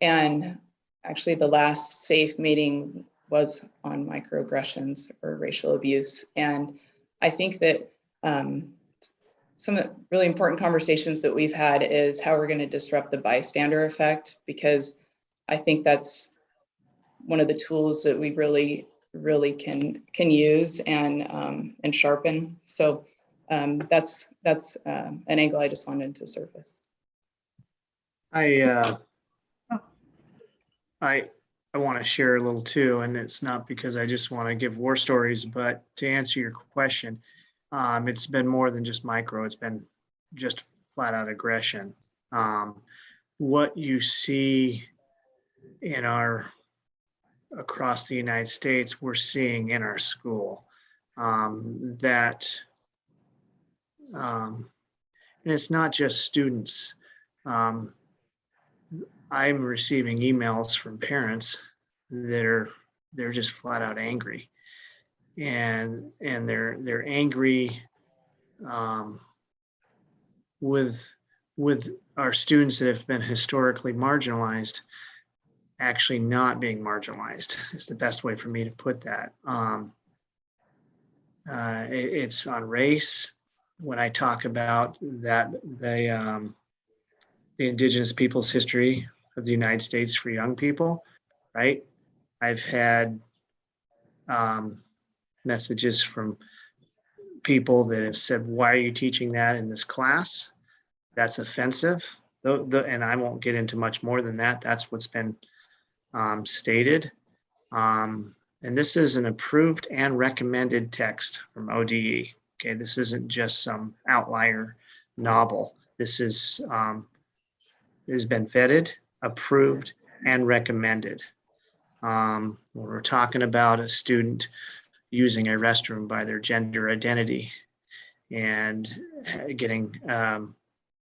S20: And actually the last SAFE meeting was on microaggressions or racial abuse. And I think that some of the really important conversations that we've had is how we're going to disrupt the bystander effect, because I think that's one of the tools that we really can use and sharpen. So that's an angle I just wanted to surface.
S9: I want to share a little too, and it's not because I just want to give war stories, but to answer your question, it's been more than just micro. It's been just flat out aggression. What you see in across the United States, we're seeing in our school and it's not just students. I'm receiving emails from parents that they're just flat out angry, and they're angry with our students that have been historically marginalized actually not being marginalized. It's the best way for me to put that. It's on race. When I talk about that, the Indigenous people's history of the United States for young people, right? I've had messages from people that have said, why are you teaching that in this class? That's offensive. And I won't get into much more than that. That's what's been stated. And this is an approved and recommended text from ODE. Okay, this isn't just some outlier novel. This is has been vetted, approved, and recommended. When we're talking about a student using a restroom by their gender identity and getting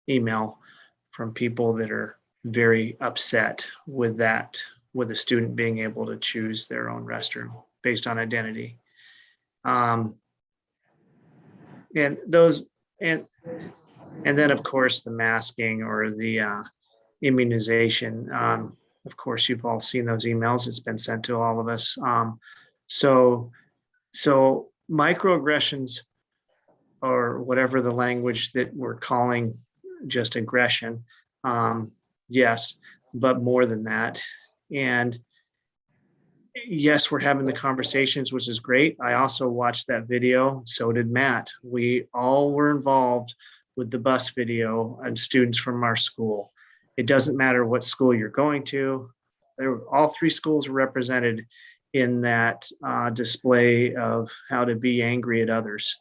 S9: email from people that are very upset with that, with a student being able to choose their own restroom based on identity. And then of course the masking or the immunization. Of course, you've all seen those emails. It's been sent to all of us. So microaggressions, or whatever the language that we're calling just aggression, yes, but more than that. And yes, we're having the conversations, which is great. I also watched that video. So did Matt. We all were involved with the bus video and students from our school. It doesn't matter what school you're going to. All three schools were represented in that display of how to be angry at others.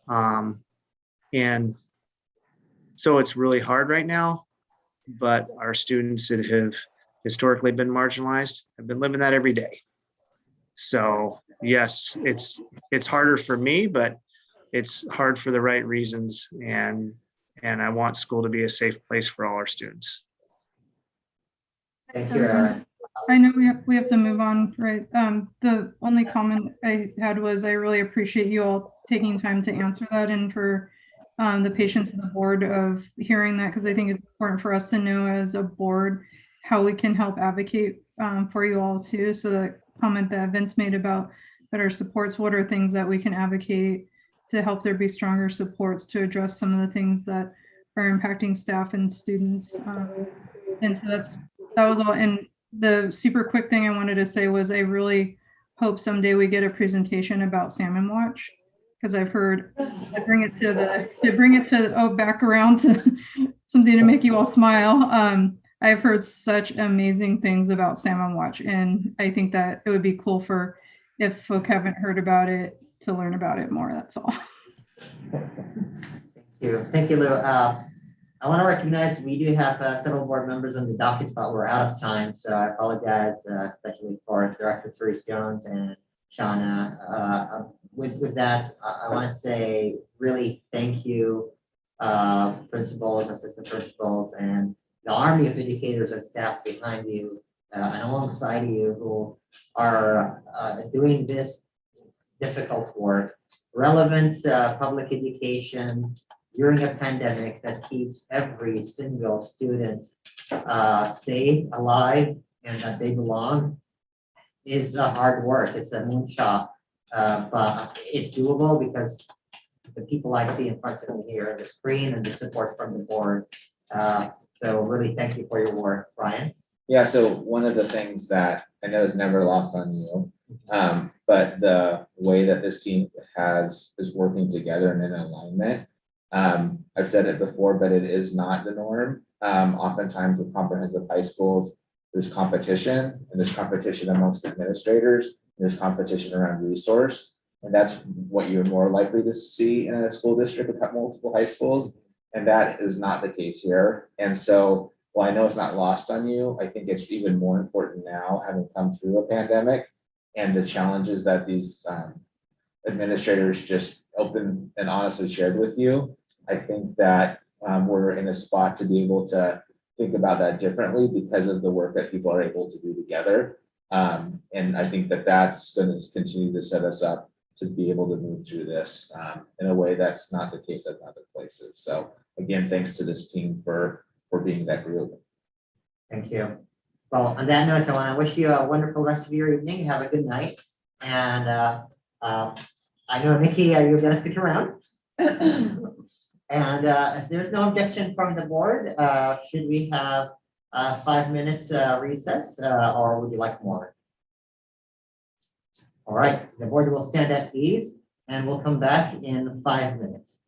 S9: And so it's really hard right now, but our students that have historically been marginalized have been living that every day. So yes, it's harder for me, but it's hard for the right reasons. And I want school to be a safe place for all our students.
S1: Thank you, Aaron.
S12: I know we have to move on, right? The only comment I had was I really appreciate you all taking time to answer that and for the patience of the board of hearing that, because I think it's important for us to know as a board how we can help advocate for you all too. So the comment that Vince made about better supports, what are things that we can advocate to help there be stronger supports to address some of the things that are impacting staff and students. And so that was all. And the super quick thing I wanted to say was I really hope someday we get a presentation about Salmon Watch, because I've heard back around to something to make you all smile. I've heard such amazing things about Salmon Watch, and I think that it would be cool for if folk haven't heard about it to learn about it more. That's all.
S1: Thank you, Lou. I want to recognize we do have several board members on the docket, but we're out of time. So I apologize, especially for Director Therese Jones and Shauna. With that, I want to say really thank you, principals, assistant principals, and the army of educators and staff behind you and alongside you who are doing this difficult work, relevant public education during a pandemic that keeps every single student safe, alive, and that they belong is hard work. It's a moonshot, but it's doable because the people I see in front of me here, the screen and the support from the board. So really thank you for your work, Brian.
S2: Yeah, so one of the things that I know is never lost on you, but the way that this team is working together and in alignment. I've said it before, but it is not the norm. Oftentimes with comprehensive high schools, there's competition, and there's competition amongst administrators, and there's competition around resource. And that's what you're more likely to see in a school district with multiple high schools. And that is not the case here. And so while I know it's not lost on you, I think it's even more important now, having come through a pandemic and the challenges that these administrators just open and honestly shared with you. I think that we're in a spot to be able to think about that differently because of the work that people are able to do together. And I think that that's going to continue to set us up to be able to move through this in a way that's not the case at other places. So again, thanks to this team for being that group.
S1: Thank you. Well, on that note, I want to wish you a wonderful rest of your evening. Have a good night. And I know, Nikki, you're going to stick around. And if there's no objection from the board, should we have 5 minutes recess or would you like more? All right, the board will stand at ease and we'll come back in 5 minutes.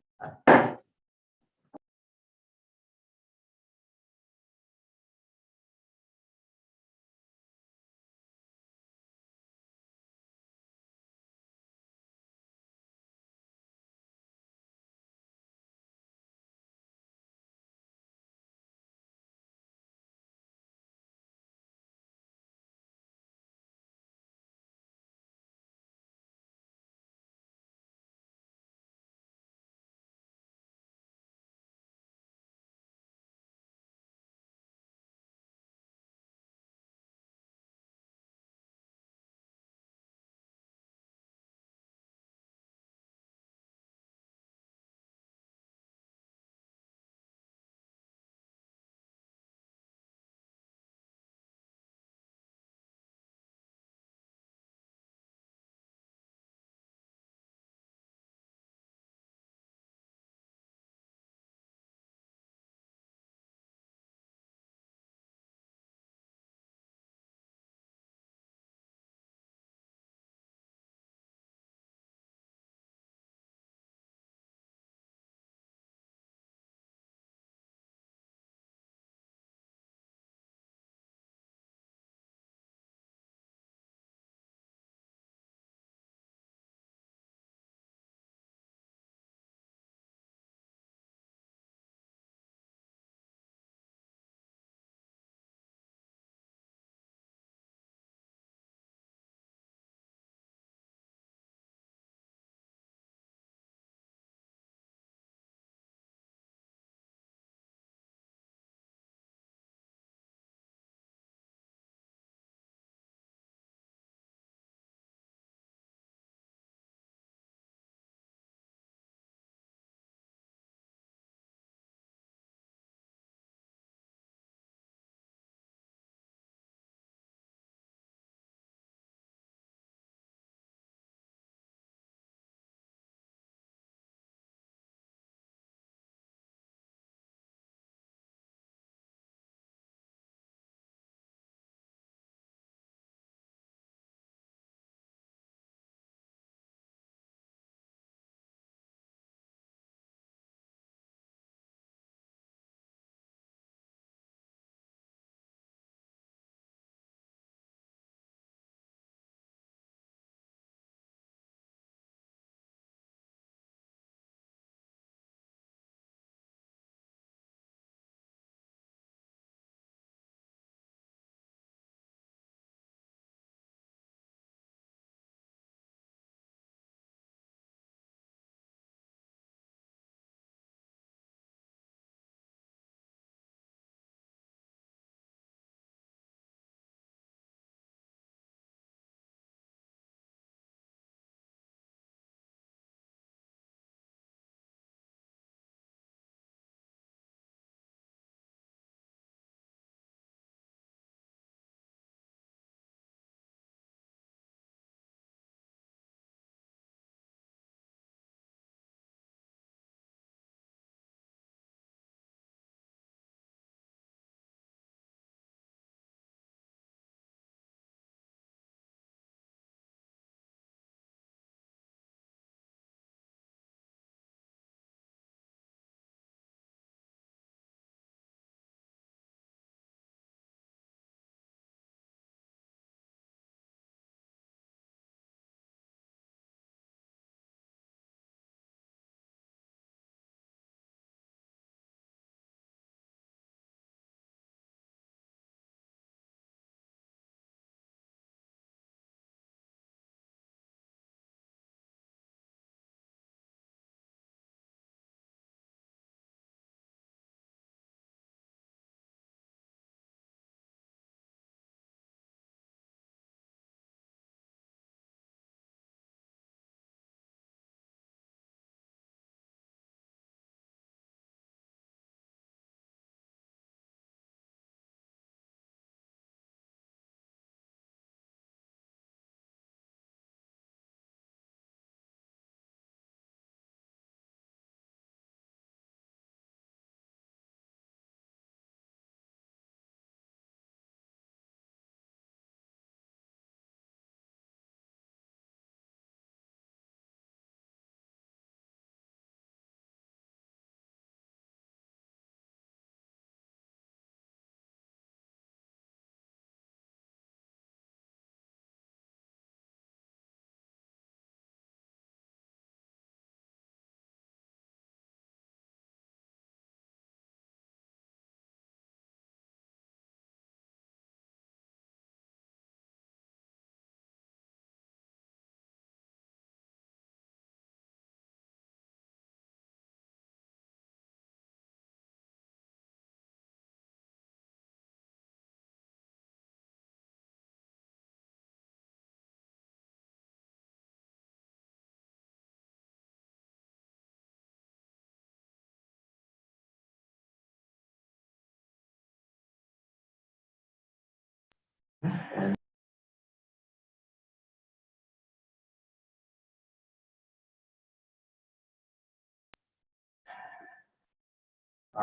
S1: All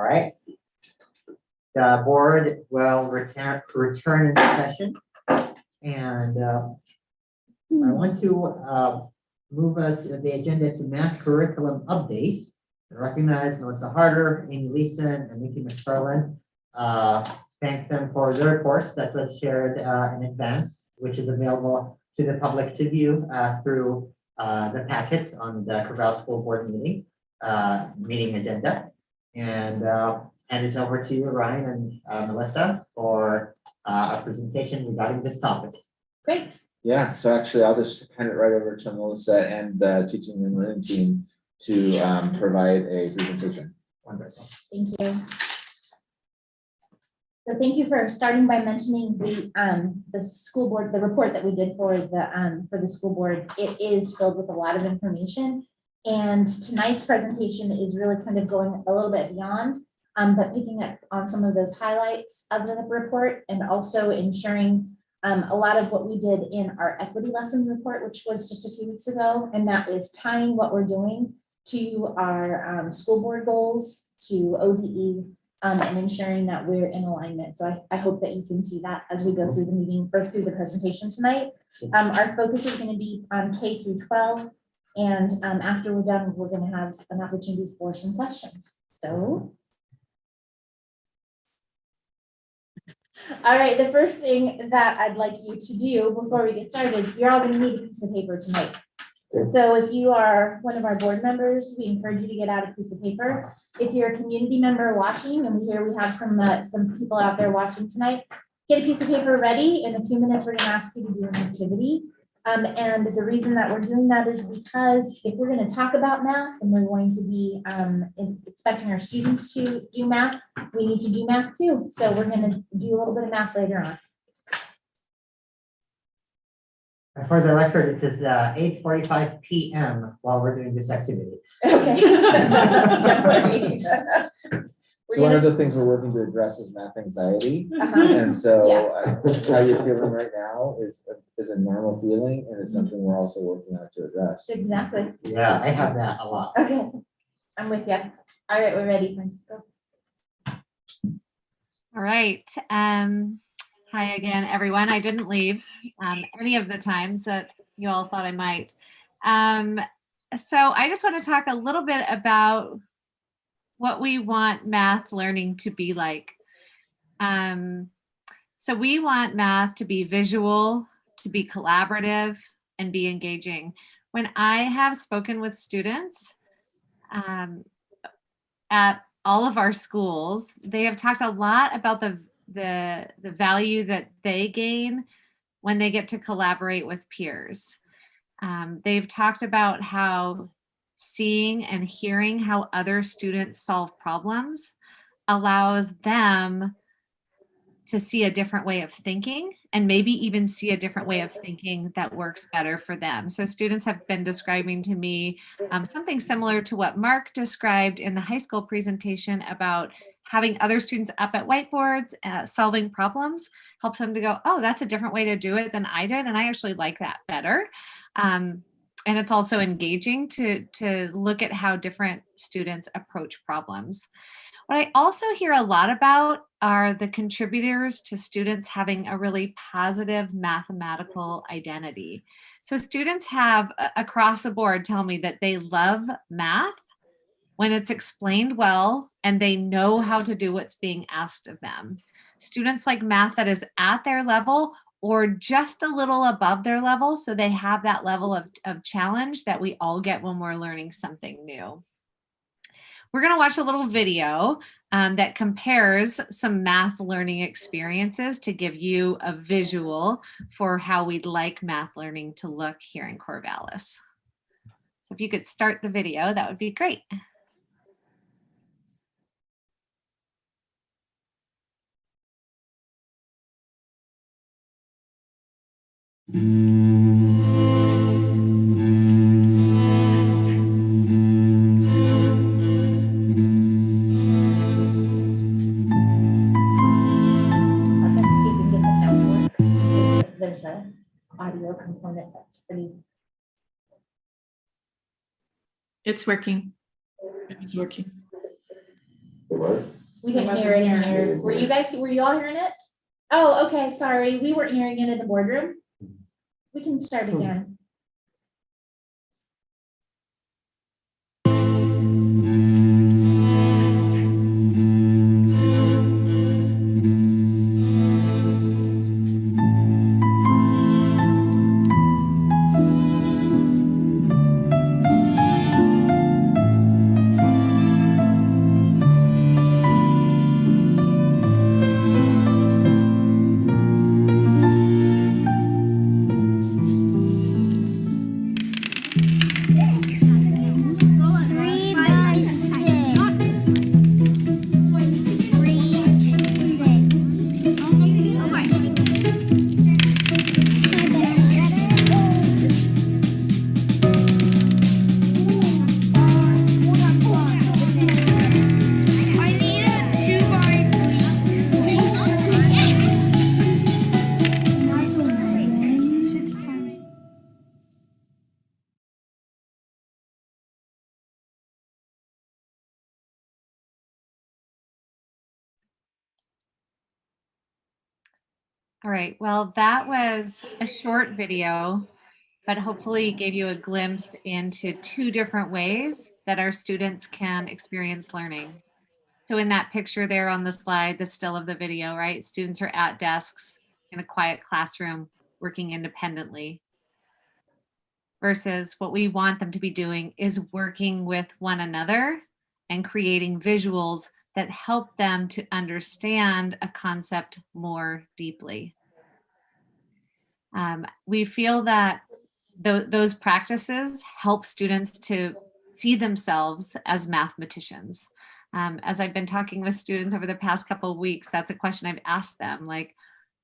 S1: right. The board will return in session. And I want to move the agenda to math curriculum updates. I recognize Melissa Harder, Amy Leeson, and Nikki McFarland. Thank them for their reports that was shared in advance, which is available to the public to view through the packets on the Corvallis School Board meeting agenda. And hand it over to you, Ryan and Melissa, for a presentation regarding this topic.
S18: Great.
S2: Yeah, so actually I'll just hand it right over to Melissa and the teaching and learning team to provide a presentation.
S1: Wonderful.
S8: Thank you. So thank you for starting by mentioning the school board, the report that we did for the school board. It is filled with a lot of information, and tonight's presentation is really kind of going a little bit beyond, but picking up on some of those highlights of the report, and also ensuring a lot of what we did in our equity lesson report, which was just a few weeks ago, and that is tying what we're doing to our school board goals, to ODE, and ensuring that we're in alignment. So I hope that you can see that as we go through the meeting or through the presentation tonight. Our focus is going to be on K through 12. And after we're done, we're going to have an opportunity for some questions. So, all right, the first thing that I'd like you to do before we get started is you're all going to need a piece of paper tonight. So if you are one of our board members, we encourage you to get out a piece of paper. If you're a community member watching, and we have some people out there watching tonight, get a piece of paper ready. In a few minutes, we're going to ask you to do an activity. And the reason that we're doing that is because if we're going to talk about math and we're going to be expecting our students to do math, we need to do math too. So we're going to do a little bit of math later on.
S1: For the record, it says 8:45 p.m. while we're doing this activity.
S8: Okay. Don't worry.
S2: So one of the things we're working to address is math anxiety.
S8: Uh-huh.
S2: And so
S8: Yeah.
S2: how you're feeling right now is a normal feeling, and it's something we're also working on to address.
S8: Exactly.
S1: Yeah, I have that a lot.
S8: Okay, I'm with you. All right, we're ready, Francisco.
S3: All right. Hi again, everyone. I didn't leave any of the times that you all thought I might. So I just want to talk a little bit about what we want math learning to be like. So we want math to be visual, to be collaborative, and be engaging. When I have spoken with students at all of our schools, they have talked a lot about the value that they gain when they get to collaborate with peers. They've talked about how seeing and hearing how other students solve problems allows them to see a different way of thinking, and maybe even see a different way of thinking that works better for them. So students have been describing to me something similar to what Mark described in the high school presentation about having other students up at whiteboards, solving problems, helps them to go, oh, that's a different way to do it than I did. And I actually like that better. And it's also engaging to look at how different students approach problems. What I also hear a lot about are the contributors to students having a really positive mathematical identity. So students have across the board tell me that they love math when it's explained well and they know how to do what's being asked of them. Students like math that is at their level or just a little above their level, so they have that level of challenge that we all get when we're learning something new. We're going to watch a little video that compares some math learning experiences to give you a visual for how we'd like math learning to look here in Corvallis. So if you could start the video, that would be great.
S8: Let's see if we can get the sound to work. audio component that's pretty.
S20: It's working. It's working.
S8: We didn't hear it in there. Were you all hearing it? Oh, okay, sorry. We weren't hearing it in the boardroom. We can start again.
S3: All right, well, that was a short video, but hopefully gave you a glimpse into 2 different ways that our students can experience learning. So in that picture there on the slide, the still of the video, right? Students are at desks in a quiet classroom working independently. Versus what we want them to be doing is working with one another and creating visuals that help them to understand a concept more deeply. We feel that those practices help students to see themselves as mathematicians. As I've been talking with students over the past couple of weeks, that's a question I've asked them, like,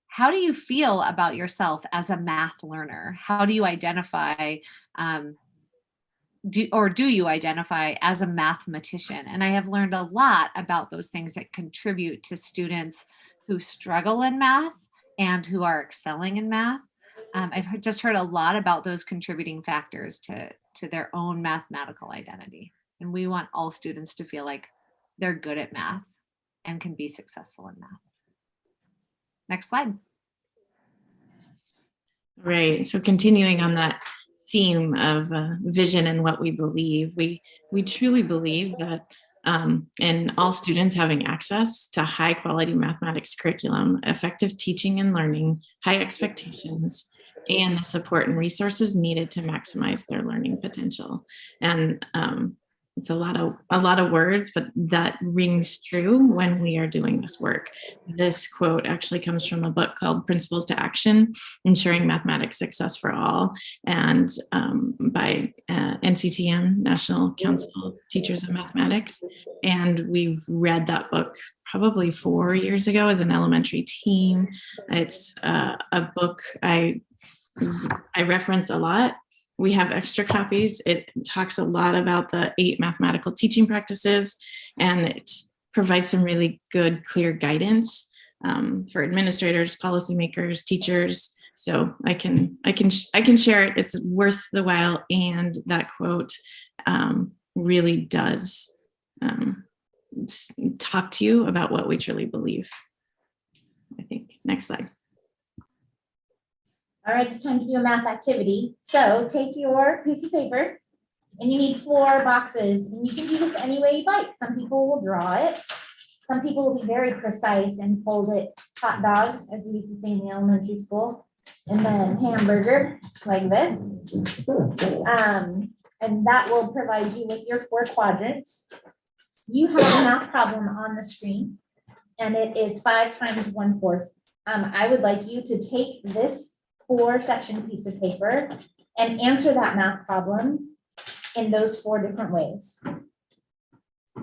S3: how do you feel about yourself as a math learner? How do you identify, do you identify as a mathematician? And I have learned a lot about those things that contribute to students who struggle in math and who are excelling in math. I've just heard a lot about those contributing factors to their own mathematical identity. And we want all students to feel like they're good at math and can be successful in math. Next slide.
S20: Right. So continuing on that theme of vision and what we believe, we truly believe that and all students having access to high quality mathematics curriculum, effective teaching and learning, high expectations, and the support and resources needed to maximize their learning potential. And it's a lot of words, but that rings true when we are doing this work. This quote actually comes from a book called Principles to Action, Ensuring Mathematics Success for All, and by NCTM, National Council of Teachers of Mathematics. And we've read that book probably 4 years ago as an elementary team. It's a book I reference a lot. We have extra copies. It talks a lot about the 8 mathematical teaching practices, and it provides some really good, clear guidance for administrators, policymakers, teachers. So I can share it. It's worth the while, and that quote really does talk to you about what we truly believe. I think. Next slide.
S8: All right, it's time to do a math activity. So take your piece of paper and you need 4 boxes, and you can do this any way you like. Some people will draw it. Some people will be very precise and fold it hot dog, as we used to say in the elementary school, and then hamburger like this. And that will provide you with your 4 quadrants. You have a math problem on the screen, and it is 5 times 1/4. I would like you to take this 4-section piece of paper and answer that math problem in those 4 different ways.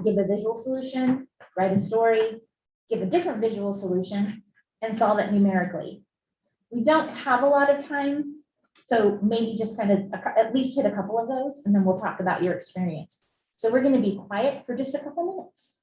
S8: Give a visual solution, write a story, give a different visual solution, and solve it numerically. We don't have a lot of time, so maybe just kind of at least hit a couple of those, and then we'll talk about your experience. So we're going to be quiet for just a couple minutes.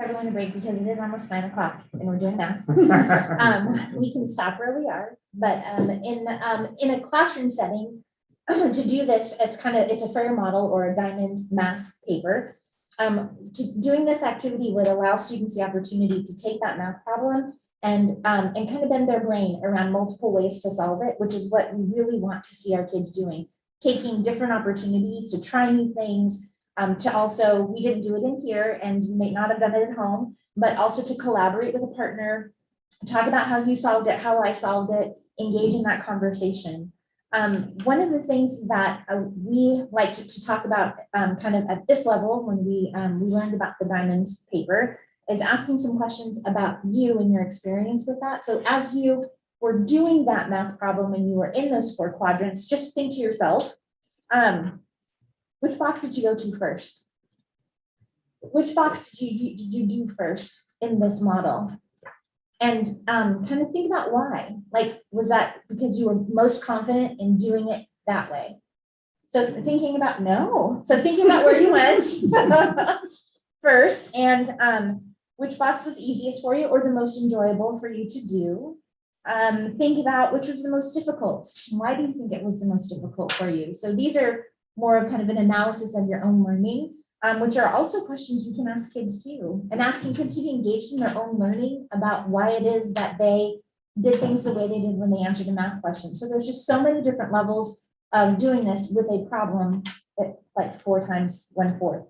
S8: Everyone a break because it is almost 9 o'clock and we're doing math. We can stop where we are, but in a classroom setting, to do this, it's a fair model or a diamond math paper. Doing this activity would allow students the opportunity to take that math problem and kind of bend their brain around multiple ways to solve it, which is what we really want to see our kids doing. Taking different opportunities to try new things, to also, we didn't do it in here and you may not have done it at home, but also to collaborate with a partner, talk about how you solved it, how I solved it, engage in that conversation. One of the things that we like to talk about kind of at this level when we learned about the diamond paper is asking some questions about you and your experience with that. So as you were doing that math problem and you were in those 4 quadrants, just think to yourself, which box did you go to first? Which box did you do first in this model? And kind of think about why. Like, was that because you were most confident in doing it that way? So thinking about, no. So thinking about where you went first and which box was easiest for you or the most enjoyable for you to do. Think about which was the most difficult. Why do you think it was the most difficult for you? So these are more of kind of an analysis of your own learning, which are also questions we can ask kids too, and asking kids to be engaged in their own learning about why it is that they did things the way they did when they answered a math question. So there's just so many different levels of doing this with a problem that like 4 times 1/4.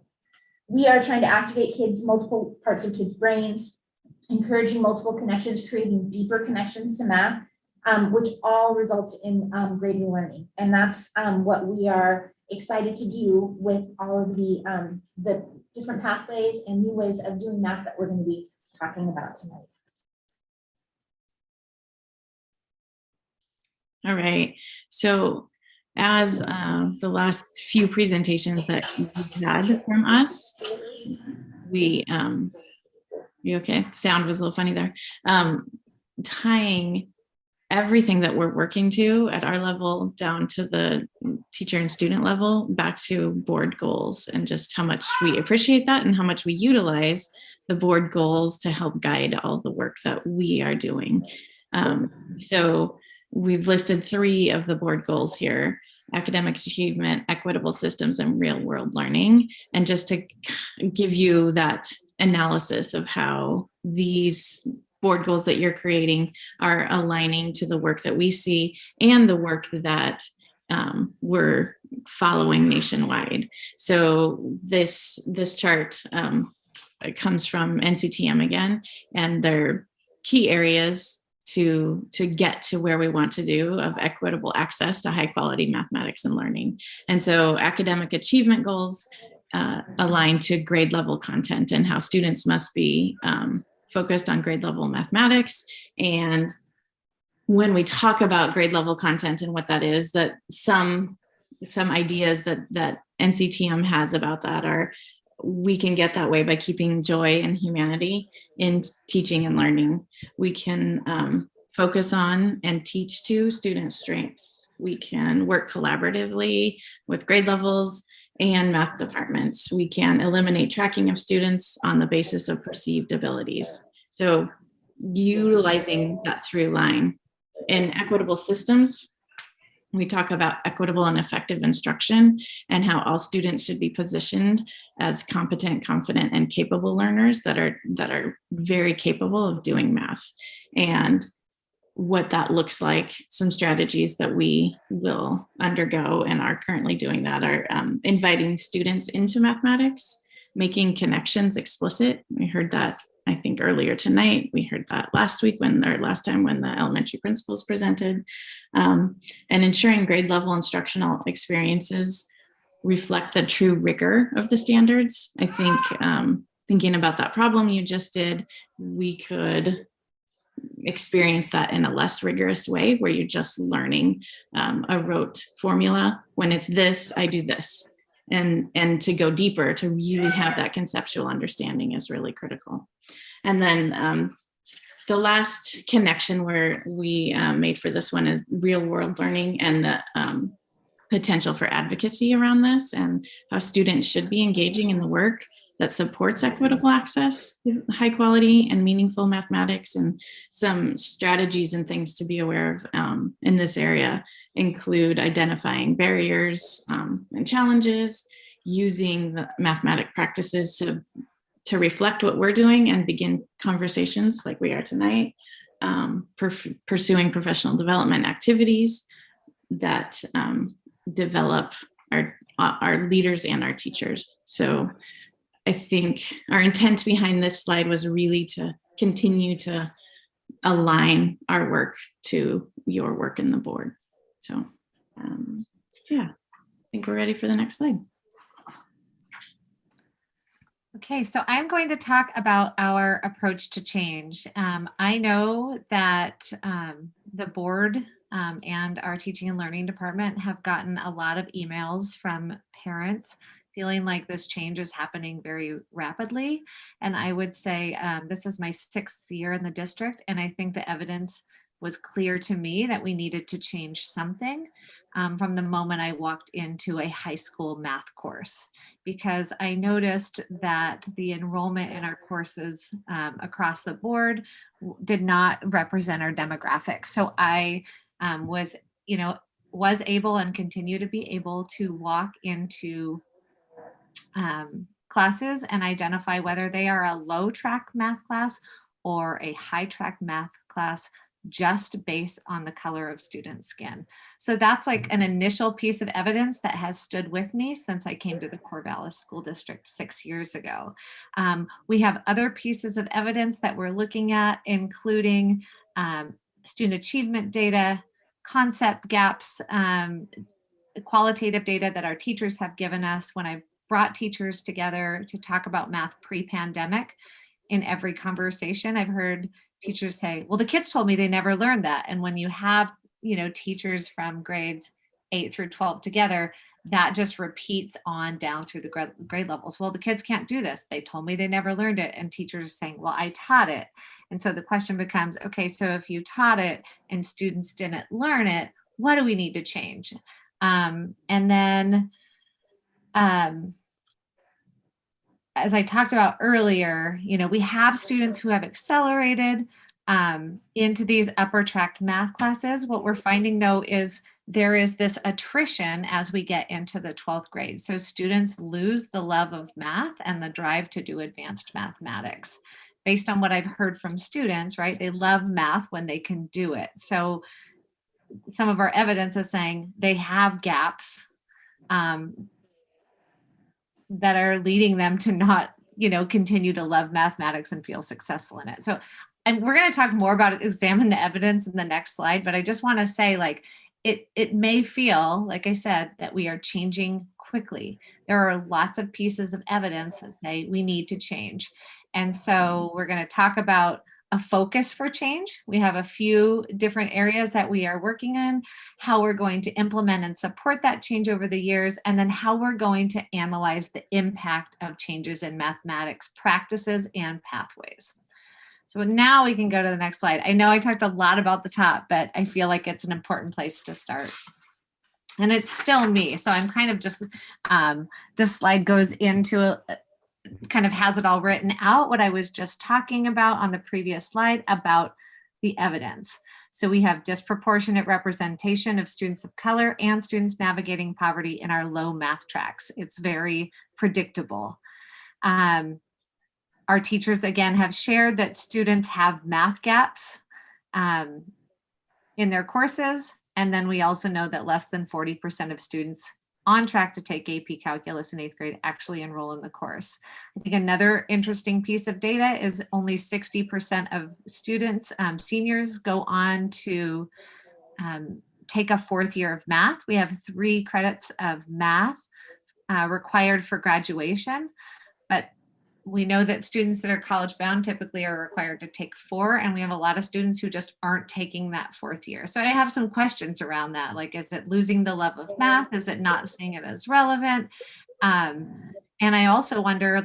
S8: We are trying to activate kids, multiple parts of kids' brains, encouraging multiple connections, creating deeper connections to math, which all results in greater learning. And that's what we are excited to do with all of the different pathways and new ways of doing math that we're going to be talking about tonight.
S13: All right. So as the last few presentations that you've had from us, we, you okay? Sound was a little funny there. Tying everything that we're working to at our level down to the teacher and student level back to board goals and just how much we appreciate that and how much we utilize the board goals to help guide all the work that we are doing. So we've listed 3 of the board goals here: academic achievement, equitable systems, and real world learning. And just to give you that analysis of how these board goals that you're creating are aligning to the work that we see and the work that we're following nationwide. So this chart it comes from NCTM again, and their key areas to get to where we want to do of equitable access to high quality mathematics and learning. And so academic achievement goals align to grade level content and how students must be focused on grade level mathematics. And when we talk about grade level content and what that is, that some ideas that NCTM has about that are, we can get that way by keeping joy and humanity in teaching and learning. We can focus on and teach to student strengths. We can work collaboratively with grade levels and math departments. We can eliminate tracking of students on the basis of perceived abilities. So utilizing that through line. In equitable systems, we talk about equitable and effective instruction and how all students should be positioned as competent, confident, and capable learners that are very capable of doing math. And what that looks like, some strategies that we will undergo and are currently doing that are inviting students into mathematics, making connections explicit. We heard that, I think, earlier tonight. We heard that last time when the elementary principals presented, and ensuring grade level instructional experiences reflect the true rigor of the standards. I think thinking about that problem you just did, we could experience that in a less rigorous way where you're just learning a rote formula. When it's this, I do this. And to go deeper, to really have that conceptual understanding is really critical. And then the last connection where we made for this one is real world learning and the potential for advocacy around this and how students should be engaging in the work that supports equitable access to high quality and meaningful mathematics, and some strategies and things to be aware of in this area include identifying barriers and challenges, using the mathematic practices to reflect what we're doing and begin conversations like we are tonight, pursuing professional development activities that develop our leaders and our teachers. So I think our intent behind this slide was really to continue to align our work to your work in the board. So yeah, I think we're ready for the next slide.
S3: Okay, so I'm going to talk about our approach to change. I know that the board and our teaching and learning department have gotten a lot of emails from parents feeling like this change is happening very rapidly. And I would say this is my 6th year in the district, and I think the evidence was clear to me that we needed to change something from the moment I walked into a high school math course, because I noticed that the enrollment in our courses across the board did not represent our demographics. So I was able and continue to be able to walk into classes and identify whether they are a low track math class or a high track math class, just based on the color of student skin. So that's like an initial piece of evidence that has stood with me since I came to the Corvallis School District 6 years ago. We have other pieces of evidence that we're looking at, including student achievement data, concept gaps, qualitative data that our teachers have given us. When I've brought teachers together to talk about math pre-pandemic, in every conversation, I've heard teachers say, well, the kids told me they never learned that. And when you have, teachers from grades 8 through 12 together, that just repeats on down through the grade levels. Well, the kids can't do this. They told me they never learned it. And teachers saying, well, I taught it. And so the question becomes, okay, so if you taught it and students didn't learn it, what do we need to change? And then, as I talked about earlier, we have students who have accelerated into these upper track math classes. What we're finding though is there is this attrition as we get into the 12th grade. So students lose the love of math and the drive to do advanced mathematics. Based on what I've heard from students, right? They love math when they can do it. So some of our evidence is saying they have gaps that are leading them to not, continue to love mathematics and feel successful in it. So, and we're going to talk more about examine the evidence in the next slide, but I just want to say, like, it may feel, like I said, that we are changing quickly. There are lots of pieces of evidence that say we need to change. And so we're going to talk about a focus for change. We have a few different areas that we are working on, how we're going to implement and support that change over the years, and then how we're going to analyze the impact of changes in mathematics practices and pathways. So now we can go to the next slide. I know I talked a lot about the top, but I feel like it's an important place to start. And it's still me. So I'm kind of just, this slide goes into kind of has it all written out, what I was just talking about on the previous slide about the evidence. So we have disproportionate representation of students of color and students navigating poverty in our low math tracks. It's very predictable. Our teachers, again, have shared that students have math gaps in their courses. And then we also know that less than 40% of students on track to take AP Calculus in 8th grade actually enroll in the course. I think another interesting piece of data is only 60% of students, seniors, go on to take a 4th year of math. We have 3 credits of math required for graduation, but we know that students that are college bound typically are required to take 4, and we have a lot of students who just aren't taking that 4th year. So I have some questions around that. Like, is it losing the love of math? Is it not seeing it as relevant? And I also wonder,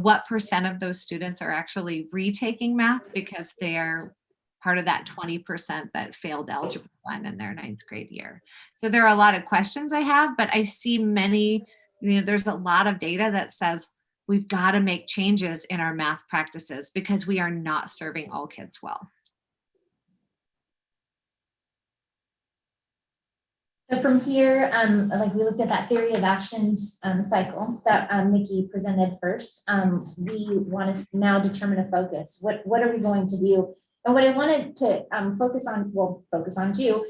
S3: what % of those students are actually retaking math because they are part of that 20% that failed Algebra 1 in their 9th grade year. So there are a lot of questions I have, but I see many, there's a lot of data that says we've got to make changes in our math practices because we are not serving all kids well.
S8: So from here, like we looked at that theory of actions cycle that Nikki presented first. We want to now determine a focus. What are we going to do? And what I wanted to focus on too,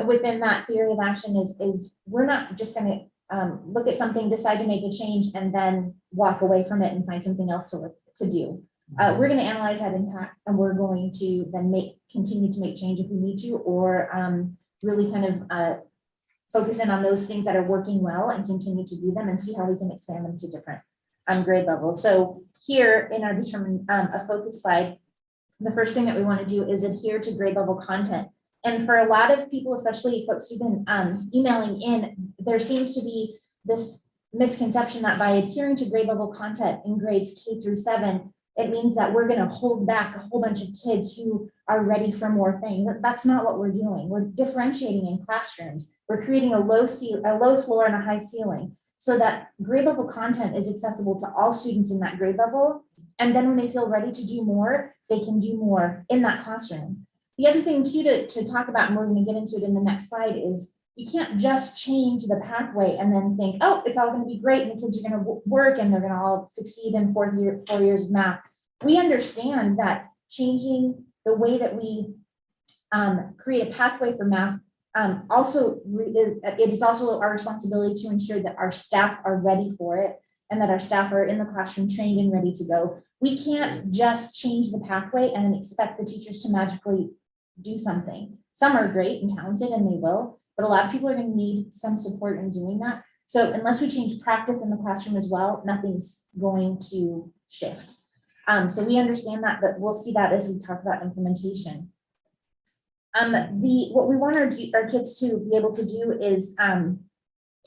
S8: within that theory of action is we're not just going to look at something, decide to make a change, and then walk away from it and find something else to do. We're going to analyze that impact, and we're going to then continue to make change if we need to, or really kind of focus in on those things that are working well and continue to do them and see how we can expand them to different grade levels. So here in our determine a focus slide, the first thing that we want to do is adhere to grade level content. And for a lot of people, especially folks who've been emailing in, there seems to be this misconception that by adhering to grade level content in grades K through 7, it means that we're going to hold back a whole bunch of kids who are ready for more things. That's not what we're doing. We're differentiating in classrooms. We're creating a low floor and a high ceiling so that grade level content is accessible to all students in that grade level. And then when they feel ready to do more, they can do more in that classroom. The other thing too to talk about, and we're going to get into it in the next slide, is you can't just change the pathway and then think, oh, it's all going to be great and the kids are going to work and they're going to all succeed in 4 years of math. We understand that changing the way that we create a pathway for math it is also our responsibility to ensure that our staff are ready for it and that our staff are in the classroom trained and ready to go. We can't just change the pathway and expect the teachers to magically do something. Some are great and talented and they will, but a lot of people are going to need some support in doing that. So unless we change practice in the classroom as well, nothing's going to shift. So we understand that, but we'll see that as we talk about implementation. What we want our kids to be able to do is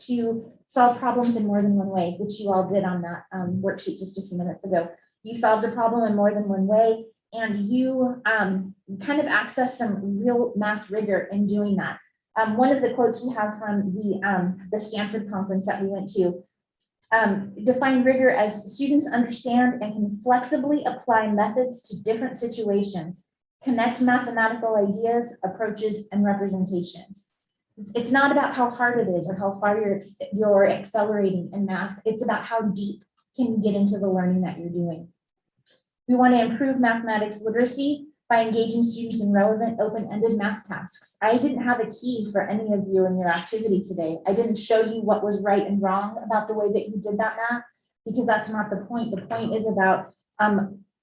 S8: to solve problems in more than one way, which you all did on that worksheet just a few minutes ago. You solved a problem in more than one way, and you kind of access some real math rigor in doing that. One of the quotes we have from the Stanford conference that we went to define rigor as students understand and can flexibly apply methods to different situations, connect mathematical ideas, approaches, and representations. It's not about how hard it is or how far you're accelerating in math. It's about how deep can you get into the learning that you're doing. We want to improve mathematics literacy by engaging students in relevant open-ended math tasks. I didn't have a key for any of you in your activity today. I didn't show you what was right and wrong about the way that you did that math, because that's not the point. The point is about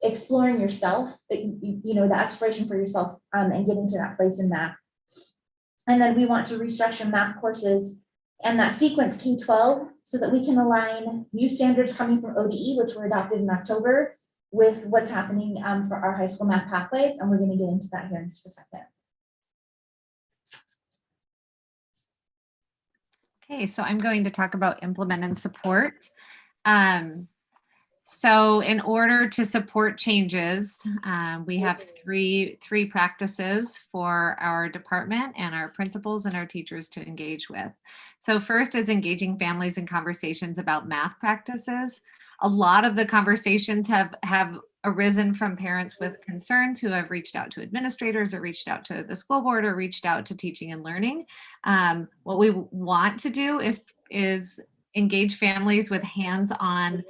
S8: exploring yourself, the exploration for yourself and getting to that place in math. And then we want to restructure math courses and that sequence K-12 so that we can align new standards coming from ODE, which were adopted in October, with what's happening for our high school math pathways. And we're going to get into that here in just a second.
S3: Okay, so I'm going to talk about implement and support. So in order to support changes, we have three practices for our department and our principals and our teachers to engage with. So first is engaging families in conversations about math practices. A lot of the conversations have arisen from parents with concerns who have reached out to administrators or reached out to the school board or reached out to teaching and learning. What we want to do is engage families with hands-on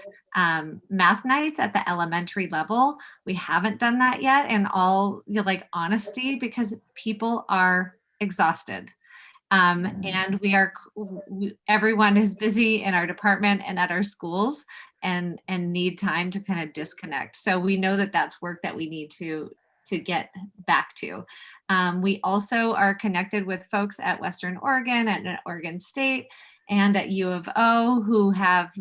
S3: math nights at the elementary level. We haven't done that yet, in all honesty, because people are exhausted. And everyone is busy in our department and at our schools and need time to kind of disconnect. So we know that that's work that we need to get back to. We also are connected with folks at Western Oregon, at Oregon State, and at U of O who have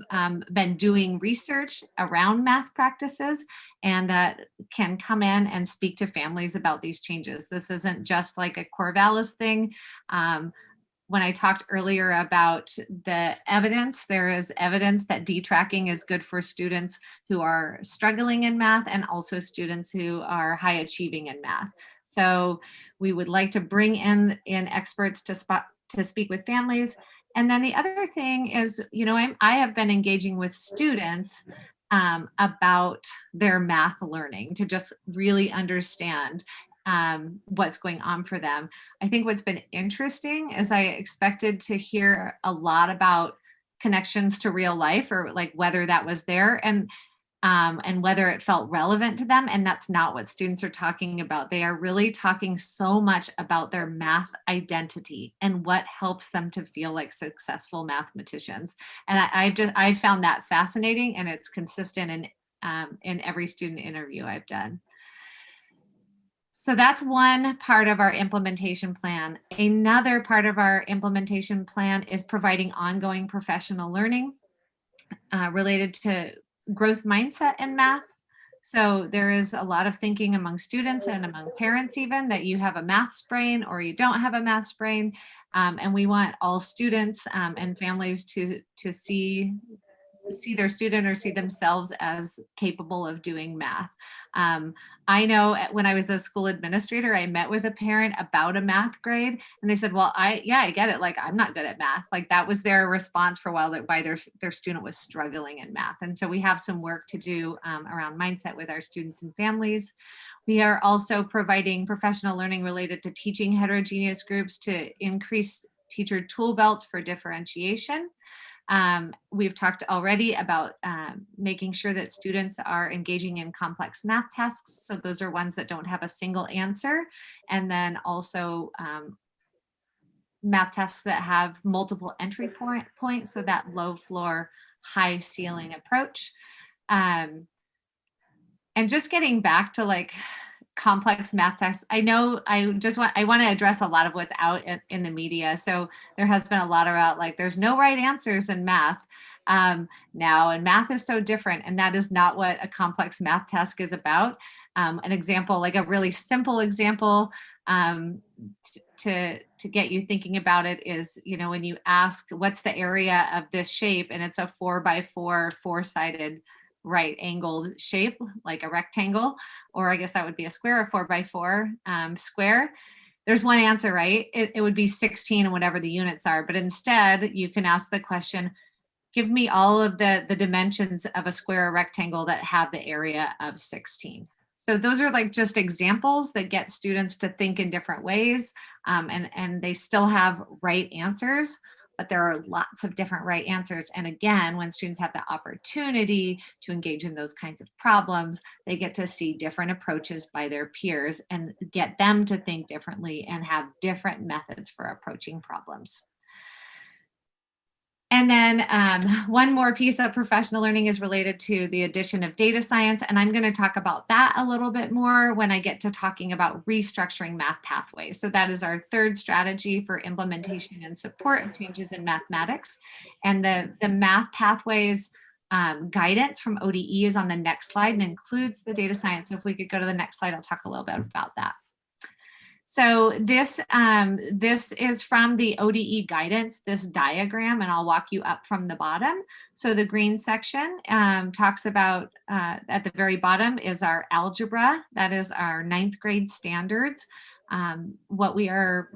S3: been doing research around math practices and can come in and speak to families about these changes. This isn't just like a Corvallis thing. When I talked earlier about the evidence, there is evidence that detracking is good for students who are struggling in math and also students who are high achieving in math. So we would like to bring in experts to speak with families. And then the other thing is, I have been engaging with students about their math learning, to just really understand what's going on for them. I think what's been interesting is I expected to hear a lot about connections to real life, or like whether that was there, and whether it felt relevant to them. And that's not what students are talking about. They are really talking so much about their math identity and what helps them to feel like successful mathematicians. And I found that fascinating, and it's consistent in every student interview I've done. So that's one part of our implementation plan. Another part of our implementation plan is providing ongoing professional learning related to growth mindset in math. So there is a lot of thinking among students and among parents even that you have a math brain or you don't have a math brain. And we want all students and families to see their student or see themselves as capable of doing math. I know when I was a school administrator, I met with a parent about a math grade, and they said, well, I get it. Like, I'm not good at math. Like, that was their response for a while, that why their student was struggling in math. And so we have some work to do around mindset with our students and families. We are also providing professional learning related to teaching heterogeneous groups to increase teacher tool belts for differentiation. We've talked already about making sure that students are engaging in complex math tasks. So those are ones that don't have a single answer. And then also math tasks that have multiple entry points. So that low floor, high ceiling approach. And just getting back to like complex math tests. I know I want to address a lot of what's out in the media. So there has been a lot about like, there's no right answers in math now, and math is so different. And that is not what a complex math task is about. An example, like a really simple example to get you thinking about it is, when you ask what's the area of this shape, and it's a 4x4 four-sided right angled shape, like a rectangle, or I guess that would be a square, a 4x4 square. There's one answer, right? It would be 16 and whatever the units are. But instead, you can ask the question, give me all of the dimensions of a square or rectangle that have the area of 16. So those are like just examples that get students to think in different ways, and they still have right answers, but there are lots of different right answers. And again, when students have the opportunity to engage in those kinds of problems, they get to see different approaches by their peers and get them to think differently and have different methods for approaching problems. And then one more piece of professional learning is related to the addition of data science. And I'm going to talk about that a little bit more when I get to talking about restructuring math pathways. So that is our third strategy for implementation and support of changes in mathematics. And the math pathways guidance from ODE is on the next slide and includes the data science. So if we could go to the next slide, I'll talk a little bit about that. So this is from the ODE guidance, this diagram, and I'll walk you up from the bottom. So the green section talks about, at the very bottom is our algebra. That is our 9th grade standards. What we are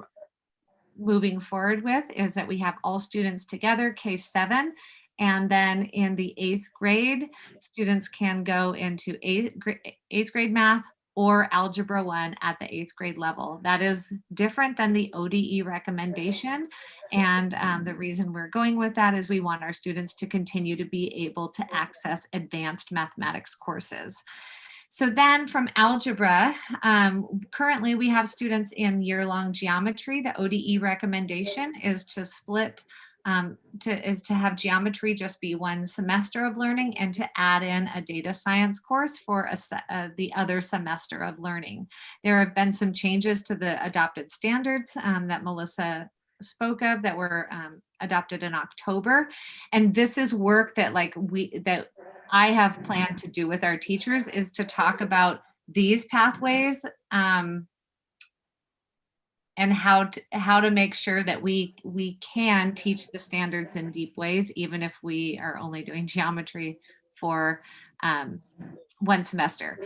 S3: moving forward with is that we have all students together, K7, and then in the 8th grade, students can go into 8th grade math or Algebra 1 at the 8th grade level. That is different than the ODE recommendation. And the reason we're going with that is we want our students to continue to be able to access advanced mathematics courses. So then from algebra, currently we have students in year-long geometry. The ODE recommendation is to split to have geometry just be one semester of learning and to add in a data science course for the other semester of learning. There have been some changes to the adopted standards that Melissa spoke of that were adopted in October. And this is work that I have planned to do with our teachers, is to talk about these pathways and how to make sure that we can teach the standards in deep ways, even if we are only doing geometry for one semester.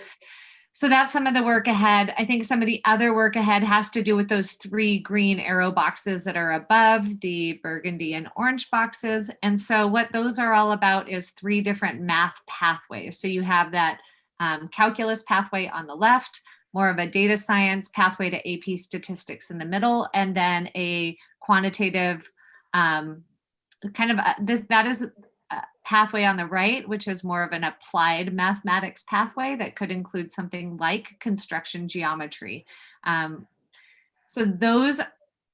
S3: So that's some of the work ahead. I think some of the other work ahead has to do with those 3 green arrow boxes that are above the burgundy and orange boxes. And so what those are all about is 3 different math pathways. So you have that calculus pathway on the left, more of a data science pathway to AP statistics in the middle, and then a quantitative that is a pathway on the right, which is more of an applied mathematics pathway that could include something like construction geometry. So those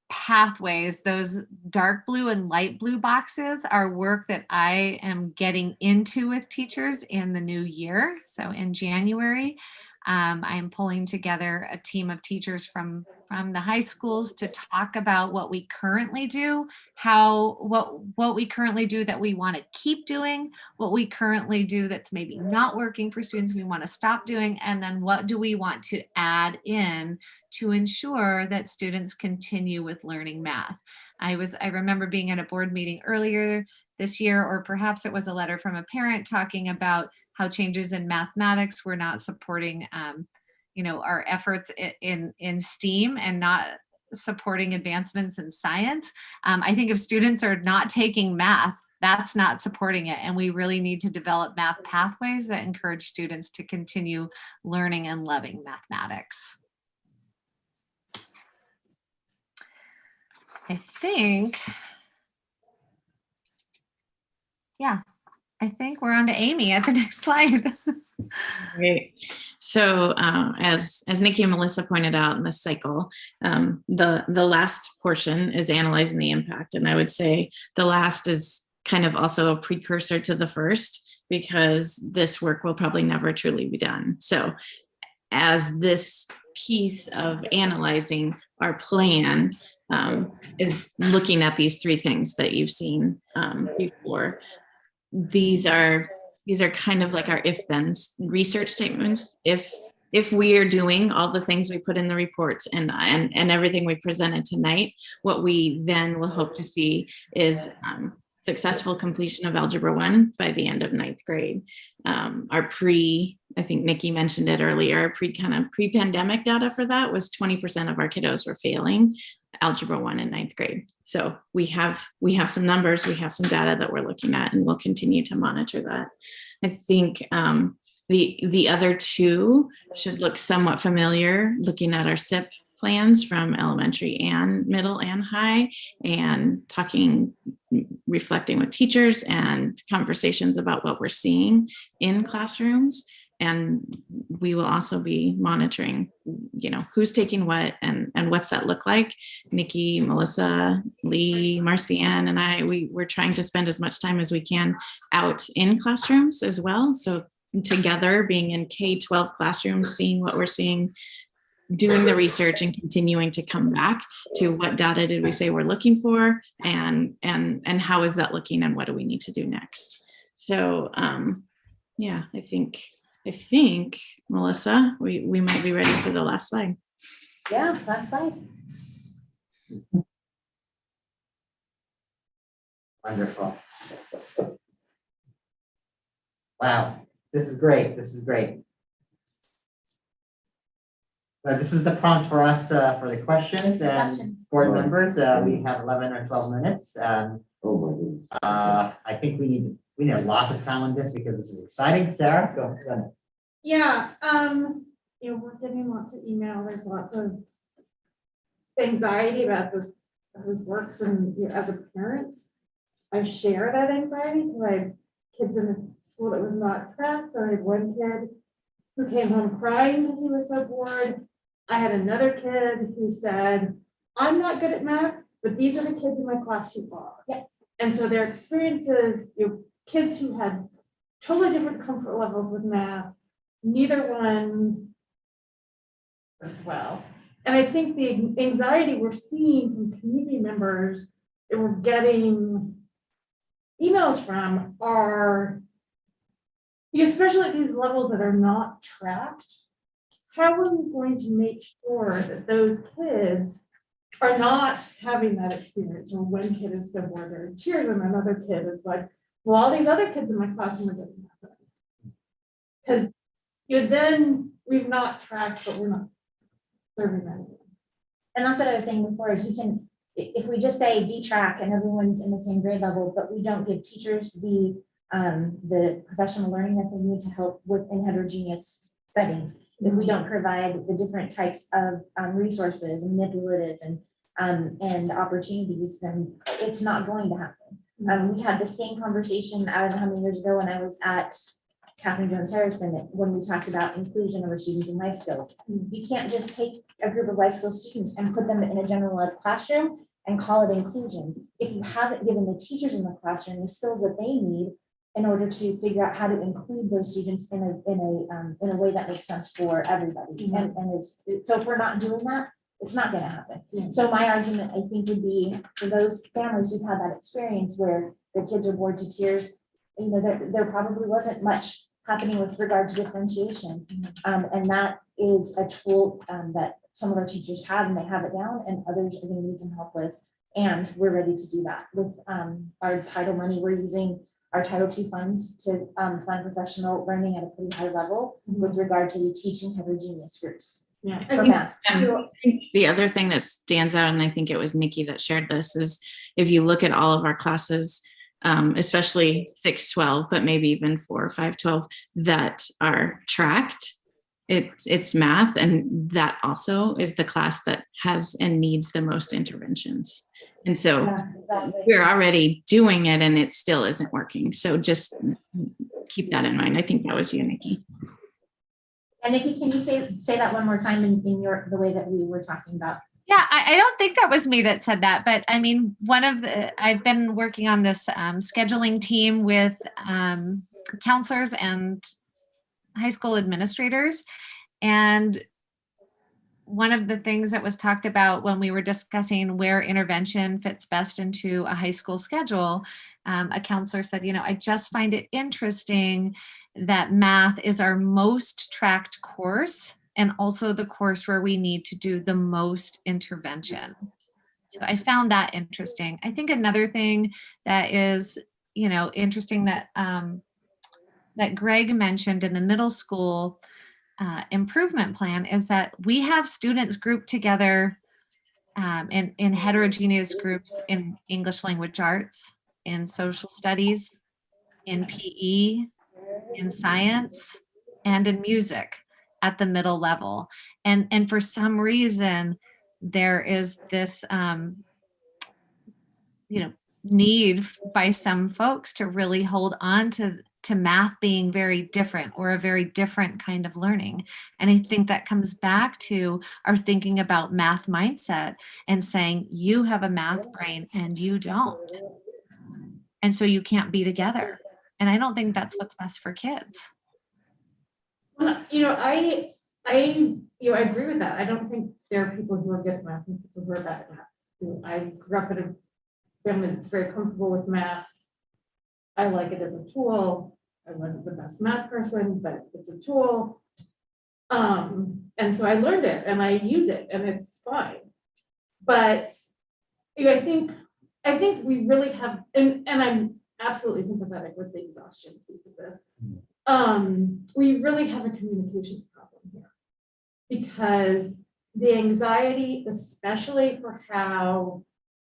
S3: pathways, those dark blue and light blue boxes, are work that I am getting into with teachers in the new year. So in January, I am pulling together a team of teachers from the high schools to talk about what we currently do, what we currently do that we want to keep doing, what we currently do that's maybe not working for students we want to stop doing, and then what do we want to add in to ensure that students continue with learning math. I remember being at a board meeting earlier this year, or perhaps it was a letter from a parent talking about how changes in mathematics were not supporting our efforts in STEAM and not supporting advancements in science. I think if students are not taking math, that's not supporting it. And we really need to develop math pathways that encourage students to continue learning and loving mathematics. I think we're on to Amy at the next slide.
S13: Great. So as Nikki and Melissa pointed out in this cycle, the last portion is analyzing the impact. And I would say the last is kind of also a precursor to the first, because this work will probably never truly be done. So as this piece of analyzing our plan is looking at these 3 things that you've seen before, these are kind of like our if-then research statements. If we are doing all the things we put in the report and everything we presented tonight, what we then will hope to see is successful completion of Algebra 1 by the end of 9th grade. I think Nikki mentioned it earlier, pre-pandemic data for that was 20% of our kiddos were failing Algebra 1 in 9th grade. So we have some numbers, we have some data that we're looking at, and we'll continue to monitor that. I think the other 2 should look somewhat familiar, looking at our SIP plans from elementary and middle and high, and reflecting with teachers and conversations about what we're seeing in classrooms. And we will also be monitoring, who's taking what and what's that look like. Nikki, Melissa, Lee, Marcianne, and we're trying to spend as much time as we can out in classrooms as well. So together, being in K-12 classrooms, seeing what we're seeing, doing the research, and continuing to come back to what data did we say we're looking for, and how is that looking, and what do we need to do next. So I think Melissa, we might be ready for the last slide.
S8: Yeah, last slide.
S1: Wonderful. Wow, this is great. This is great. This is the prompt for us for the questions and board members. We have 11 or 12 minutes.
S10: Oh my goodness.
S1: I think we need lots of time on this because this is exciting. Sarah, go ahead.
S6: Yeah, we're getting lots of email. There's lots of anxiety about this works, and as a parent, I share that anxiety because I have kids in a school that was not tracked. I had one kid who came home crying because he was so bored. I had another kid who said, "I'm not good at math, but these are the kids in my class who are."
S8: Yeah.
S6: And so their experiences, kids who had totally different comfort levels with math, neither one worked well. And I think the anxiety we're seeing from community members that we're getting emails from are, especially at these levels that are not tracked, how are we going to make sure that those kids are not having that experience? Or one kid is so bored they're in tears, and another kid is like, well, all these other kids in my classroom are getting that. Because then we've not tracked, but we're not serving them.
S8: And that's what I was saying before, is we can, if we just say detrack and everyone's in the same grade level, but we don't give teachers the professional learning that they need to help within heterogeneous settings, if we don't provide the different types of resources and manipulatives and opportunities, then it's not going to happen. We had the same conversation, I don't know how many years ago, when I was at Catherine Jones Harrison, when we talked about inclusion of our students in life skills. You can't just take a group of life skills students and put them in a general ed classroom and call it inclusion. If you haven't given the teachers in the classroom the skills that they need in order to figure out how to include those students in a way that makes sense for everybody. So if we're not doing that, it's not going to happen. So my argument, I think, would be for those families who've had that experience where their kids are bored to tears, there probably wasn't much happening with regard to differentiation. And that is a tool that some of our teachers have, and they have it down, and others are going to need some help with. And we're ready to do that with our title money. We're using our Title II funds to fund professional learning at a pretty high level with regard to the teaching heterogeneous groups.
S6: Yeah.
S8: For math.
S13: I think the other thing that stands out, and I think it was Nikki that shared this, is if you look at all of our classes, especially 6-12, but maybe even 4 or 5-12 that are tracked, it's math, and that also is the class that has and needs the most interventions. And so we're already doing it and it still isn't working. So just keep that in mind. I think that was you, Nikki.
S8: And Nikki, can you say that one more time in the way that we were talking about?
S3: Yeah, I don't think that was me that said that, but I mean, I've been working on this scheduling team with counselors and high school administrators. And one of the things that was talked about when we were discussing where intervention fits best into a high school schedule, a counselor said, I just find it interesting that math is our most tracked course and also the course where we need to do the most intervention. So I found that interesting. I think another thing that is, interesting that that Greg mentioned in the middle school improvement plan is that we have students grouped together in heterogeneous groups in English language arts, in social studies, in PE, in science, and in music at the middle level. And for some reason, there is this need by some folks to really hold on to math being very different or a very different kind of learning. And I think that comes back to our thinking about math mindset and saying, you have a math brain and you don't. And so you can't be together. And I don't think that's what's best for kids.
S6: Well, I agree with that. I don't think there are people who are good at math and people who are bad at math. I grew up in a family that's very comfortable with math. I like it as a tool. I wasn't the best math person, but it's a tool. And so I learned it and I use it and it's fine. But I think we really have, and I'm absolutely sympathetic with the exhaustion piece of this. We really have a communications problem here because the anxiety, especially for how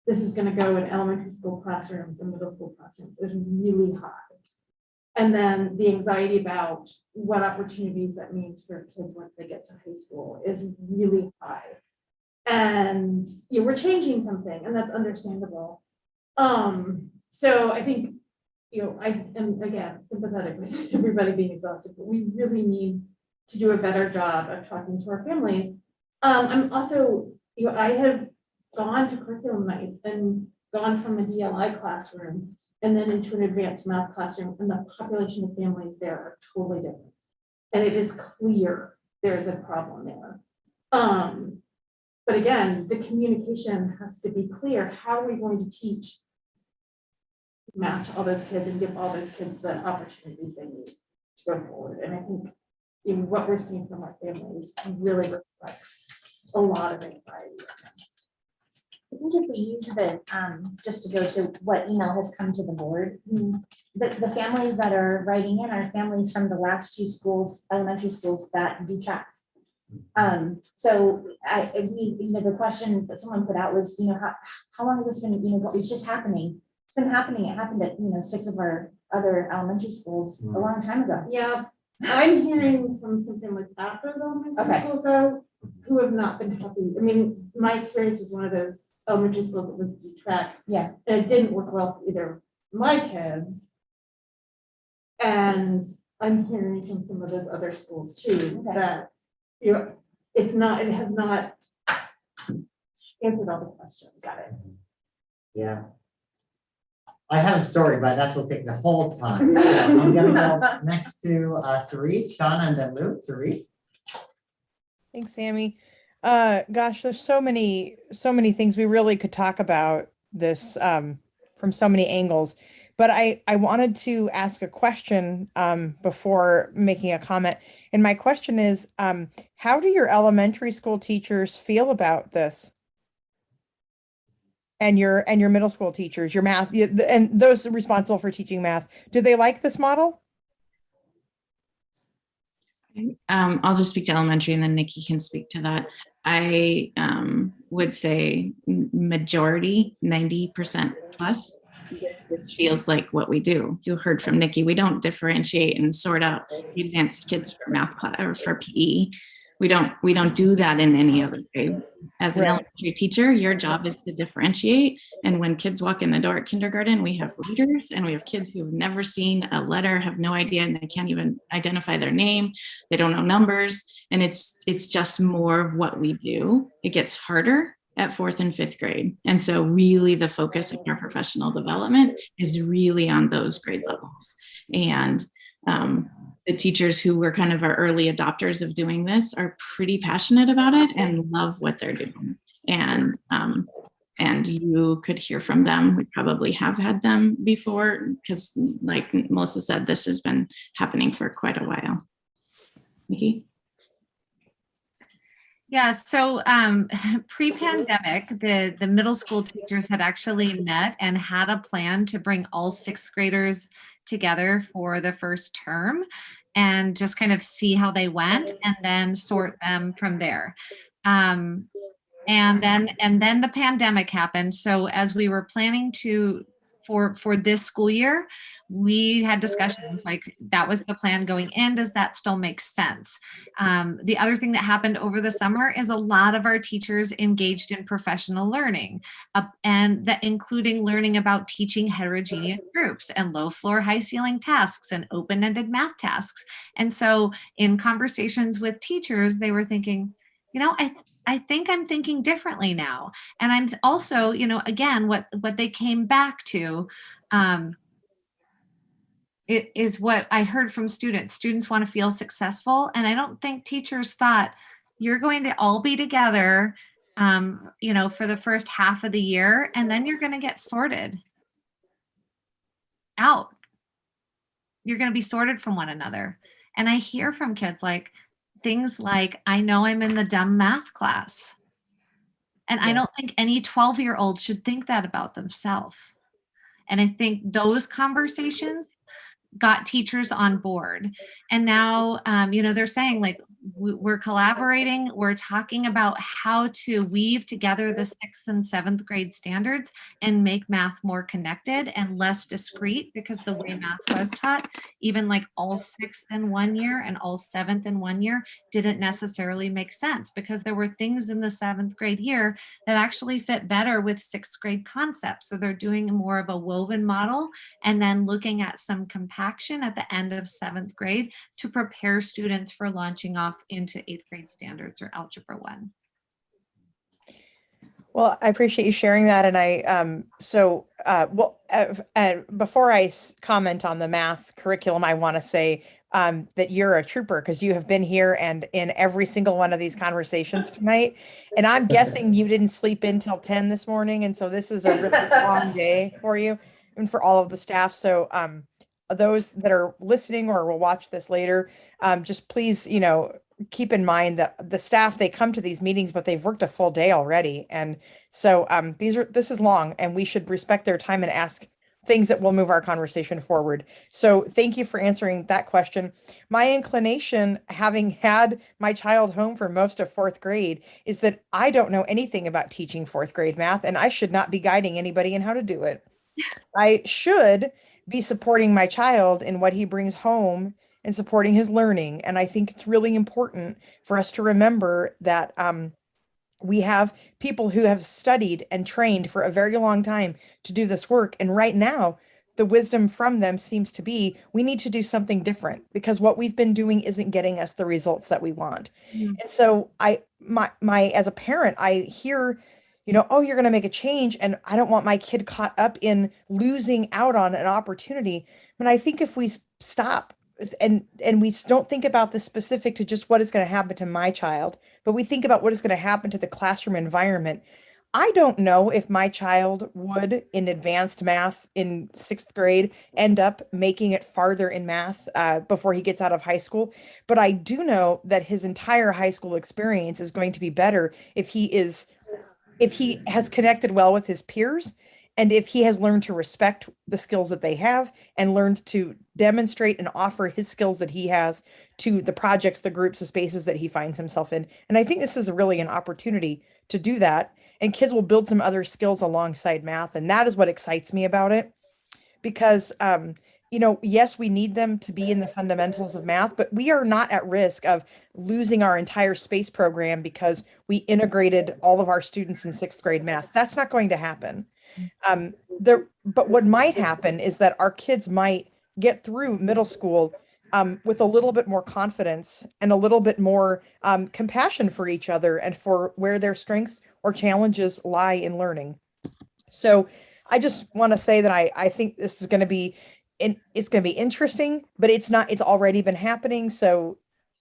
S6: this is going to go in elementary school classrooms and middle school classrooms, is really high. And then the anxiety about what opportunities that means for kids once they get to high school is really high. And we're changing something, and that's understandable. So I think, I am again sympathetic with everybody being exhausted, but we really need to do a better job of talking to our families. I'm also, I have gone to curriculum nights and gone from a DLI classroom and then into an advanced math classroom, and the population of families there are totally different. And it is clear there's a problem there. But again, the communication has to be clear. How are we going to teach math to all those kids and give all those kids the opportunities they need to go forward? And I think what we're seeing from our families really reflects a lot of anxiety.
S8: I think if we use the, just to go to what email has come to the board, the families that are writing in are families from the last two schools, elementary schools that detract. So the question that someone put out was, how long has this been, it's just happening. It's been happening. It happened at, 6 of our other elementary schools a long time ago.
S6: Yeah, I'm hearing from some families at those elementary schools though, who have not been happy. I mean, my experience was one of those elementary schools that was detract.
S8: Yeah.
S6: And it didn't work well for either of my kids. And I'm hearing from some of those other schools too, that, it has not answered all the questions. Got it.
S1: Yeah. I have a story, but that will take the whole time. So I'm gonna go next to Therese, Shauna, and then Lou. Therese.
S5: Thanks, Sammy. Gosh, there's so many things we really could talk about this from so many angles. But I wanted to ask a question before making a comment. And my question is, how do your elementary school teachers feel about this? And your middle school teachers, your math, and those responsible for teaching math, do they like this model?
S13: I'll just speak to elementary and then Nikki can speak to that. I would say majority, 90% plus. This feels like what we do. You heard from Nikki, we don't differentiate and sort out the advanced kids for math class or for PE. We don't do that in any other way. As an elementary teacher, your job is to differentiate. And when kids walk in the door at kindergarten, we have readers and we have kids who have never seen a letter, have no idea, and they can't even identify their name. They don't know numbers. And it's just more of what we do. It gets harder at 4th and 5th grade. And so really the focus of our professional development is really on those grade levels. And the teachers who were kind of our early adopters of doing this are pretty passionate about it and love what they're doing. And you could hear from them. We probably have had them before because like Melissa said, this has been happening for quite a while. Nikki?
S3: Yeah, so pre-pandemic, the middle school teachers had actually met and had a plan to bring all 6th graders together for the first term and just kind of see how they went and then sort them from there. And then the pandemic happened. So as we were planning for this school year, we had discussions like that was the plan going in. Does that still make sense? The other thing that happened over the summer is a lot of our teachers engaged in professional learning and that including learning about teaching heterogeneous groups and low floor, high ceiling tasks and open-ended math tasks. And so in conversations with teachers, they were thinking, I think I'm thinking differently now. And I'm also, again, what they came back to it is what I heard from students. Students want to feel successful. And I don't think teachers thought you're going to all be together, for the first half of the year, and then you're going to get sorted out. You're going to be sorted from one another. And I hear from kids things like, I know I'm in the dumb math class. And I don't think any 12-year-old should think that about themselves. And I think those conversations got teachers on board. And now, they're saying we're collaborating, we're talking about how to weave together the 6th and 7th grade standards and make math more connected and less discrete, because the way math was taught, even all 6th in one year and all 7th in one year didn't necessarily make sense, because there were things in the 7th grade year that actually fit better with 6th grade concepts. So they're doing more of a woven model and then looking at some compaction at the end of 7th grade to prepare students for launching off into 8th grade standards or Algebra 1.
S5: Well, I appreciate you sharing that. And before I comment on the math curriculum, I want to say that you're a trooper because you have been here and in every single one of these conversations tonight. And I'm guessing you didn't sleep in till 10 this morning. And so this is a really long day for you and for all of the staff. So those that are listening or will watch this later, just please, keep in mind that the staff, they come to these meetings, but they've worked a full day already. And so this is long and we should respect their time and ask things that will move our conversation forward. So thank you for answering that question. My inclination, having had my child home for most of fourth grade, is that I don't know anything about teaching fourth grade math, and I should not be guiding anybody in how to do it. I should be supporting my child in what he brings home and supporting his learning. And I think it's really important for us to remember that we have people who have studied and trained for a very long time to do this work. And right now, the wisdom from them seems to be we need to do something different because what we've been doing isn't getting us the results that we want. And so my as a parent, I hear, oh, you're going to make a change, and I don't want my kid caught up in losing out on an opportunity. But I think if we stop and we don't think about the specific to just what is going to happen to my child, but we think about what is going to happen to the classroom environment. I don't know if my child would, in advanced math in sixth grade, end up making it farther in math before he gets out of high school. But I do know that his entire high school experience is going to be better if he has connected well with his peers, and if he has learned to respect the skills that they have and learned to demonstrate and offer his skills that he has to the projects, the groups, the spaces that he finds himself in. And I think this is really an opportunity to do that. And kids will build some other skills alongside math. And that is what excites me about it. Because, yes, we need them to be in the fundamentals of math, but we are not at risk of losing our entire space program because we integrated all of our students in sixth grade math. That's not going to happen. But what might happen is that our kids might get through middle school with a little bit more confidence and a little bit more compassion for each other and for where their strengths or challenges lie in learning. So I just want to say that I think this is going to be it's going to be interesting, but it's already been happening. So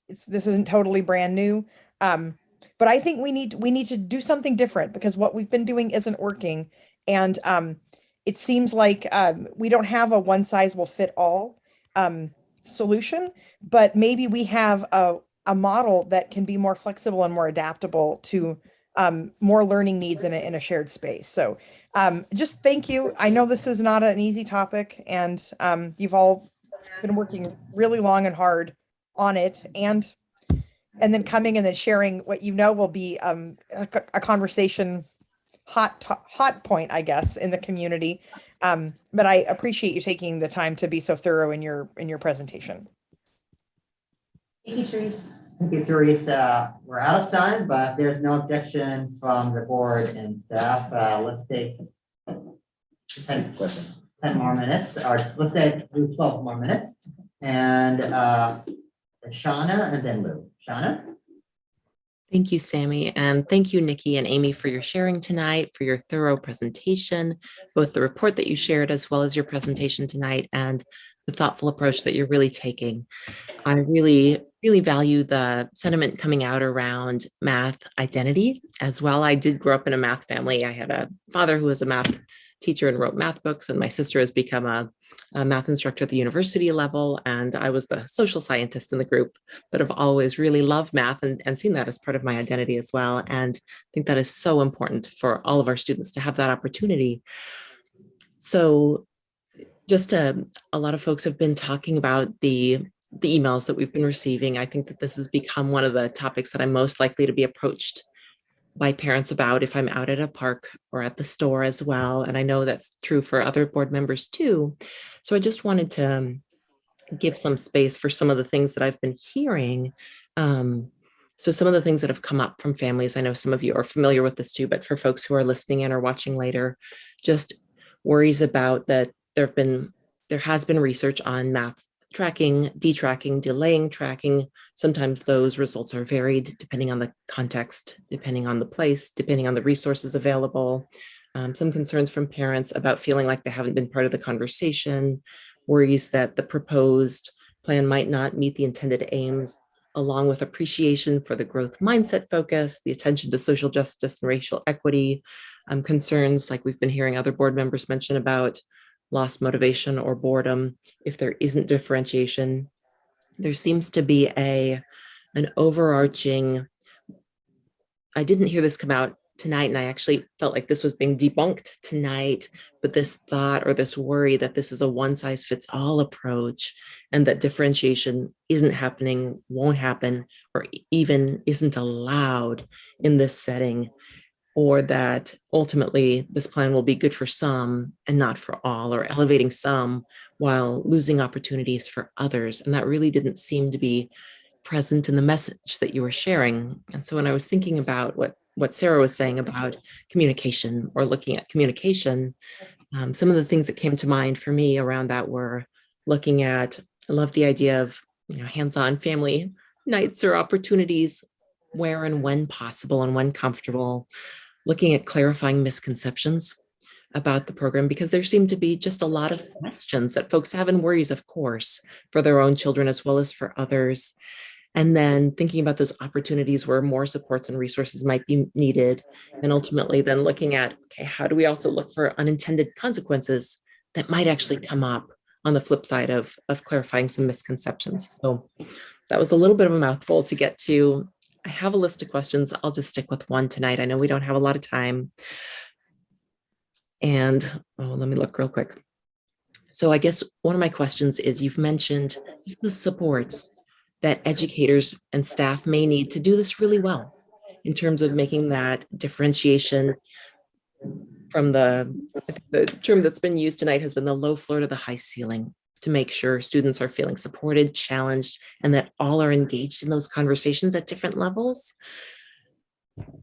S5: this isn't totally brand new. But I think we need to do something different because what we've been doing isn't working. And it seems like we don't have a one size will fit all solution, but maybe we have a model that can be more flexible and more adaptable to more learning needs in a shared space. So just thank you. I know this is not an easy topic, and you've all been working really long and hard on it, and then coming and then sharing what will be a conversation hot point, I guess, in the community. But I appreciate you taking the time to be so thorough in your presentation.
S8: Thank you, Therese.
S1: Thank you, Teresa. We're out of time, but there's no objection from the board and staff. Let's take 10 more minutes, or let's say do 12 more minutes. And Shauna and then Lou. Shauna?
S11: Thank you, Sammy. And thank you, Nikki and Amy, for your sharing tonight, for your thorough presentation, both the report that you shared as well as your presentation tonight and the thoughtful approach that you're really taking. I really value the sentiment coming out around math identity as well. I did grow up in a math family. I had a father who was a math teacher and wrote math books, and my sister has become a math instructor at the university level, and I was the social scientist in the group, but I've always really loved math and seen that as part of my identity as well. And I think that is so important for all of our students to have that opportunity. So just a lot of folks have been talking about the emails that we've been receiving. I think that this has become one of the topics that I'm most likely to be approached by parents about if I'm out at a park or at the store as well. And I know that's true for other board members too. So I just wanted to give some space for some of the things that I've been hearing. So some of the things that have come up from families, I know some of you are familiar with this too, but for folks who are listening in or watching later, just worries about that there has been research on math tracking, detracking, delaying tracking. Sometimes those results are varied depending on the context, depending on the place, depending on the resources available. Some concerns from parents about feeling like they haven't been part of the conversation, worries that the proposed plan might not meet the intended aims, along with appreciation for the growth mindset focus, the attention to social justice and racial equity, concerns like we've been hearing other board members mention about lost motivation or boredom if there isn't differentiation. There seems to be an overarching, I didn't hear this come out tonight, and I actually felt like this was being debunked tonight, but this thought or this worry that this is a one size fits all approach and that differentiation isn't happening, won't happen, or even isn't allowed in this setting, or that ultimately this plan will be good for some and not for all, or elevating some while losing opportunities for others. And that really didn't seem to be present in the message that you were sharing. And so when I was thinking about what Sarah was saying about communication or looking at communication, some of the things that came to mind for me around that were looking at, I love the idea of, hands-on family nights or opportunities where and when possible and when comfortable, looking at clarifying misconceptions about the program, because there seem to be just a lot of questions that folks have and worries, of course, for their own children as well as for others. And then thinking about those opportunities where more supports and resources might be needed. And ultimately then looking at, okay, how do we also look for unintended consequences that might actually come up on the flip side of clarifying some misconceptions. So that was a little bit of a mouthful to get to. I have a list of questions. I'll just stick with one tonight. I know we don't have a lot of time. And let me look real quick. So I guess one of my questions is, you've mentioned the supports that educators and staff may need to do this really well in terms of making that differentiation from the term that's been used tonight has been the low floor to the high ceiling, to make sure students are feeling supported, challenged, and that all are engaged in those conversations at different levels.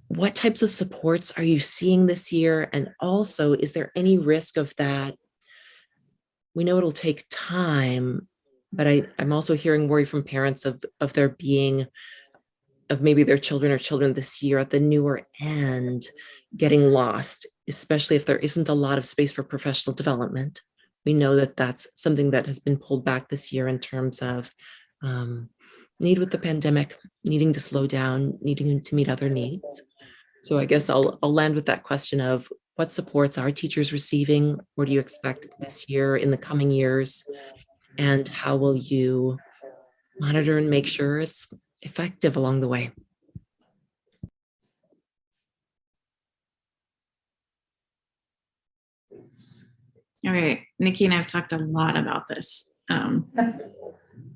S11: What types of supports are you seeing this year? And also, is there any risk of that? We know it'll take time, but I'm also hearing worry from parents of there being, of maybe their children or children this year at the newer end getting lost, especially if there isn't a lot of space for professional development. We know that that's something that has been pulled back this year in terms of need with the pandemic, needing to slow down, needing to meet other needs. So I guess I'll land with that question of, what supports are teachers receiving? What do you expect this year, in the coming years? And how will you monitor and make sure it's effective along the way?
S13: All right, Nikki and I have talked a lot about this.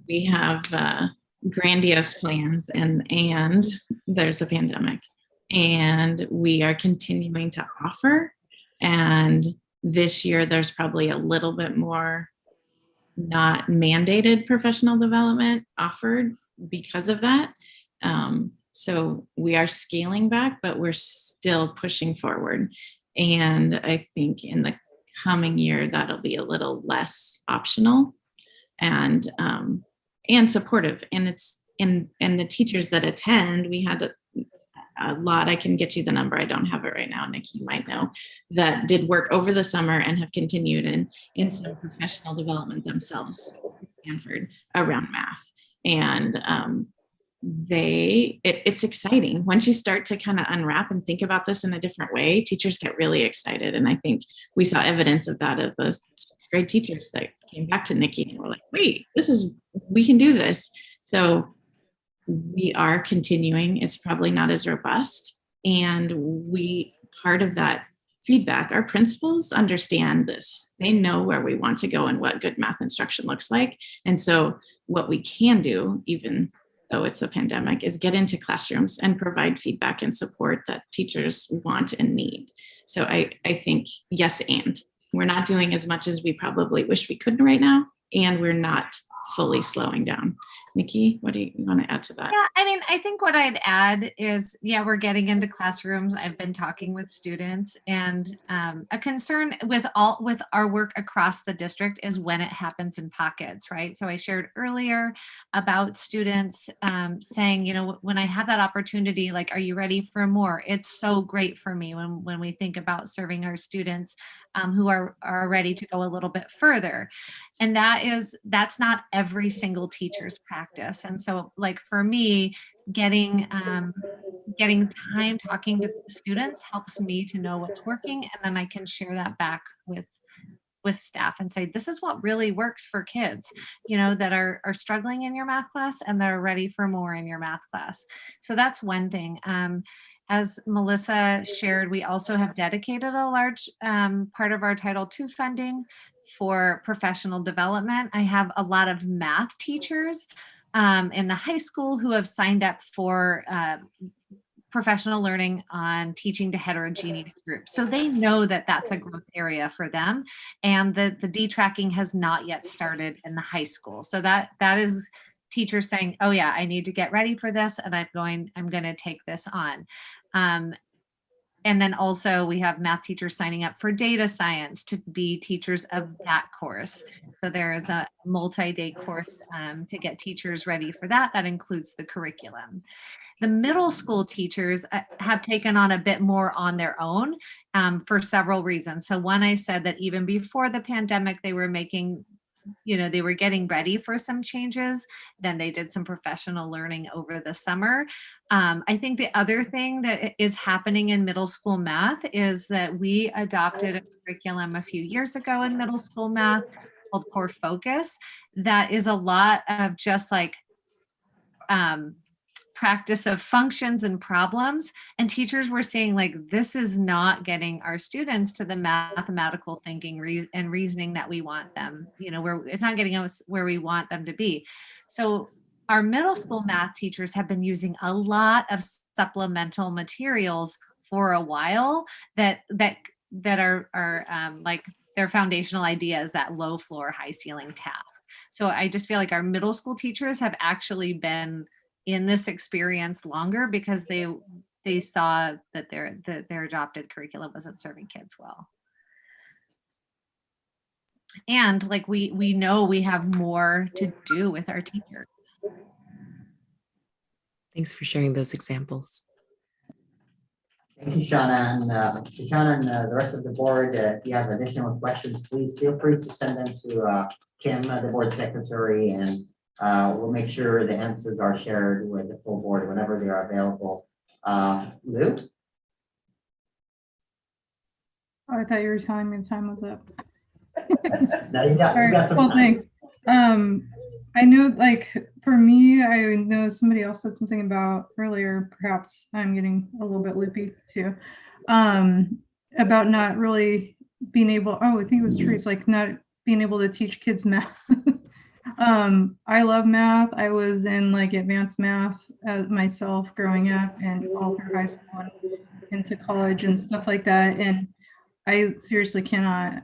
S13: We have grandiose plans, and there's a pandemic, and we are continuing to offer. And this year, there's probably a little bit more not mandated professional development offered because of that. So we are scaling back, but we're still pushing forward. And I think in the coming year, that'll be a little less optional and supportive. And the teachers that attend, we had a lot, I can get you the number, I don't have it right now, Nick, you might know, that did work over the summer and have continued in some professional development themselves at Stanford around math. And it's exciting. Once you start to kind of unwrap and think about this in a different way, teachers get really excited. And I think we saw evidence of that, of those great teachers that came back to Nikki and were like, wait, we can do this. So we are continuing. It's probably not as robust. And part of that feedback, our principals understand this. They know where we want to go and what good math instruction looks like. And so what we can do, even though it's a pandemic, is get into classrooms and provide feedback and support that teachers want and need. So I think yes, and we're not doing as much as we probably wish we could right now, and we're not fully slowing down. Nikki, what do you want to add to that?
S3: Yeah, I mean, I think what I'd add is, yeah, we're getting into classrooms. I've been talking with students, and a concern with our work across the district is when it happens in pockets, right? So I shared earlier about students saying, when I have that opportunity, like, are you ready for more? It's so great for me when we think about serving our students who are ready to go a little bit further. And that's not every single teacher's practice. And so, like, for me, getting time talking to students helps me to know what's working, and then I can share that back with with staff and say, this is what really works for kids, you know, that are struggling in your math class and that are ready for more in your math class. So that's one thing. As Melissa shared, we also have dedicated a large part of our Title II funding for professional development. I have a lot of math teachers in the high school who have signed up for professional learning on teaching to heterogeneous groups. So they know that that's a growth area for them, and the detracking has not yet started in the high school. So that is teachers saying, oh yeah, I need to get ready for this, and I'm going to take this on. And then also we have math teachers signing up for data science to be teachers of that course. So there is a multi-day course to get teachers ready for that. That includes the curriculum. The middle school teachers have taken on a bit more on their own for several reasons. So one, I said that even before the pandemic, they were making, you know, they were getting ready for some changes. Then they did some professional learning over the summer. I think the other thing that is happening in middle school math is that we adopted a curriculum a few years ago in middle school math called Core Focus. That is a lot of just like practice of functions and problems, and teachers were saying like, this is not getting our students to the mathematical thinking and reasoning that we want them, you know, where it's not getting us where we want them to be. So our middle school math teachers have been using a lot of supplemental materials for a while that are like their foundational ideas, that low floor, high ceiling task. So I just feel like our middle school teachers have actually been in this experience longer because they saw that their adopted curriculum wasn't serving kids well. And like we know we have more to do with our teachers.
S11: Thanks for sharing those examples.
S1: Thank you, Shauna. And Shauna and the rest of the board, if you have additional questions, please feel free to send them to Kim, the board secretary, and we'll make sure the answers are shared with the full board whenever they are available. Lou?
S12: Oh, I thought you were telling me the time was up.
S1: No, you got some
S12: Well,
S1: time.
S12: thanks. I know, like, for me, I know somebody else said something about earlier, perhaps I'm getting a little bit loopy too, about not really being able, oh, I think it was Therese, like not being able to teach kids math. I love math. I was in like advanced math myself growing up and all through high school and into college and stuff like that. And I seriously cannot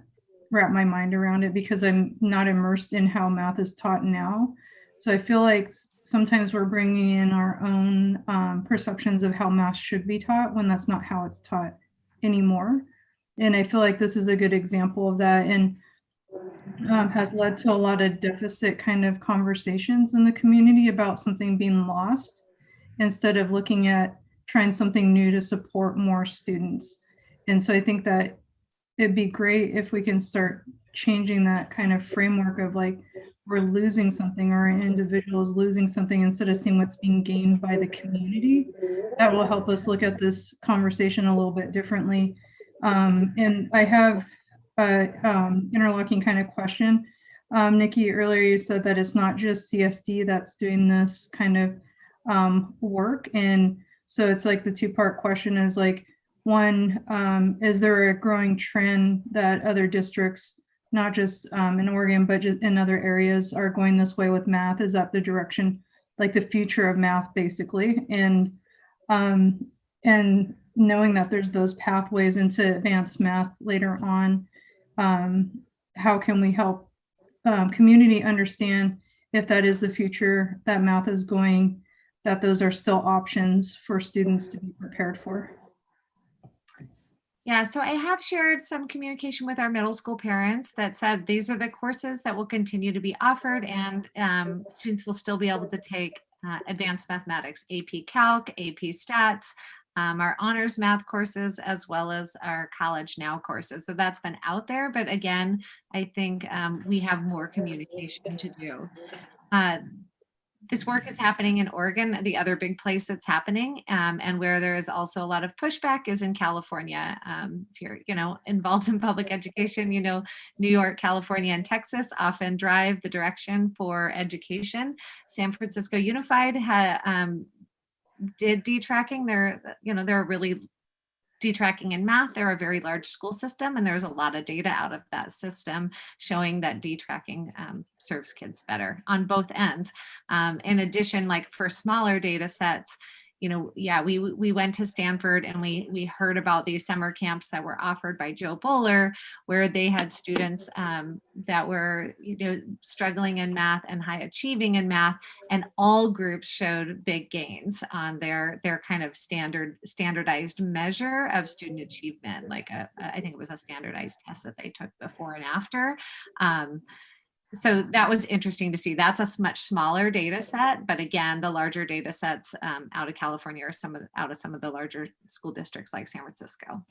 S12: wrap my mind around it because I'm not immersed in how math is taught now. So I feel like sometimes we're bringing in our own perceptions of how math should be taught when that's not how it's taught anymore. And I feel like this is a good example of that, and has led to a lot of deficit kind of conversations in the community about something being lost instead of looking at trying something new to support more students. And so I think that it'd be great if we can start changing that kind of framework of like, we're losing something or an individual is losing something instead of seeing what's being gained by the community. That will help us look at this conversation a little bit differently. And I have interlocking kind of question. Nikki, earlier you said that it's not just CSD that's doing this kind of work. And so it's like the two-part question is like, one, is there a growing trend that other districts, not just in Oregon, but just in other areas are going this way with math? Is that the direction, like the future of math basically? And knowing that there's those pathways into advanced math later on, how can we help community understand if that is the future that math is going, that those are still options for students to be prepared for?
S3: Yeah, so I have shared some communication with our middle school parents that said these are the courses that will continue to be offered, and students will still be able to take advanced mathematics, AP Calc, AP Stats, our honors math courses, as well as our College Now courses. So that's been out there, but again, I think we have more communication to do. this work is happening in Oregon. The other big place it's happening, and where there is also a lot of pushback is in California. If you're, involved in public education, New York, California, and Texas often drive the direction for education. San Francisco Unified did detracking. They're really detracking in math. They're a very large school system, and there's a lot of data out of that system showing that detracking serves kids better on both ends. In addition, like for smaller data sets, we went to Stanford and we heard about these summer camps that were offered by Joe Bowler, where they had students that were, struggling in math and high achieving in math, and all groups showed big gains on their kind of standardized measure of student achievement. Like I think it was a standardized test that they took before and after. So that was interesting to see. That's a much smaller data set, but again, the larger data sets out of California are out of some of the larger school districts like San Francisco.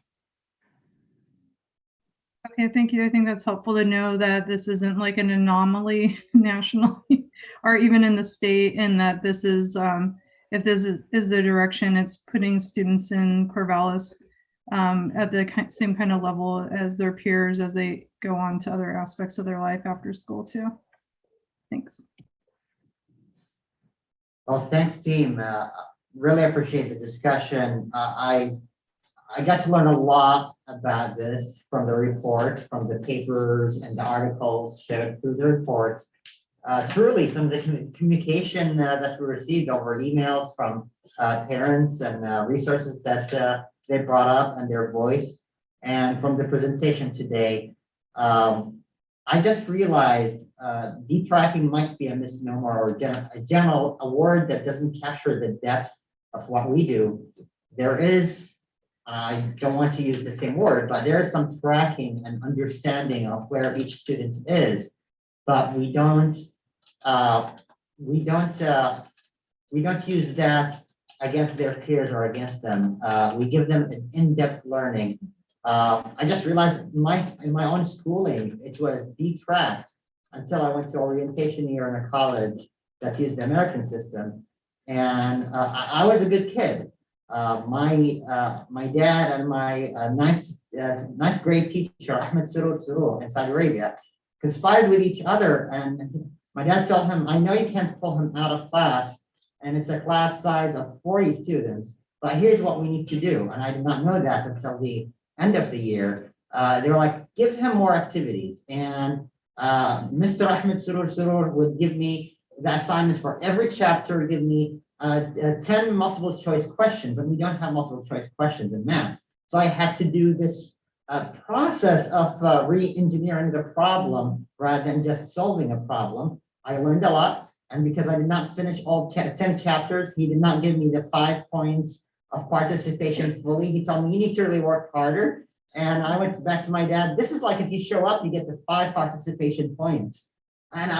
S12: Okay, thank you. I think that's helpful to know that this isn't like an anomaly nationally or even in the state, and that this is, if this is the direction, it's putting students in Corvallis at the same kind of level as their peers as they go on to other aspects of their life after school too. Thanks.
S1: Well, thanks, team. Really appreciate the discussion. I got to learn a lot about this from the report, from the papers and the articles shared through the report. Truly from the communication that we received over emails from parents and resources that they brought up and their voice, and from the presentation today. I just realized detracking might be a misnomer or a word that doesn't capture the depth of what we do. There is, I don't want to use the same word, but there is some tracking and understanding of where each student is, but we don't use that against their peers or against them. We give them an in-depth learning. I just realized in my own schooling, it was detracked until I went to orientation year in a college that used the American system. And I was a good kid. My dad and my ninth grade teacher, Ahmed Surur in Saudi Arabia, conspired with each other. And my dad told him, I know you can't pull him out of class, and it's a class size of 40 students, but here's what we need to do. And I did not know that until the end of the year. They were like, give him more activities. And Mr. Ahmed Surur would give me the assignment for every chapter, give me 10 multiple choice questions, and we don't have multiple choice questions in math. So I had to do this process of re-engineering the problem rather than just solving a problem. I learned a lot. And because I did not finish all 10 chapters, he did not give me the 5 points of participation fully. He told me, you need to really work harder. And I went back to my dad. This is like if you show up, you get the 5 participation points. And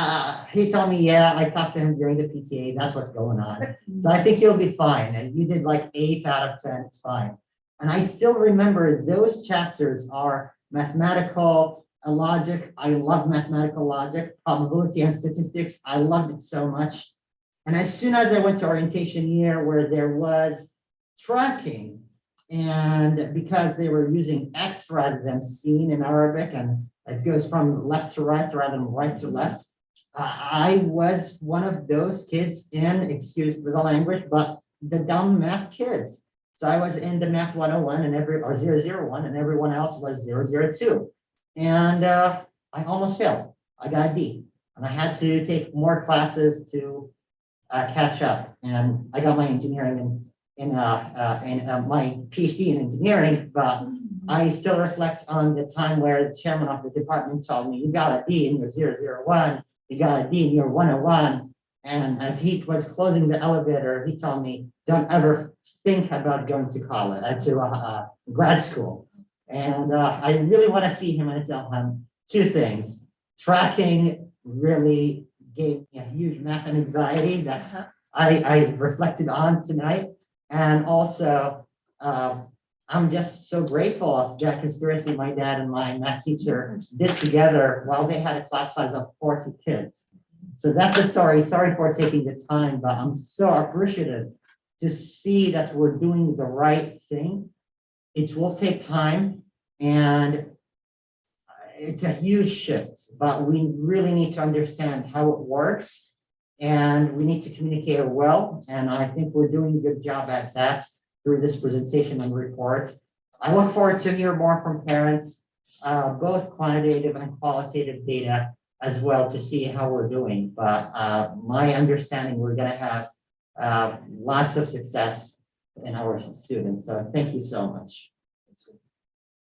S1: he told me, yeah, I talked to him during the PTA. That's what's going on. So I think you'll be fine. And you did like 8 out of 10. It's fine. And I still remember those chapters are mathematical logic. I love mathematical logic, probability and statistics. I loved it so much. And as soon as I went to orientation year where there was tracking, and because they were using X rather than seen in Arabic, and it goes from left to right rather than right to left, I was one of those kids in, excuse the language, but the dumb math kids. So I was in the math 101 and or 001, and everyone else was 002. And I almost failed. I got a D, and I had to take more classes to catch up. And I got my engineering in my PhD in engineering, but I still reflect on the time where the chairman of the department told me, you got a D in your 001, you got a D in your 101. And as he was closing the elevator, he told me, don't ever think about going to college, to grad school. And I really want to see him and tell him 2 things. Tracking really gave me a huge math anxiety that's I reflected on tonight. And also, I'm just so grateful of that conspiracy my dad and my math teacher did together while they had a class size of 40 kids. So that's the story. Sorry for taking the time, but I'm so appreciative to see that we're doing the right thing. It will take time and it's a huge shift, but we really need to understand how it works and we need to communicate it well. And I think we're doing a good job at that through this presentation and report. I look forward to hear more from parents, both quantitative and qualitative data as well to see how we're doing. But my understanding, we're gonna have lots of success in our students. So thank you so much.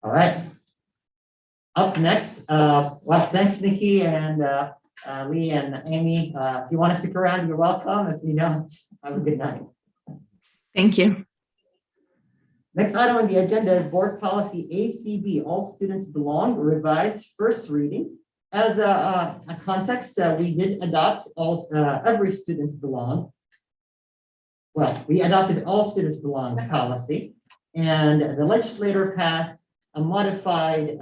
S1: All right. Up next, well, thanks, Nikki and Lee and Amy. If you want to stick around, you're welcome. If you don't, have a good night.
S13: Thank you.
S1: Next item on the agenda is Board Policy ACB, All Students Belong, revised first reading. As a context, we did adopt every student belong. Well, we adopted all students belong policy, and the legislator passed a modified,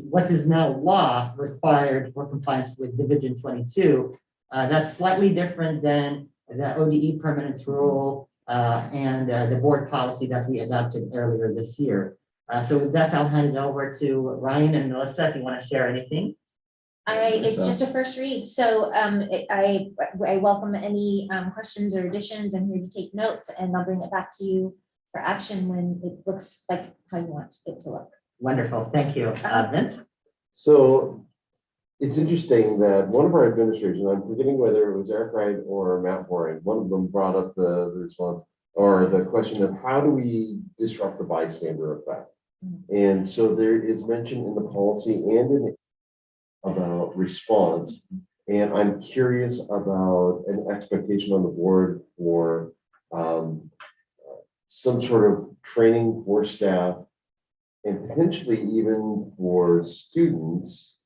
S1: what is now law required for compliance with Division 22. That's slightly different than the ODE permanent rule and the board policy that we adopted earlier this year. So with that, I'll hand it over to Ryan and Melissa if you want to share anything.
S8: It's just a first read, so I welcome any questions or additions. I'm here to take notes, and I'll bring it back to you for action when it looks like how you want it to look.
S1: Wonderful, thank you. Vince?
S10: So it's interesting that one of our administrators, and I'm forgetting whether it was Eric Wright or Matt Boring, one of them brought up the response or the question of how do we disrupt the bystander effect? And so there is mention in the policy and in the about response. And I'm curious about an expectation on the board for some sort of training for staff and potentially even for students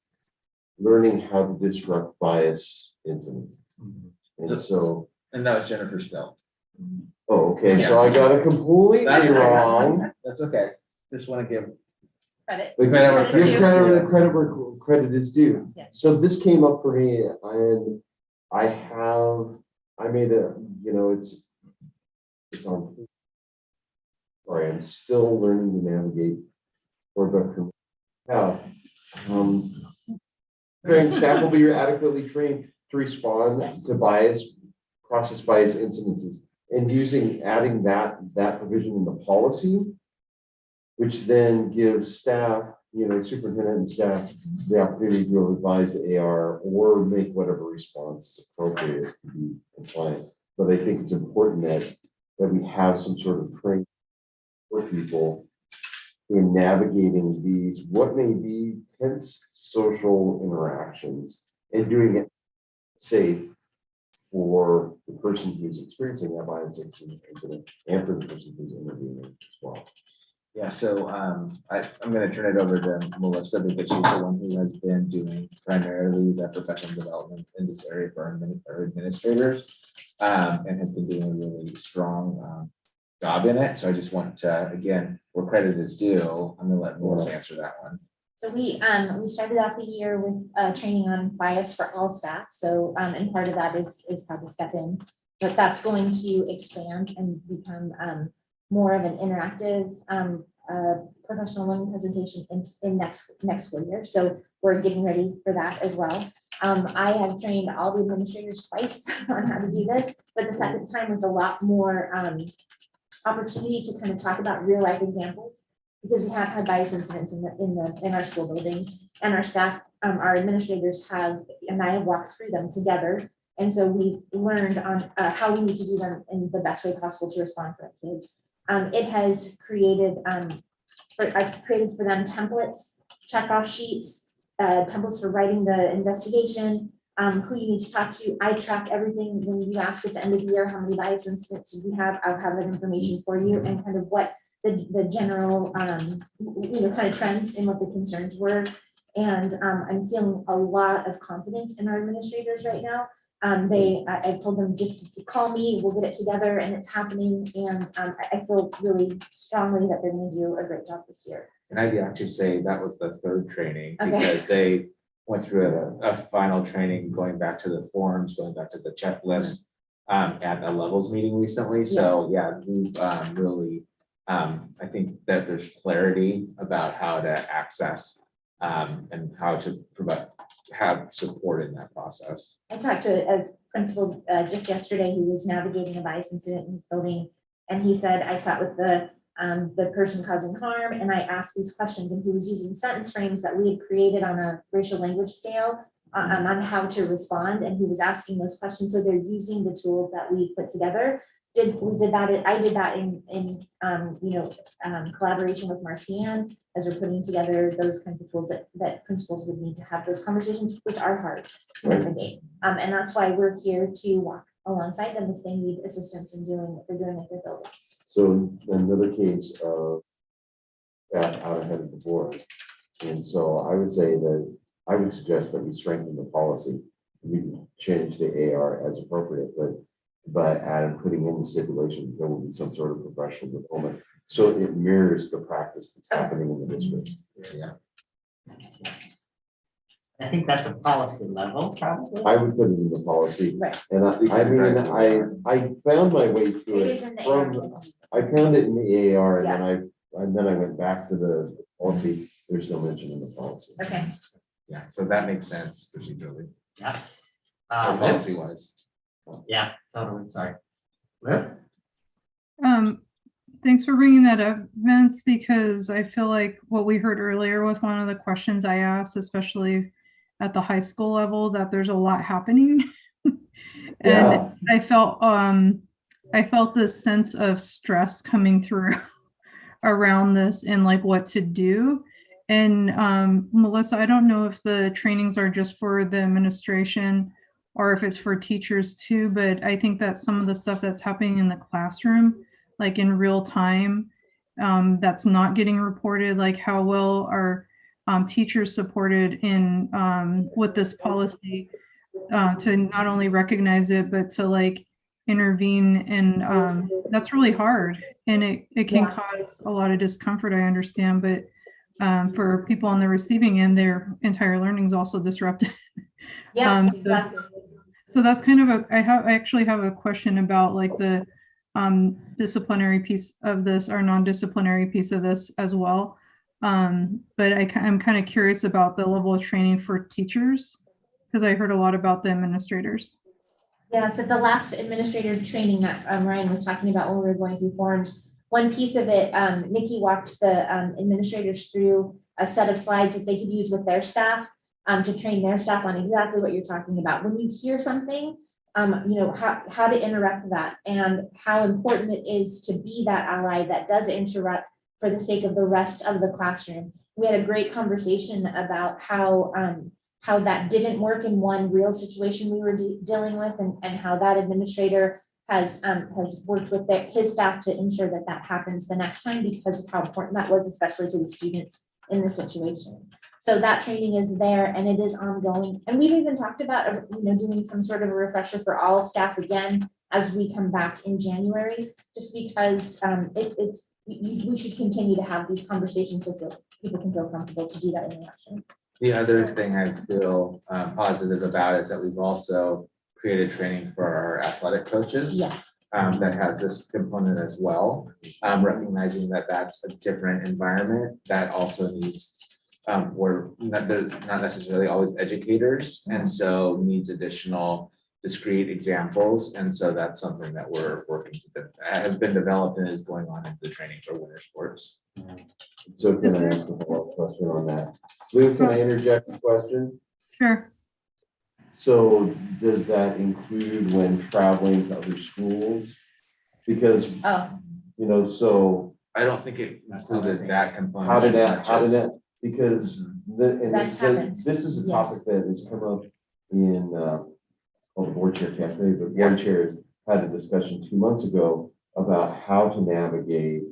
S10: learning how to disrupt bias incidents.
S2: And that was Jennifer Still.
S10: Oh, okay, so I got it completely wrong.
S2: That's okay. Just want to give
S8: credit.
S10: But give credit where credit is due.
S8: Yeah.
S10: So this came up for me, and I made a, it's on. Sorry, I'm still learning to navigate for the trained staff will be adequately trained to respond to process bias incidences, and adding that provision in the policy, which then gives staff, superintendent and staff, the opportunity to revise the AR or make whatever response is appropriate to be compliant. But I think it's important that we have some sort of training for people in navigating these, what may be tense social interactions, and doing it safe for the person who's experiencing that bias incident and for the person who's interviewing as well.
S2: Yeah, so I'm going to turn it over to Melissa because she's the one who has been doing primarily the professional development in this area for our administrators and has been doing a really strong job in it. So I just want to, again, where credit is due, I'm going to let Melissa answer that one.
S8: So we started off the year with training on bias for all staff. So and part of that is how to step in, but that's going to expand and become more of an interactive professional learning presentation in next school year. So we're getting ready for that as well. I have trained all the administrators twice on how to do this, but the second time with a lot more opportunity to kind of talk about real life examples, because we have had bias incidents in our school buildings, and our staff, our administrators have, and I have walked through them together. And so we learned on how we need to do them in the best way possible to respond for our kids. It has created, I've created for them templates, check-off sheets, templates for writing the investigation, who you need to talk to. I track everything. When you ask at the end of the year, how many bias incidents do we have? I'll have that information for you, and kind of what the general, kind of trends and what the concerns were. And I'm feeling a lot of confidence in our administrators right now. I've told them, just call me, we'll get it together, and it's happening. And I feel really strongly that they're going to do a great job this year.
S2: And I'd actually say that was the third training
S8: Okay.
S2: because they went through a final training, going back to the forms, going back to the checklist at the levels meeting recently. So yeah, we've really, I think that there's clarity about how to access and how to have support in that process.
S8: I talked to a principal just yesterday who was navigating a bias incident in his building. And he said, I sat with the person causing harm and I asked these questions, and he was using sentence frames that we had created on a racial language scale on how to respond. And he was asking those questions. So they're using the tools that we put together. I did that in collaboration with Marcianne as we're putting together those kinds of tools that principals would need to have those conversations, which are hard to navigate. And that's why we're here to walk alongside them if they need assistance in doing what they're doing at their buildings.
S10: So another case of that out ahead of the board. And so I would say that I would suggest that we strengthen the policy. We can change the AR as appropriate, but putting in the stipulation, there will be some sort of professional diploma. So it mirrors the practice that's happening in the district.
S2: Yeah.
S1: I think that's a policy level, probably.
S10: I would put it in the policy.
S8: Right.
S10: And I found my way to
S8: It
S10: it
S8: is in the AR.
S10: from, I found it in the AR
S8: Yeah.
S10: and then I went back to the policy. There's no mention in the policy.
S8: Okay.
S2: Yeah, so that makes sense procedurally.
S1: Yeah.
S2: Policy wise.
S1: Yeah, totally, sorry. Lip?
S12: Thanks for bringing that up, Vince, because I feel like what we heard earlier was one of the questions I asked, especially at the high school level, that there's a lot happening. And I felt this sense of stress coming through around this and like what to do. And Melissa, I don't know if the trainings are just for the administration or if it's for teachers too, but I think that some of the stuff that's happening in the classroom, like in real time, that's not getting reported, like how well are teachers supported in with this policy to not only recognize it, but to like intervene. And that's really hard. And it can cause a lot of discomfort, I understand, but for people on the receiving end, their entire learning is also disrupted.
S8: Yes, exactly.
S12: So that's kind of I actually have a question about like the disciplinary piece of this or non-disciplinary piece of this as well. But I'm kind of curious about the level of training for teachers because I heard a lot about the administrators.
S8: Yeah, so the last administrator training that Ryan was talking about when we were going through forms, one piece of it, Nikki walked the administrators through a set of slides that they could use with their staff to train their staff on exactly what you're talking about. When you hear something, how to interrupt that and how important it is to be that ally that does interrupt for the sake of the rest of the classroom. We had a great conversation about how that didn't work in one real situation we were dealing with and how that administrator has worked with his staff to ensure that that happens the next time because of how important that was, especially to the students in the situation. So that training is there and it is ongoing. And we've even talked about, doing some sort of a refresher for all staff again as we come back in January, just because we should continue to have these conversations so that people can feel comfortable to do that interaction.
S2: The other thing I feel positive about is that we've also created training for our athletic coaches.
S8: Yes.
S2: That has this component as well, recognizing that that's a different environment that also needs, we're not necessarily always educators, and so needs additional discrete examples. And so that's something that we're working to, has been developed and is going on in the training for winter sports.
S10: So can I ask a follow-up question on that? Lou, can I interject a question?
S12: Sure.
S10: So does that include when traveling to other schools? Because, so.
S2: I don't think it included that component.
S10: How did that, because this is a
S8: Yes.
S10: topic that has come up in, the board chair can't say, but board chairs had a discussion 2 months ago about how to navigate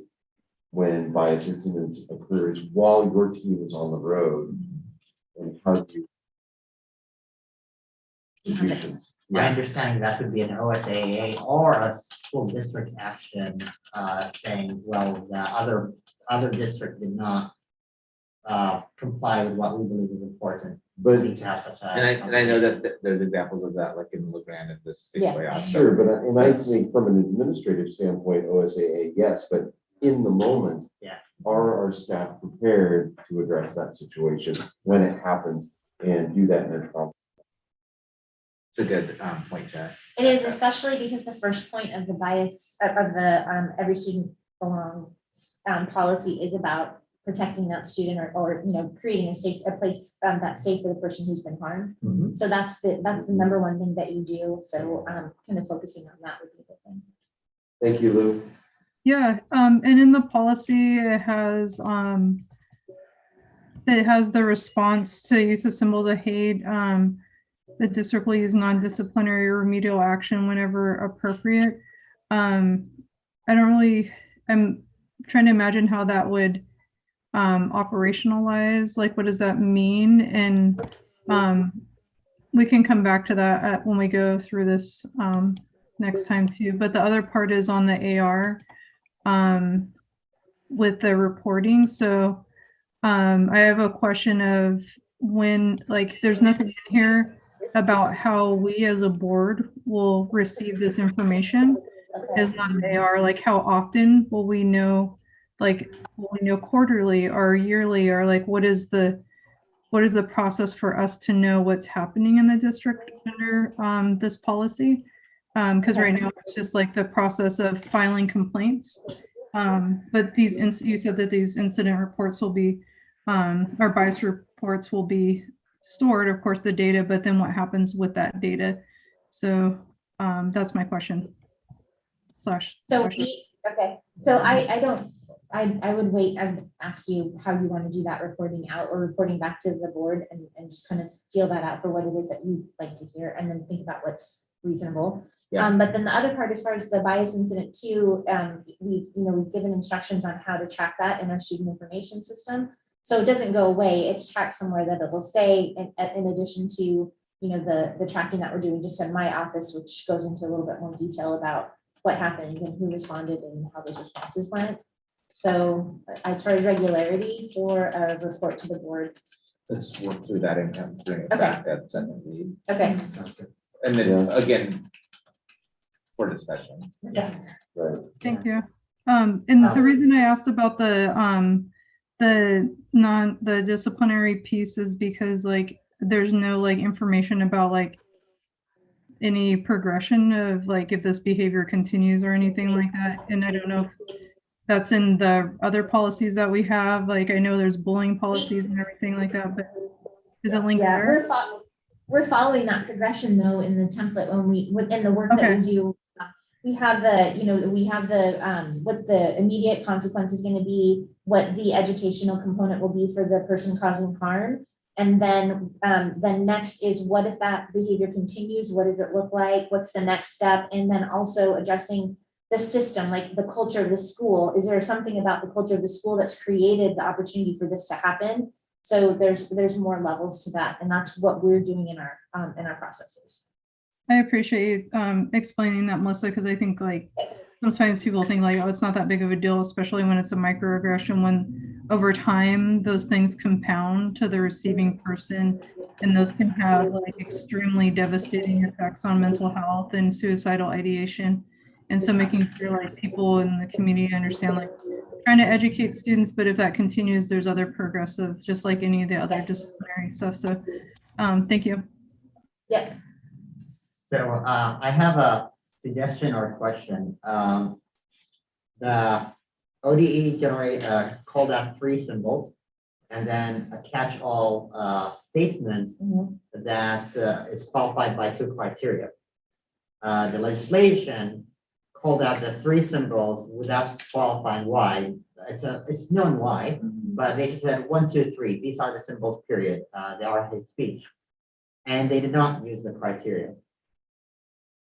S10: when bias incidents occurs while your team is on the road and how do you institutions.
S1: My understanding that would be an OSAA or a school district action saying, well, the other district did not comply with what we believe is important.
S10: But-
S1: We need to have such a.
S2: And I know that there's examples of that, like in LeGrand and this Safeway. also.
S10: Sure, but and I think from an administrative standpoint, OSAA, yes, but in the moment.
S1: Yeah.
S10: Are our staff prepared to address that situation when it happens and do that in a proper?
S2: It's a good point to.
S8: It is, especially because the first point of the bias of the every student belongs policy is about protecting that student or creating a place that's safe for the person who's been harmed. So that's the number one thing that you do. So kind of focusing on that would be a good thing.
S10: Thank you, Lou.
S12: Yeah, and in the policy, it has the response to use of symbols of hate. The district will use non-disciplinary or remedial action whenever appropriate. I'm trying to imagine how that would operationalize, like what does that mean? And we can come back to that when we go through this next time too. But the other part is on the AR with the reporting. So I have a question of when, like, there's nothing in here about how we as a board will receive this information. Is on the AR, like how often will we know, like will we know quarterly or yearly, or like what is the process for us to know what's happening in the district under this policy? Because right now it's just like the process of filing complaints. But these you said that these incident reports will be or bias reports will be stored, of course, the data, but then what happens with that data? So that's my question.
S8: So I would wait and ask you how you want to do that reporting out or reporting back to the board and just kind of feel that out for what it is that you'd like to hear and then think about what's reasonable.
S2: Yeah.
S8: But then the other part, as far as the bias incident too, we've given instructions on how to track that in our student information system. So it doesn't go away. It's tracked somewhere that it will stay in addition to, the tracking that we're doing just in my office, which goes into a little bit more detail about what happened and who responded and how those responses went. So as far as regularity for a report to the board.
S2: Let's work through that and bring it
S8: Okay.
S2: back at second read.
S8: Okay.
S2: And then again, for discussion.
S8: Okay.
S10: Right.
S12: Thank you. And the reason I asked about the disciplinary piece is because like there's no like information about like any progression of like if this behavior continues or anything like that. And I don't know if that's in the other policies that we have. Like I know there's bullying policies and everything like that, but is it linked there?
S8: We're following that progression though in the template within the work that we do. We have what the immediate consequence is going to be, what the educational component will be for the person causing harm. And then next is what if that behavior continues? What does it look like? What's the next step? And then also addressing the system, like the culture of the school. Is there something about the culture of the school that's created the opportunity for this to happen? So there's more levels to that. And that's what we're doing in our processes.
S12: I appreciate you explaining that, Melissa, because I think like sometimes people think like, oh, it's not that big of a deal, especially when it's a microaggression, when over time those things compound to the receiving person, and those can have like extremely devastating effects on mental health and suicidal ideation. And so making sure like people in the community understand, like trying to educate students, but if that continues, there's other progressive, just like any of the other disciplinary stuff. So thank you.
S8: Yeah.
S1: So I have a suggestion or a question. The ODE called out 3 symbols and then a catch-all statement that is qualified by 2 criteria. The legislation called out the 3 symbols without qualifying why. It's known why, but they just said 1, 2, 3. These are the symbols, period. They are hate speech. And they did not use the criteria.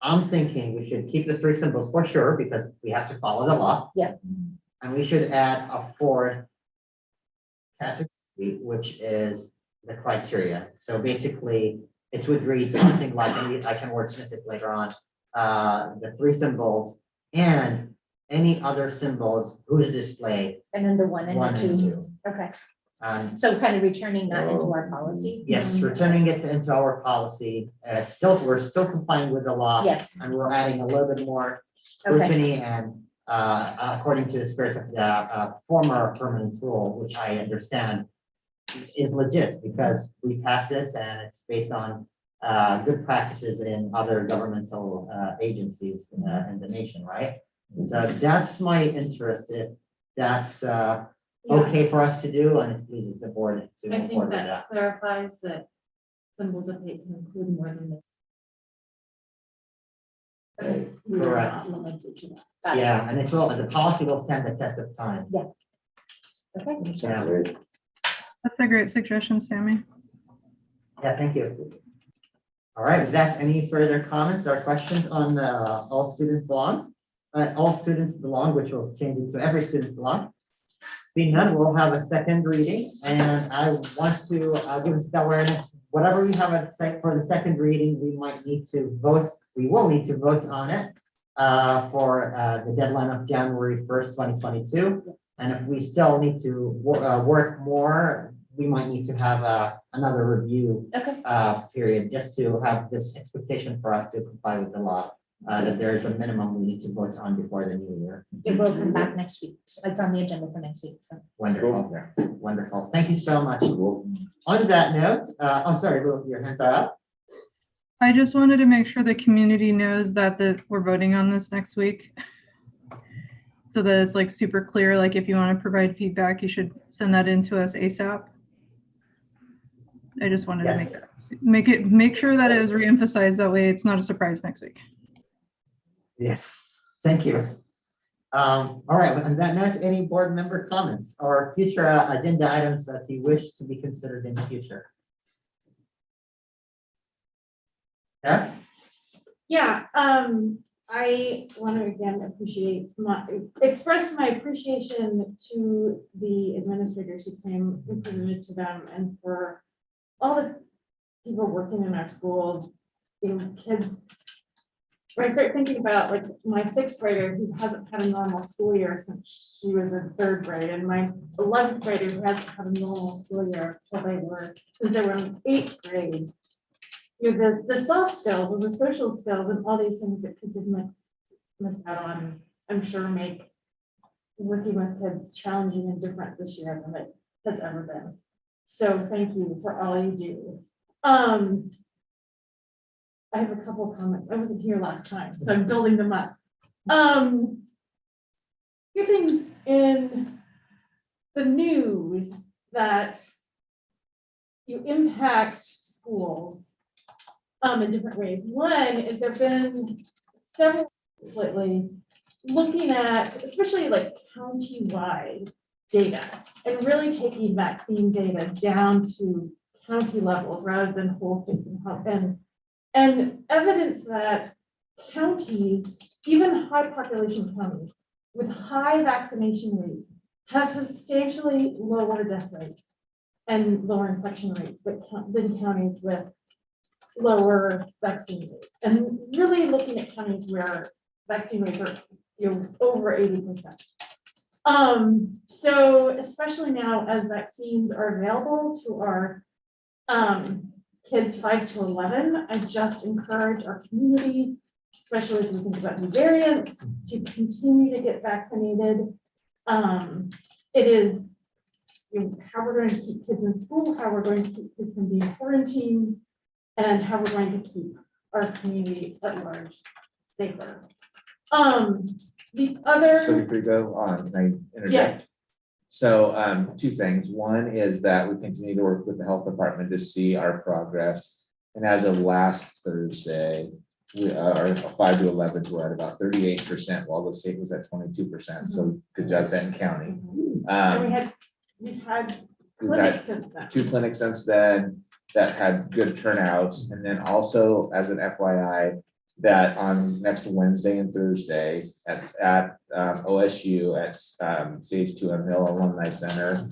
S1: I'm thinking we should keep the 3 symbols for sure because we have to follow the law.
S8: Yeah.
S1: And we should add a 4th category, which is the criteria. So basically, it would read something like, and I can wordsmith it later on, the 3 symbols and any other symbols whose display.
S8: And then the 1 and the 2. Okay. So kind of returning that into our policy.
S1: Yes, returning it into our policy, we're still complying with the law.
S8: Yes.
S1: And we're adding a little bit more scrutiny and, according to the spirit of the, former permanent rule, which I understand is legit because we passed it and it's based on, good practices in other governmental, agencies, in the nation, right? So that's my interest, if that's, okay for us to do, and it pleases the board to
S6: I
S1: move
S6: think
S1: forward with
S6: that
S1: that.
S6: clarifies that symbols of hate can include more than this. We are
S1: Correct.
S6: not limited to that. Got it.
S1: Yeah, and the policy will stand the test of time.
S8: Yeah. Okay.
S1: Yeah,
S12: That's a great suggestion, Sammy.
S1: yeah, thank you. All right, if that's any further comments or questions on, all students belong, which will change into every student belong. Seeing none, we'll have a second reading, and I want to give us that awareness. Whatever we have for the second reading, we might need to vote. We will need to vote on it for the deadline of January 1st, 2022. And if we still need to work more, we might need to have another review period, just to have this expectation for us to comply with the law. That there is a minimum we need to vote on before the new year.
S8: It will come back next week. It's on the agenda for next week. So.
S1: Wonderful, wonderful. Thank you so much. On that note, I'm sorry, Lou, your hands are up.
S12: I just wanted to make sure the community knows that we're voting on this next week. So that it's like super clear, like if you want to provide feedback, you should send that in to us ASAP. I just wanted to make sure that it was reemphasized, that way it's not a surprise next week.
S1: Yes, thank you. All right, on that note, any board member comments or future agenda items that you wish to be considered in the future? Yeah.
S6: Yeah, I want to again express my appreciation to the administrators who came and presented to them, and for all the people working in our schools, kids. When I start thinking about like my 6th grader who hasn't had a normal school year since she was in 3rd grade, and my 11th grader who hasn't had a normal school year since they were in 8th grade. The soft skills and the social skills and all these things that kids have missed out on, I'm sure make working with kids challenging and different this year than it has ever been. So thank you for all you do. I have a couple of comments. I wasn't here last time, so I'm building them up. Few things in the news that you impact schools in different ways. One is there've been several lately looking at, especially like county-wide data, and really taking vaccine data down to county levels rather than whole states and evidence that counties, even high population counties with high vaccination rates, have substantially lower death rates and lower infection rates than counties with lower vaccine rates. And really looking at counties where vaccine rates are over 80%. So especially now as vaccines are available to our kids 5 to 11, I just encourage our community, especially as we think about new variants, to continue to get vaccinated. It is how we're going to keep kids in school, how we're going to keep kids from being quarantined, and how we're going to keep our community at large safer. The other.
S2: So before you go on, can I interject?
S6: Yeah.
S2: So 2 things. One is that we continue to work with the health department to see our progress. And as of last Thursday, our 5 to 11s were at about 38%, while the state was at 22%. So good job, Benton County.
S6: And we've had clinics since then.
S2: 2 clinics since then that had good turnouts. And then also as an FYI, that on next Wednesday and Thursday at OSU at Sage 2M Hill Alumni Center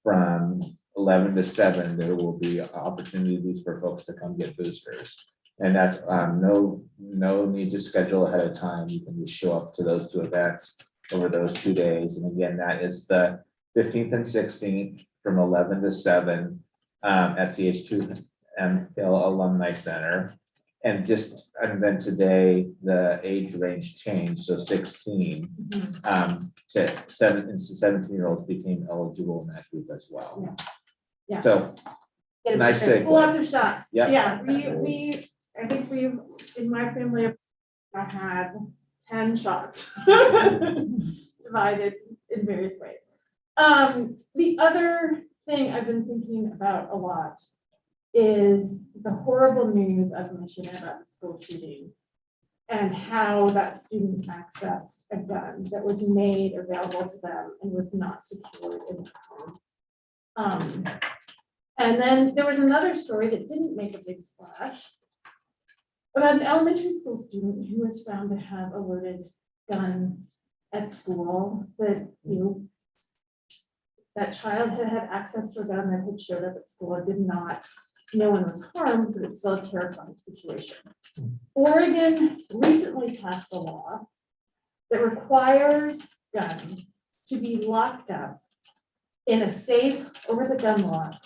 S2: from 11 to 7, there will be opportunities for folks to come get boosters. And that's no need to schedule ahead of time. You can just show up to those 2 events over those 2 days. And again, that is the 15th and 16th from 11 to 7 at CH2M Hill Alumni Center. And then today, the age range changed, so 16 to 17-year-olds became eligible in that group as well.
S6: Yeah.
S2: So nice segue.
S6: Lots of shots.
S2: Yeah.
S6: Yeah, I think we've, in my family, I had 10 shots divided in various ways. The other thing I've been thinking about a lot is the horrible news of Michigan about the school shooting and how that student accessed a gun that was made available to them and was not secured in the home. And then there was another story that didn't make a big splash about an elementary school student who was found to have a loaded gun at school that, that child had had access to a gun that had showed up at school. It did not, no one was harmed, but it's still a terrifying situation. Oregon recently passed a law that requires guns to be locked up in a safe over the gun lot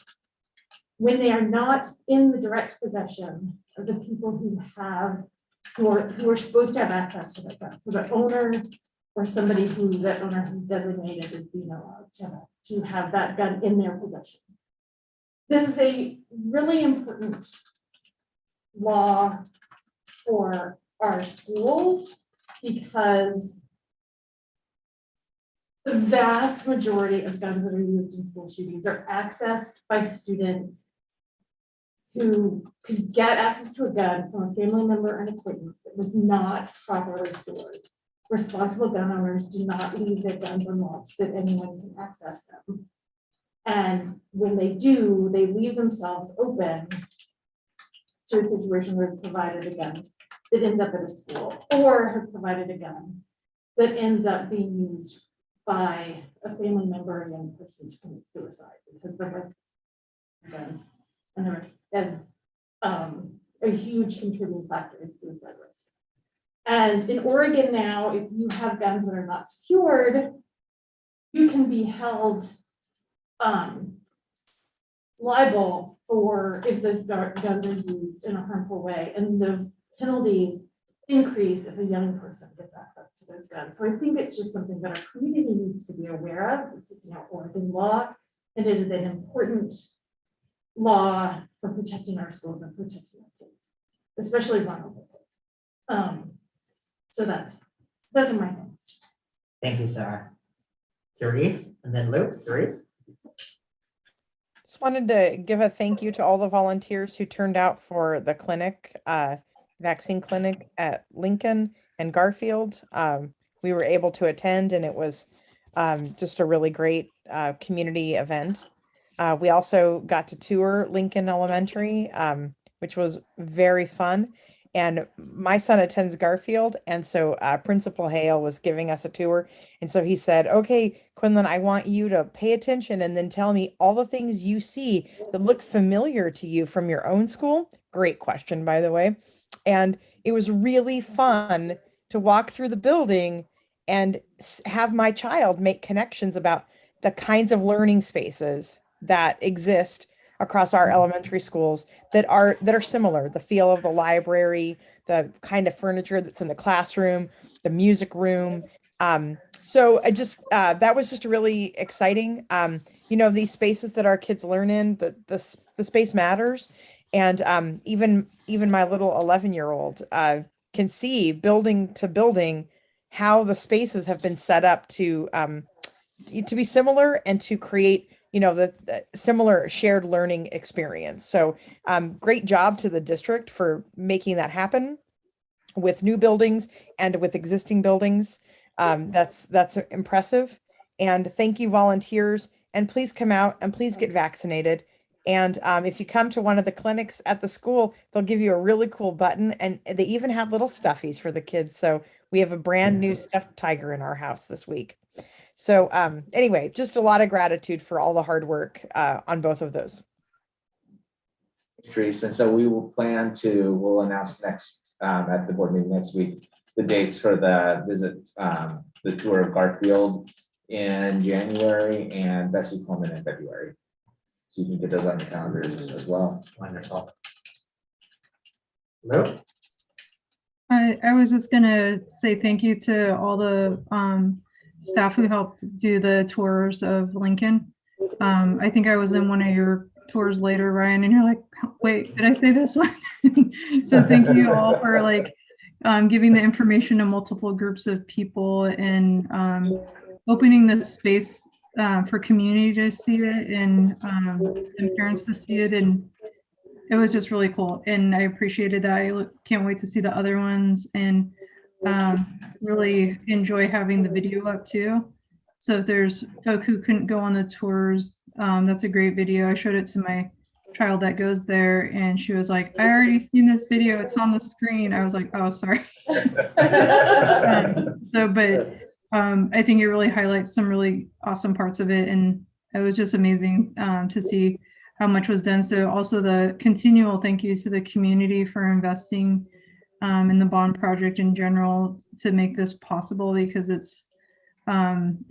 S6: when they are not in the direct possession of the people who are supposed to have access to that gun. So the owner or somebody who that owner has designated as being allowed to have that gun in their possession. This is a really important law for our schools because the vast majority of guns that are used in school shootings are accessed by students who could get access to a gun from a family member and acquaintance that was not properly stored. Responsible gun owners do not leave their guns unlocked so that anyone can access them. And when they do, they leave themselves open to a situation where they've provided a gun that ends up at a school, or have provided a gun that ends up being used by a family member or a young person to commit suicide, because the risk of guns and the risk is a huge contributing factor in suicide risk. And in Oregon now, if you have guns that are not secured, you can be held liable for if those guns are used in a harmful way, and the penalties increase if a young person gets access to those guns. So I think it's just something that our community needs to be aware of. This is now Oregon law, and it is an important law for protecting our schools and protecting our kids, especially vulnerable kids. So those are my things.
S1: Thank you, Sarah. Therese, and then Luke. Therese.
S5: Just wanted to give a thank you to all the volunteers who turned out for the clinic, vaccine clinic at Lincoln and Garfield. We were able to attend, and it was just a really great community event. We also got to tour Lincoln Elementary, which was very fun. And my son attends Garfield, and so Principal Hale was giving us a tour. And so he said, okay, Quinlan, I want you to pay attention and then tell me all the things you see that look familiar to you from your own school. Great question, by the way. And it was really fun to walk through the building and have my child make connections about the kinds of learning spaces that exist across our elementary schools that are similar. The feel of the library, the kind of furniture that's in the classroom, the music room. So I just that was just really exciting. These spaces that our kids learn in, the space matters. And even my little 11-year-old can see building to building how the spaces have been set up to be similar and to create the similar shared learning experience. So great job to the district for making that happen with new buildings and with existing buildings. That's impressive. And thank you, volunteers. And please come out and please get vaccinated. And if you come to one of the clinics at the school, they'll give you a really cool button. And they even had little stuffies for the kids. So we have a brand new stuffed tiger in our house this week. So anyway, just a lot of gratitude for all the hard work on both of those.
S2: Therese, and so we'll announce next at the board meeting next week the dates for the visit, the tour of Garfield in January and Bessie Coleman in February. So you can get those on the calendars as well.
S1: Wonderful. Hello?
S12: I was just gonna say thank you to all the staff who helped do the tours of Lincoln. I think I was in one of your tours later, Ryan, and you're like, wait, did I say this one? So thank you all for like giving the information to multiple groups of people and opening the space for community to see it and parents to see it. And it was just really cool. And I appreciated that. I can't wait to see the other ones and really enjoy having the video up too. So if there's folk who couldn't go on the tours, that's a great video. I showed it to my child that goes there and she was like, I already seen this video. It's on the screen. I was like, oh, sorry. I think it really highlights some really awesome parts of it. And it was just amazing to see how much was done. So also the continual thank you to the community for investing in the bond project in general to make this possible, because it's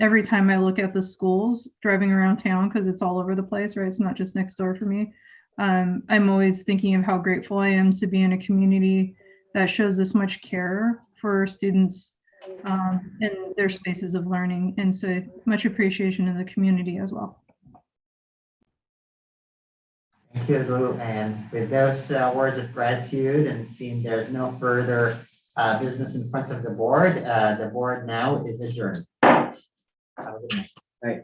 S12: every time I look at the schools driving around town, because it's all over the place, right? It's not just next door for me. I'm always thinking of how grateful I am to be in a community that shows this much care for students in their spaces of learning. And so much appreciation in the community as well.
S1: Thank you, Lou. And with those words of gratitude and seeing there's no further business in front of the board now is adjourned. Have a good night.
S2: Right.